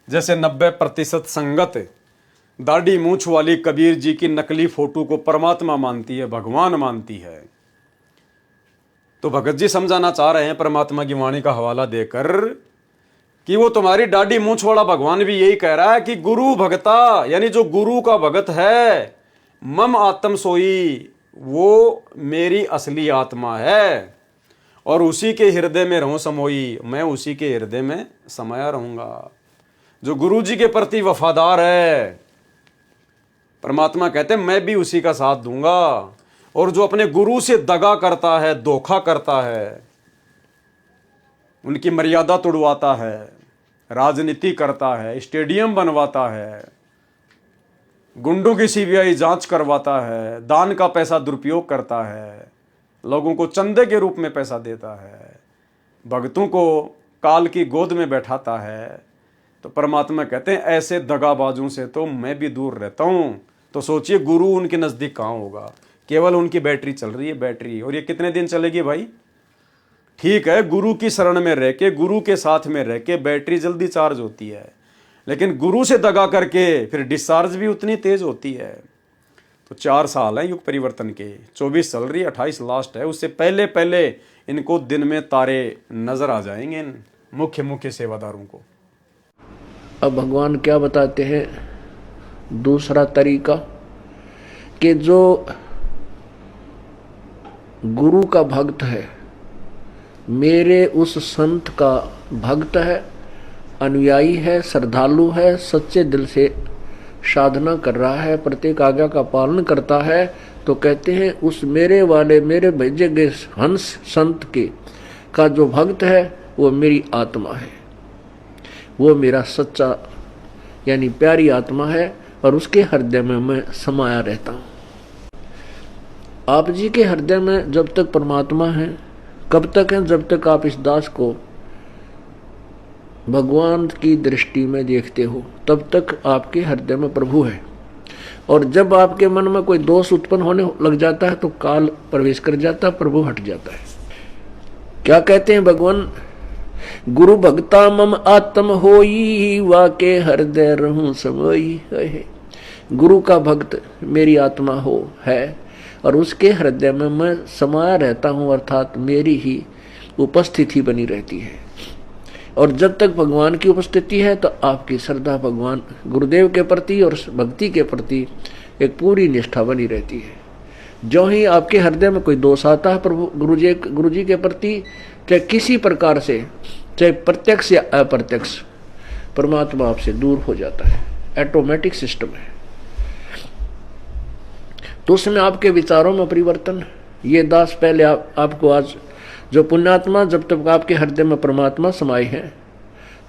जैसे 90% संगत दाढ़ी मूंछ वाली कबीर जी की नकली फोटो को परमात्मा मानती है, भगवान मानती है। तो भगत जी समझाना चाह रहे हैं परमात्मा की वाणी का हवाला देकर कि वो तुम्हारी दाढ़ी मूंछ वाला भगवान भी यही कह रहा है कि गुरु भगता, यानी जो गुरु का भगत है, मम आत्म सोई, वो मेरी असली आत्मा है और उसी के हृदय में रहूं समोई, मैं उसी के हृदय में समाया रहूंगा। जो गुरु जी के प्रति वफादार है, परमात्मा कहते हैं मैं भी उसी का साथ दूंगा। और जो अपने गुरु से दगा करता है, धोखा करता है, उनकी मर्यादा तोड़वाता है, राजनीति करता है, स्टेडियम बनवाता है, गुंडों की सीबीआई जांच करवाता है, दान का पैसा दुरुपयोग करता है, लोगों को चंदे के रूप में पैसा देता है, भक्तों को काल की गोद में बैठाता है, तो परमात्मा कहते हैं ऐसे दगाबाजों से तो मैं भी दूर रहता हूं। तो सोचिए गुरु उनके नजदीक कहां होगा, केवल उनकी बैटरी चल रही है, बैटरी। और ये कितने दिन चलेगी भाई? ठीक है, गुरु की शरण में रह के, गुरु के साथ में रह के बैटरी जल्दी चार्ज होती है, लेकिन गुरु से दगा करके फिर डिस्चार्ज भी उतनी तेज होती है। तो 4 साल है युग परिवर्तन के, 24 चल रही है, 28 लास्ट है। उससे पहले पहले इनको दिन में तारे नजर आ जाएंगे, इन मुख्य सेवादारों को। अब भगवान क्या बताते हैं? दूसरा तरीका कि जो गुरु का भक्त है, मेरे उस संत का भक्त है, अनुयायी है, श्रद्धालु है, सच्चे दिल से साधना कर रहा है, प्रत्येक आज्ञा का पालन करता है, तो कहते हैं उस मेरे वाले, मेरे भेजे गए हंस संत के का जो भक्त है वो मेरी आत्मा है, वो मेरा सच्चा यानी प्यारी आत्मा है और उसके हृदय में मैं समाया रहता हूँ। आप जी के हृदय में जब तक परमात्मा है, कब तक है? जब तक आप इस दास को भगवान की दृष्टि में देखते हो, तब तक आपके हृदय में प्रभु है। और जब आपके मन में कोई दोष उत्पन्न होने लग जाता है तो काल प्रवेश कर जाता है, प्रभु हट जाता है। क्या कहते हैं भगवान? गुरु भक्ता मम आत्म होई, वाके हृदय रहूं समोई। गुरु का भक्त मेरी आत्मा हो है और उसके हृदय में मैं समाया रहता हूं, अर्थात मेरी ही उपस्थिति बनी रहती है। और जब तक भगवान की उपस्थिति है तो आपकी श्रद्धा भगवान गुरुदेव के प्रति और भक्ति के प्रति एक पूरी निष्ठा बनी रहती है। जो ही आपके हृदय में कोई दोष आता है प्रभु गुरु जी के प्रति, चाहे किसी प्रकार से, चाहे प्रत्यक्ष या अप्रत्यक्ष, परमात्मा आपसे दूर हो जाता है। ऑटोमेटिक सिस्टम है। तो उसमें आपके विचारों में परिवर्तन, ये दास पहले आपको आज जो पुण्यात्मा, जब तक आपके हृदय में परमात्मा समाये हैं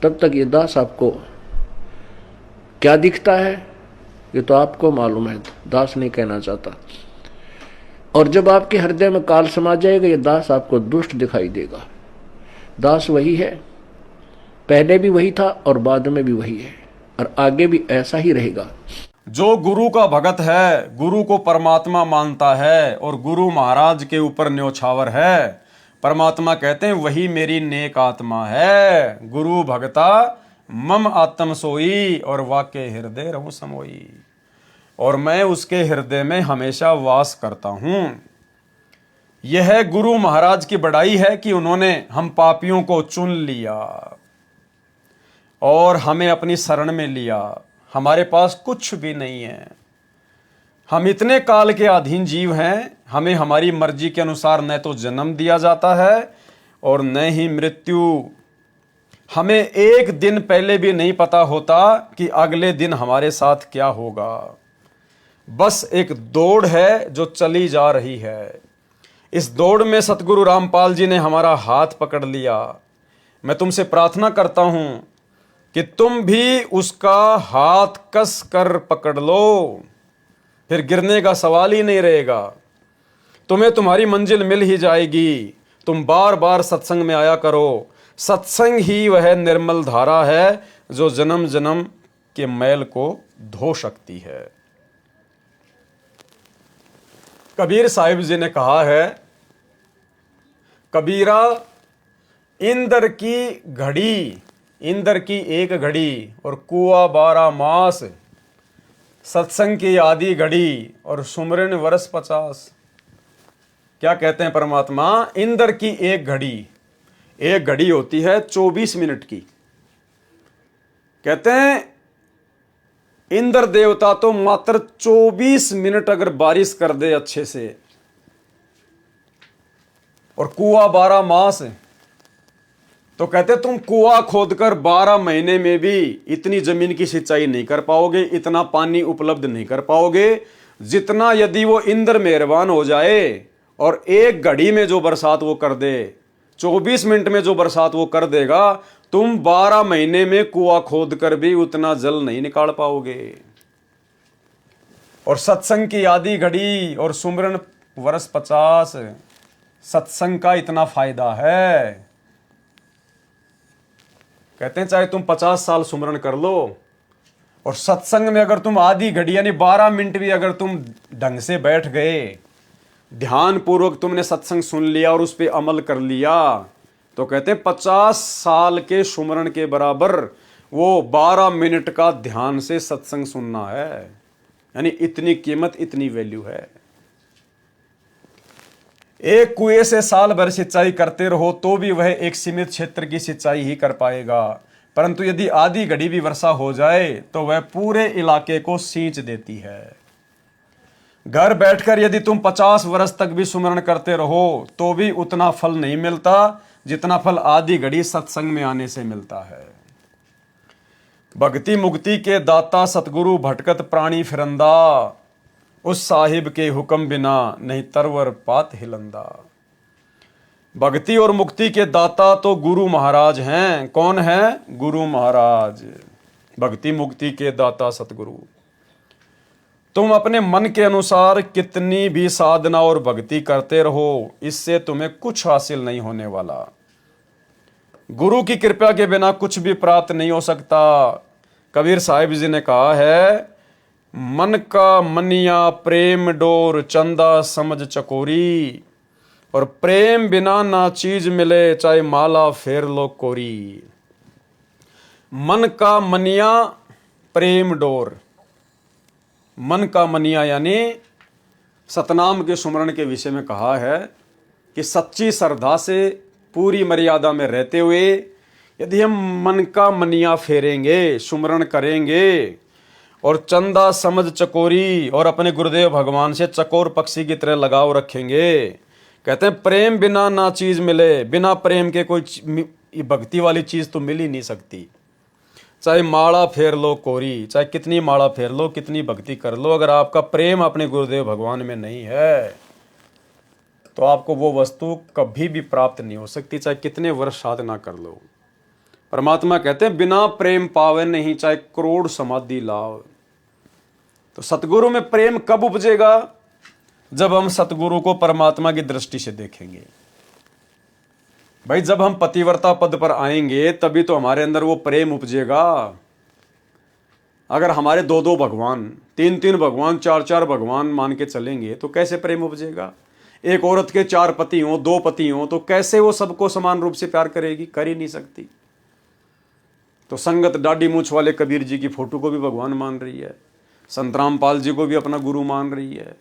तब तक ये दास आपको क्या दिखता है ये तो आपको मालूम है, दास नहीं कहना चाहता। और जब आपके हृदय में काल समा जाएगा ये दास आपको दुष्ट दिखाई देगा। दास वही है, पहले भी वही था और बाद में भी वही है और आगे भी ऐसा ही रहेगा। जो गुरु का भगत है, गुरु को परमात्मा मानता है और गुरु महाराज के ऊपर न्योछावर है, परमात्मा कहते हैं वही मेरी नेक आत्मा है। गुरु भगता मम आत्म सोई, और वाके हृदय रहूं समोई, और मैं उसके हृदय में हमेशा वास करता हूं। यह गुरु महाराज की बड़ाई है कि उन्होंने हम पापियों को चुन लिया और हमें अपनी शरण में लिया। हमारे पास कुछ भी नहीं है, हम इतने काल के अधीन जीव हैं, हमें हमारी मर्जी के अनुसार न तो जन्म दिया जाता है और न ही मृत्यु। हमें एक दिन पहले भी नहीं पता होता कि अगले दिन हमारे साथ क्या होगा। बस एक दौड़ है जो चली जा रही है। इस दौड़ में सतगुरु रामपाल जी ने हमारा हाथ पकड़ लिया। मैं तुमसे प्रार्थना करता हूं कि तुम भी उसका हाथ कस कर पकड़ लो, फिर गिरने का सवाल ही नहीं रहेगा। तुम्हें तुम्हारी मंजिल मिल ही जाएगी। तुम बार बार सत्संग में आया करो। सत्संग ही वह निर्मल धारा है जो जन्म जन्म के मैल को धो सकती है। कबीर साहिब जी ने कहा है, कबीरा इंद्र की घड़ी, इंद्र की एक घड़ी और कुआ 12 मास, सत्संग की आधी घड़ी और सुमरन वर्ष 50। क्या कहते हैं परमात्मा? इंद्र की एक घड़ी होती है 24 मिनट की। कहते हैं इंद्र देवता तो मात्र 24 मिनट अगर बारिश कर दे अच्छे से, और कुआं 12 मास, तो कहते तुम कुआं खोदकर 12 महीने में भी इतनी जमीन की सिंचाई नहीं कर पाओगे, इतना पानी उपलब्ध नहीं कर पाओगे जितना यदि वो इंद्र मेहरबान हो जाए और एक घड़ी में जो बरसात वो कर दे, 24 मिनट में जो बरसात वो कर देगा, तुम 12 महीने में कुआं खोद कर भी उतना जल नहीं निकाल पाओगे। और सत्संग की आधी घड़ी और सुमरन वर्ष 50। सत्संग का इतना फायदा है, कहते हैं चाहे तुम 50 साल सुमरन कर लो, और सत्संग में अगर तुम आधी घड़ी यानी 12 मिनट भी अगर तुम ढंग से बैठ गए, ध्यान पूर्वक तुमने सत्संग सुन लिया और उस पर अमल कर लिया, तो कहते हैं 50 साल के सुमरन के बराबर वो 12 मिनट का ध्यान से सत्संग सुनना है। यानी इतनी कीमत, इतनी वैल्यू है। एक कुएं से साल भर सिंचाई करते रहो तो भी वह एक सीमित क्षेत्र की सिंचाई ही कर पाएगा, परंतु यदि आधी घड़ी भी वर्षा हो जाए तो वह पूरे इलाके को सींच देती है। घर बैठकर यदि तुम 50 वर्ष तक भी सुमरण करते रहो तो भी उतना फल नहीं मिलता जितना फल आधी घड़ी सत्संग में आने से मिलता है। भक्ति मुक्ति के दाता सतगुरु भटकत प्राणी फिरंदा, उस साहिब के हुक्म बिना नहीं तरवर पात हिलंदा। भक्ति और मुक्ति के दाता तो गुरु महाराज हैं। कौन है? गुरु महाराज। भक्ति मुक्ति के दाता सतगुरु। तुम अपने मन के अनुसार कितनी भी साधना और भक्ति करते रहो, इससे तुम्हें कुछ हासिल नहीं होने वाला। गुरु की कृपा के बिना कुछ भी प्राप्त नहीं हो सकता। कबीर साहिब जी ने कहा है, मन का मनिया प्रेम डोर चंदा समझ चकोरी, और प्रेम बिना ना चीज मिले चाहे माला फेर लो कोरी। मन का मनिया प्रेम डोर। मन का मनिया यानी सतनाम के सुमरण के विषय में कहा है कि सच्ची श्रद्धा से पूरी मर्यादा में रहते हुए यदि हम मन का मनिया फेरेंगे, सुमरण करेंगे और चंदा समझ चकोरी और अपने गुरुदेव भगवान से चकोर पक्षी की तरह लगाव रखेंगे, कहते हैं प्रेम बिना ना चीज मिले। बिना प्रेम के कोई भक्ति वाली चीज तो मिल ही नहीं सकती। चाहे माला फेर लो कोरी, चाहे कितनी माला फेर लो, कितनी भक्ति कर लो, अगर आपका प्रेम अपने गुरुदेव भगवान में नहीं है तो आपको वो वस्तु कभी भी प्राप्त नहीं हो सकती, चाहे कितने वर्ष साधना कर लो। परमात्मा कहते हैं बिना प्रेम पावे नहीं, चाहे करोड़ समाधि लाओ। तो सतगुरु में प्रेम कब उपजेगा? जब हम सतगुरु को परमात्मा की दृष्टि से देखेंगे। भाई जब हम पतिव्रता पद पर आएंगे तभी तो हमारे अंदर वो प्रेम उपजेगा। अगर हमारे 2-2 भगवान, 3-3 भगवान, 4-4 भगवान मान के चलेंगे तो कैसे प्रेम उपजेगा? एक औरत के 4 पति हों, 2 पति हों, तो कैसे वो सबको समान रूप से प्यार करेगी? कर ही नहीं सकती। तो संगत दाढ़ी मूछ वाले कबीर जी की फोटो को भी भगवान मान रही है, संत रामपाल जी को भी अपना गुरु मान रही है,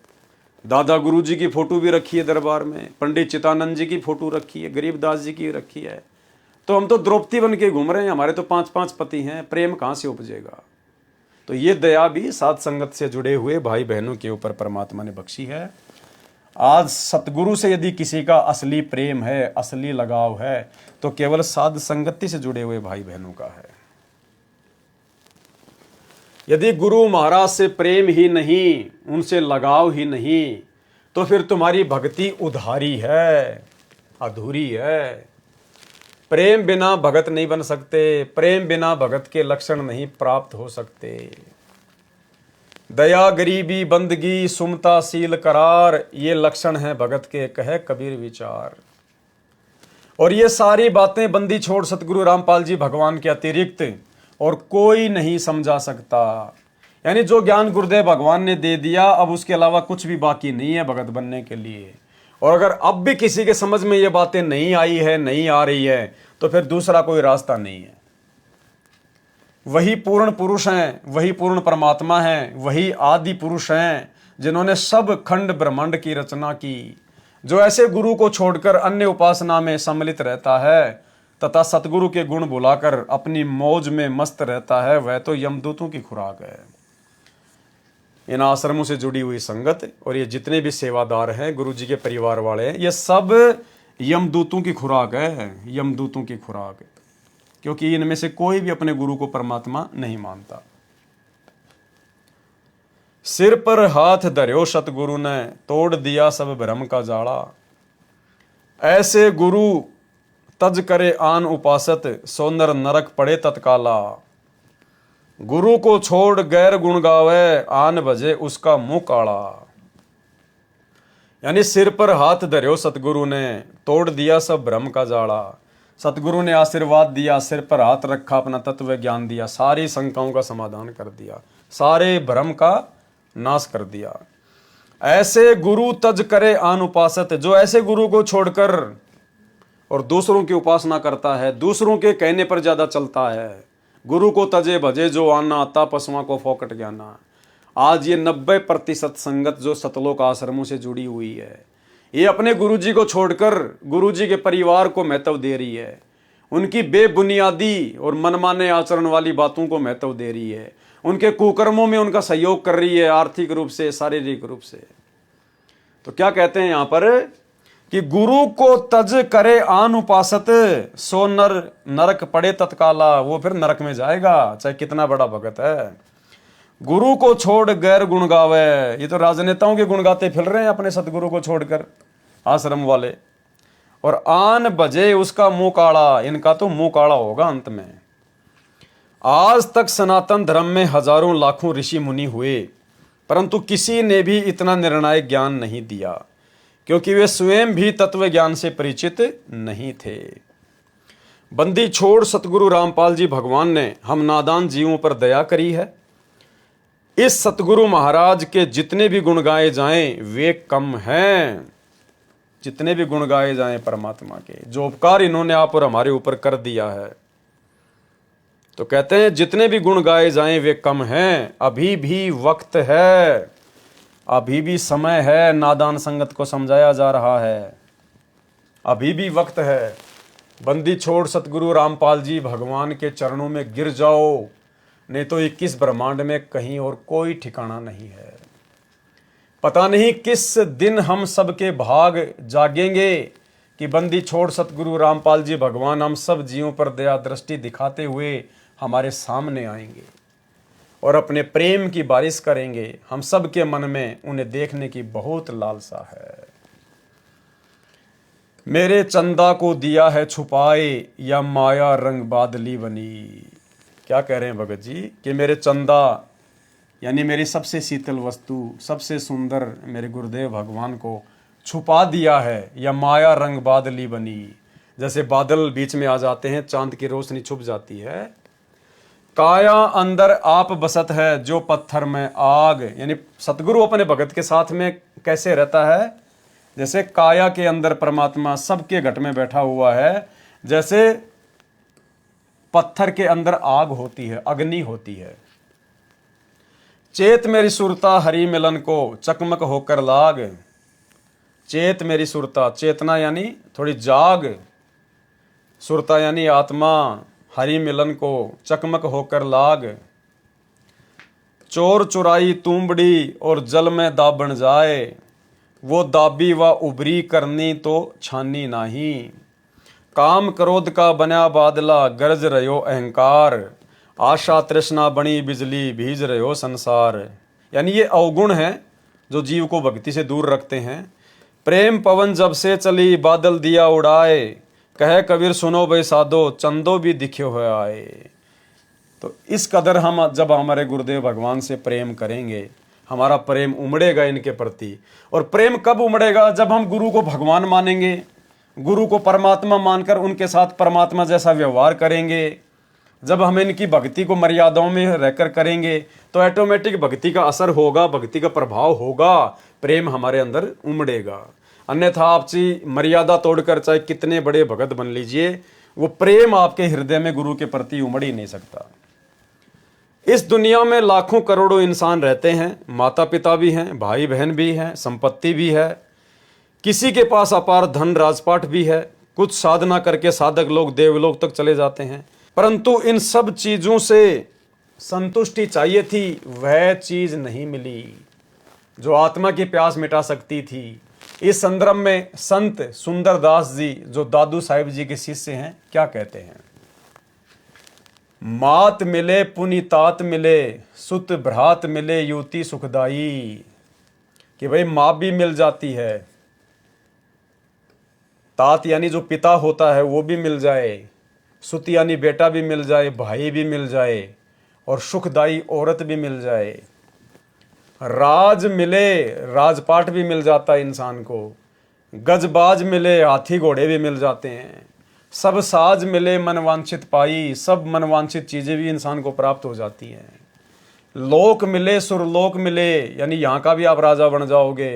दादा गुरु जी की फोटो भी रखी है दरबार में, पंडित चितानंद जी की फोटो रखी है, गरीबदास जी की रखी है। तो हम तो द्रौपदी बन के घूम रहे हैं, हमारे तो 5-5 पति हैं, प्रेम कहाँ से उपजेगा? तो ये दया भी साध संगत से जुड़े हुए भाई बहनों के ऊपर परमात्मा ने बख्शी है। आज सतगुरु से यदि किसी का असली प्रेम है, असली लगाव है, तो केवल साध संगति से जुड़े हुए भाई बहनों का है। यदि गुरु महाराज से प्रेम ही नहीं, उनसे लगाव ही नहीं, तो फिर तुम्हारी भक्ति उधारी है, अधूरी है। प्रेम बिना भगत नहीं बन सकते, प्रेम बिना भगत के लक्षण नहीं प्राप्त हो सकते। दया गरीबी बंदगी सुमता सील करार, ये लक्षण है भगत के, कहे कबीर विचार। और ये सारी बातें बंदी छोड़ सतगुरु रामपाल जी भगवान के अतिरिक्त और कोई नहीं समझा सकता। यानी जो ज्ञान गुरुदेव भगवान ने दे दिया, अब उसके अलावा कुछ भी बाकी नहीं है भगत बनने के लिए। और अगर अब भी किसी के समझ में ये बातें नहीं आई है, नहीं आ रही है, तो फिर दूसरा कोई रास्ता नहीं है। वही पूर्ण पुरुष हैं, वही पूर्ण परमात्मा हैं, वही आदि पुरुष हैं जिन्होंने सब खंड ब्रह्मांड की रचना की। जो ऐसे गुरु को छोड़कर अन्य उपासना में सम्मिलित रहता है तथा सतगुरु के गुण बुलाकर अपनी मौज में मस्त रहता है, वह तो यमदूतों की खुराक है। इन आश्रमों से जुड़ी हुई संगत और ये जितने भी सेवादार हैं, गुरु जी के परिवार वाले हैं, ये सब यमदूतों की खुराक है, यमदूतों की खुराक है। क्योंकि इनमें से कोई भी अपने गुरु को परमात्मा नहीं मानता। सिर पर हाथ धर्यो सतगुरु ने, तोड़ दिया सब भ्रम का जाड़ा। ऐसे गुरु तज करे आन उपासत, सो नर नरक पड़े तत्काला। गुरु को छोड़ गैर गुण गावे, आन बजे उसका मुंह काला। यानी सिर पर हाथ धर्यो सतगुरु ने, तोड़ दिया सब भ्रम का जाड़ा। सतगुरु ने आशीर्वाद दिया, सिर पर हाथ रखा, अपना तत्व ज्ञान दिया, सारी शंकाओं का समाधान कर दिया, सारे भ्रम का नाश कर दिया। ऐसे गुरु तज करे आन उपासत, जो ऐसे गुरु को छोड़कर और दूसरों की उपासना करता है, दूसरों के कहने पर ज्यादा चलता है। गुरु को तजे भजे जो आना, आता पशुओं को फोकट ज्ञाना। आज ये 90% संगत जो सतलोक आश्रमों से जुड़ी हुई है, ये अपने गुरुजी को छोड़कर गुरुजी के परिवार को महत्व दे रही है। उनकी बेबुनियादी और मनमाने आचरण वाली बातों को महत्व दे रही है। उनके कुकर्मों में उनका सहयोग कर रही है, आर्थिक रूप से, शारीरिक रूप से। तो क्या कहते हैं यहां पर कि गुरु को तज करे आन उपासत, सो नर नरक पड़े तत्काला। वो फिर नरक में जाएगा, चाहे कितना बड़ा भगत है। गुरु को छोड़ गैर गुण गावे, ये तो राजनेताओं के गुण गाते फिर रहे हैं अपने सतगुरु को छोड़कर, आश्रम वाले। और आन बजे उसका मुंह काड़ा, इनका तो मुंह काड़ा होगा अंत में। आज तक सनातन धर्म में हजारों लाखों ऋषि मुनि हुए, परंतु किसी ने भी इतना निर्णायक ज्ञान नहीं दिया, क्योंकि वे स्वयं भी तत्व ज्ञान से परिचित नहीं थे। बंदी छोड़ सतगुरु रामपाल जी भगवान ने हम नादान जीवों पर दया करी है। इस सतगुरु महाराज के जितने भी गुण गाए जाएं वे कम हैं। जितने भी गुण गाए जाएं परमात्मा के, जो उपकार इन्होंने आप और हमारे ऊपर कर दिया है, तो कहते हैं जितने भी गुण गाए जाएं वे कम हैं। अभी भी वक्त है, अभी भी समय है, नादान संगत को समझाया जा रहा है, अभी भी वक्त है। बंदी छोड़ सतगुरु रामपाल जी भगवान के चरणों में गिर जाओ, नहीं तो 21 ब्रह्मांड में कहीं और कोई ठिकाना नहीं है। पता नहीं किस दिन हम सबके भाग जागेंगे कि बंदी छोड़ सतगुरु रामपाल जी भगवान हम सब जीवों पर दया दृष्टि दिखाते हुए हमारे सामने आएंगे और अपने प्रेम की बारिश करेंगे। हम सब के मन में उन्हें देखने की बहुत लालसा है। मेरे चंदा को दिया है छुपाए, या माया रंग बादली बनी। क्या कह रहे हैं भगत जी कि मेरे चंदा यानी मेरी सबसे शीतल वस्तु, सबसे सुंदर मेरे गुरुदेव भगवान को छुपा दिया है, या माया रंग बादली बनी। जैसे बादल बीच में आ जाते हैं, चांद की रोशनी छुप जाती है। काया अंदर आप बसत है, जो पत्थर में आग। यानी सतगुरु अपने भगत के साथ में कैसे रहता है, जैसे काया के अंदर परमात्मा सबके घट में बैठा हुआ है, जैसे पत्थर के अंदर आग होती है, अग्नि होती है। चेत मेरी सुरता हरि मिलन को, चकमक होकर लाग। चेत मेरी सुरता, चेतना यानी थोड़ी जाग, सुरता यानी आत्मा, हरि मिलन को चकमक होकर लाग। चोर चुराई तूंबड़ी और जल में दाबण जाए, वो दाबी व उबरी करनी तो छानी नाही। काम क्रोध का बना बादला, गरज रहो अहंकार। आशा तृष्णा बनी बिजली, भीज रहो संसार। यानी ये अवगुण हैं जो जीव को भक्ति से दूर रखते हैं। प्रेम पवन जब से चली, बादल दिया उड़ाए। कहे कबीर सुनो भाई साधो, चंदो भी दिखे हुए आए। तो इस कदर हम जब हमारे गुरुदेव भगवान से प्रेम करेंगे, हमारा प्रेम उमड़ेगा इनके प्रति। और प्रेम कब उमड़ेगा, जब हम गुरु को भगवान मानेंगे, गुरु को परमात्मा मानकर उनके साथ परमात्मा जैसा व्यवहार करेंगे। जब हम इनकी भक्ति को मर्यादाओं में रहकर करेंगे तो ऑटोमेटिक भक्ति का असर होगा, भक्ति का प्रभाव होगा, प्रेम हमारे अंदर उमड़ेगा। अन्यथा आपसी मर्यादा तोड़कर चाहे कितने बड़े भगत बन लीजिए, वो प्रेम आपके हृदय में गुरु के प्रति उमड़ ही नहीं सकता। इस दुनिया में लाखों करोड़ों इंसान रहते हैं, माता पिता भी हैं, भाई बहन भी हैं, संपत्ति भी है, किसी के पास अपार धन राजपाट भी है, कुछ साधना करके साधक लोग देवलोक तक चले जाते हैं। परंतु इन सब चीजों से संतुष्टि चाहिए थी, वह चीज नहीं मिली जो आत्मा की प्यास मिटा सकती थी। इस संदर्भ में संत सुंदरदास जी, जो दादू साहिब जी के शिष्य हैं, क्या कहते हैं? मात मिले पुनीतात मिले, सुत भ्रात मिले युति सुखदाई। कि भाई माँ भी मिल जाती है, तात यानी जो पिता होता है वो भी मिल जाए, सुत यानी बेटा भी मिल जाए, भाई भी मिल जाए, और सुखदाई औरत भी मिल जाए। राज मिले, राजपाट भी मिल जाता है इंसान को, गजबाज मिले, हाथी घोड़े भी मिल जाते हैं, सब साज मिले मनवांछित पाई, सब मनवांछित चीजें भी इंसान को प्राप्त हो जाती हैं। लोक मिले सुरलोक मिले, यानी यहाँ का भी आप राजा बन जाओगे,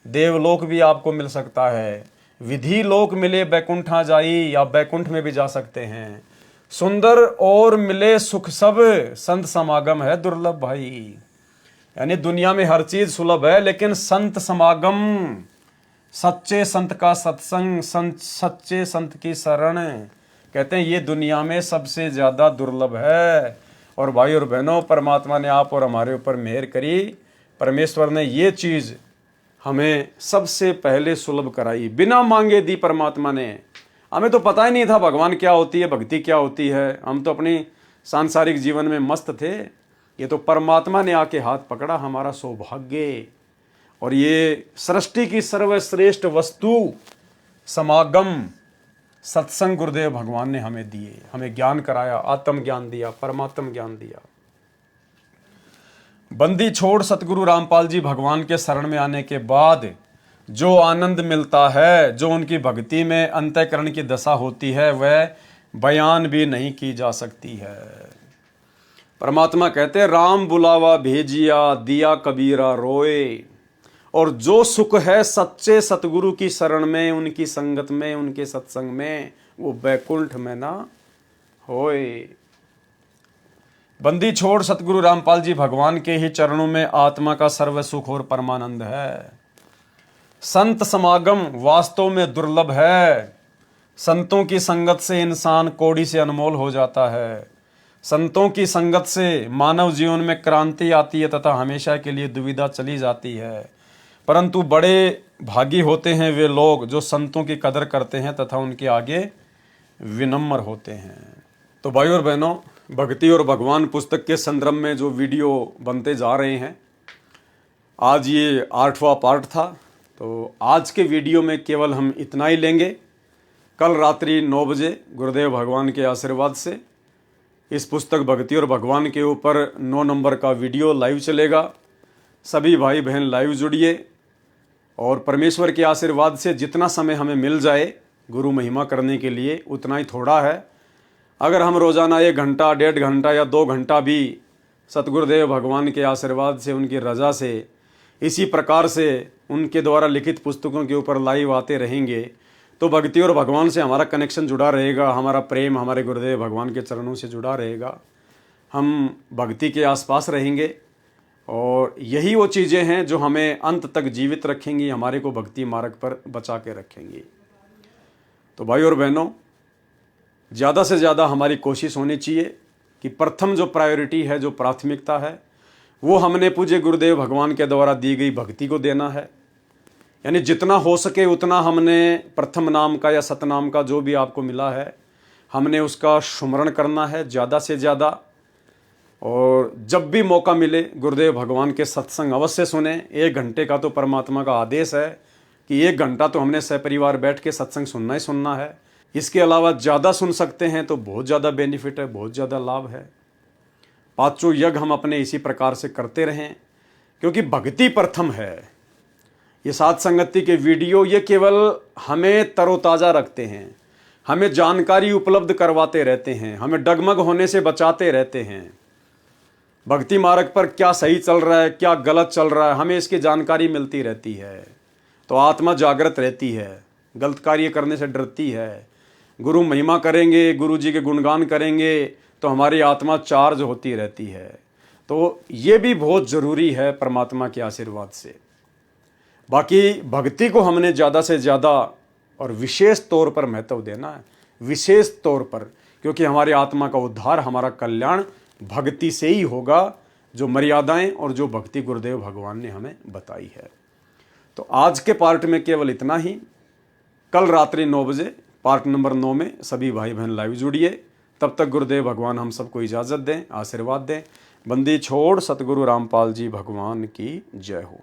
देवलोक भी आपको मिल सकता है। विधि लोक मिले बैकुंठा जाई, आप बैकुंठ में भी जा सकते हैं। सुंदर और मिले सुख सब, संत समागम है दुर्लभ भाई। यानी दुनिया में हर चीज सुलभ है, लेकिन संत समागम, सच्चे संत का सत्संग, सच्चे संत की शरण, कहते हैं ये दुनिया में सबसे ज्यादा दुर्लभ है। और भाई और बहनों, परमात्मा ने आप और हमारे ऊपर मेहर करी, परमेश्वर ने ये चीज हमें सबसे पहले सुलभ कराई, बिना मांगे दी परमात्मा ने। हमें तो पता ही नहीं था भगवान क्या होती है, भक्ति क्या होती है, हम तो अपनी सांसारिक जीवन में मस्त थे। ये तो परमात्मा ने आके हाथ पकड़ा, हमारा सौभाग्य। और ये सृष्टि की सर्वश्रेष्ठ वस्तु समागम सत्संग गुरुदेव भगवान ने हमें दिए, हमें ज्ञान कराया, आत्म ज्ञान दिया, परमात्म ज्ञान दिया। बंदी छोड़ सतगुरु रामपाल जी भगवान के शरण में आने के बाद जो आनंद मिलता है, जो उनकी भक्ति में अंतःकरण की दशा होती है, वह बयान भी नहीं की जा सकती है। परमात्मा कहते हैं, राम बुलावा भेजिया, दिया कबीरा रोए। और जो सुख है सच्चे सतगुरु की शरण में, उनकी संगत में, उनके सत्संग में, वो बैकुंठ में ना होए। बंदी छोड़ सतगुरु रामपाल जी भगवान के ही चरणों में आत्मा का सर्व सुख और परमानंद है। संत समागम वास्तव में दुर्लभ है। संतों की संगत से इंसान कौड़ी से अनमोल हो जाता है। संतों की संगत से मानव जीवन में क्रांति आती है तथा हमेशा के लिए दुविधा चली जाती है। परंतु बड़े भागी होते हैं वे लोग जो संतों की कदर करते हैं तथा उनके आगे विनम्र होते हैं। तो भाई और बहनों, भक्ति और भगवान पुस्तक के संदर्भ में जो वीडियो बनते जा रहे हैं, आज ये 8वां पार्ट था। तो आज के वीडियो में केवल हम इतना ही लेंगे। कल रात्रि 9 बजे गुरुदेव भगवान के आशीर्वाद से इस पुस्तक भक्ति और भगवान के ऊपर 9 नंबर का वीडियो लाइव चलेगा। सभी भाई बहन लाइव जुड़िए और परमेश्वर के आशीर्वाद से जितना समय हमें मिल जाए गुरु महिमा करने के लिए उतना ही थोड़ा है। अगर हम रोज़ाना 1 घंटा, 1.5 घंटा या 2 घंटा भी सतगुरुदेव भगवान के आशीर्वाद से, उनकी रजा से, इसी प्रकार से उनके द्वारा लिखित पुस्तकों के ऊपर लाइव आते रहेंगे तो भक्ति और भगवान से हमारा कनेक्शन जुड़ा रहेगा, हमारा प्रेम हमारे गुरुदेव भगवान के चरणों से जुड़ा रहेगा। हम भक्ति के आसपास रहेंगे और यही वो चीज़ें हैं जो हमें अंत तक जीवित रखेंगी, हमारे को भक्ति मार्ग पर बचा के रखेंगी। तो भाई और बहनों, ज़्यादा से ज़्यादा हमारी कोशिश होनी चाहिए कि प्रथम जो प्रायोरिटी है, जो प्राथमिकता है, वो हमने पूज्य गुरुदेव भगवान के द्वारा दी गई भक्ति को देना है। यानी जितना हो सके उतना हमने प्रथम नाम का या सतनाम का जो भी आपको मिला है, हमने उसका सुमरण करना है ज़्यादा से ज़्यादा। और जब भी मौका मिले गुरुदेव भगवान के सत्संग अवश्य सुने। 1 घंटे का तो परमात्मा का आदेश है कि 1 घंटा तो हमने सपरिवार बैठ के सत्संग सुनना ही सुनना है। इसके अलावा ज़्यादा सुन सकते हैं तो बहुत ज़्यादा बेनिफिट है, बहुत ज़्यादा लाभ है। 5 यज्ञ हम अपने इसी प्रकार से करते रहें, क्योंकि भक्ति प्रथम है। ये साथ संगति के वीडियो ये केवल हमें तरोताज़ा रखते हैं, हमें जानकारी उपलब्ध करवाते रहते हैं, हमें डगमग होने से बचाते रहते हैं। भक्ति मार्ग पर क्या सही चल रहा है, क्या गलत चल रहा है, हमें इसकी जानकारी मिलती रहती है। तो आत्मा जागृत रहती है, गलत कार्य करने से डरती है। गुरु महिमा करेंगे, गुरु जी के गुणगान करेंगे तो हमारी आत्मा चार्ज होती रहती है। तो ये भी बहुत ज़रूरी है परमात्मा के आशीर्वाद से। बाकी भक्ति को हमने ज़्यादा से ज़्यादा और विशेष तौर पर महत्व देना है, विशेष तौर पर, क्योंकि हमारी आत्मा का उद्धार, हमारा कल्याण भक्ति से ही होगा, जो मर्यादाएं और जो भक्ति गुरुदेव भगवान ने हमें बताई है। तो आज के पार्ट में केवल इतना ही। कल रात्रि 9 बजे पार्ट नंबर 9 में सभी भाई बहन लाइव जुड़िए। तब तक गुरुदेव भगवान हम सबको इजाज़त दें, आशीर्वाद दें। बंदी छोड़ सतगुरु रामपाल जी भगवान की जय हो।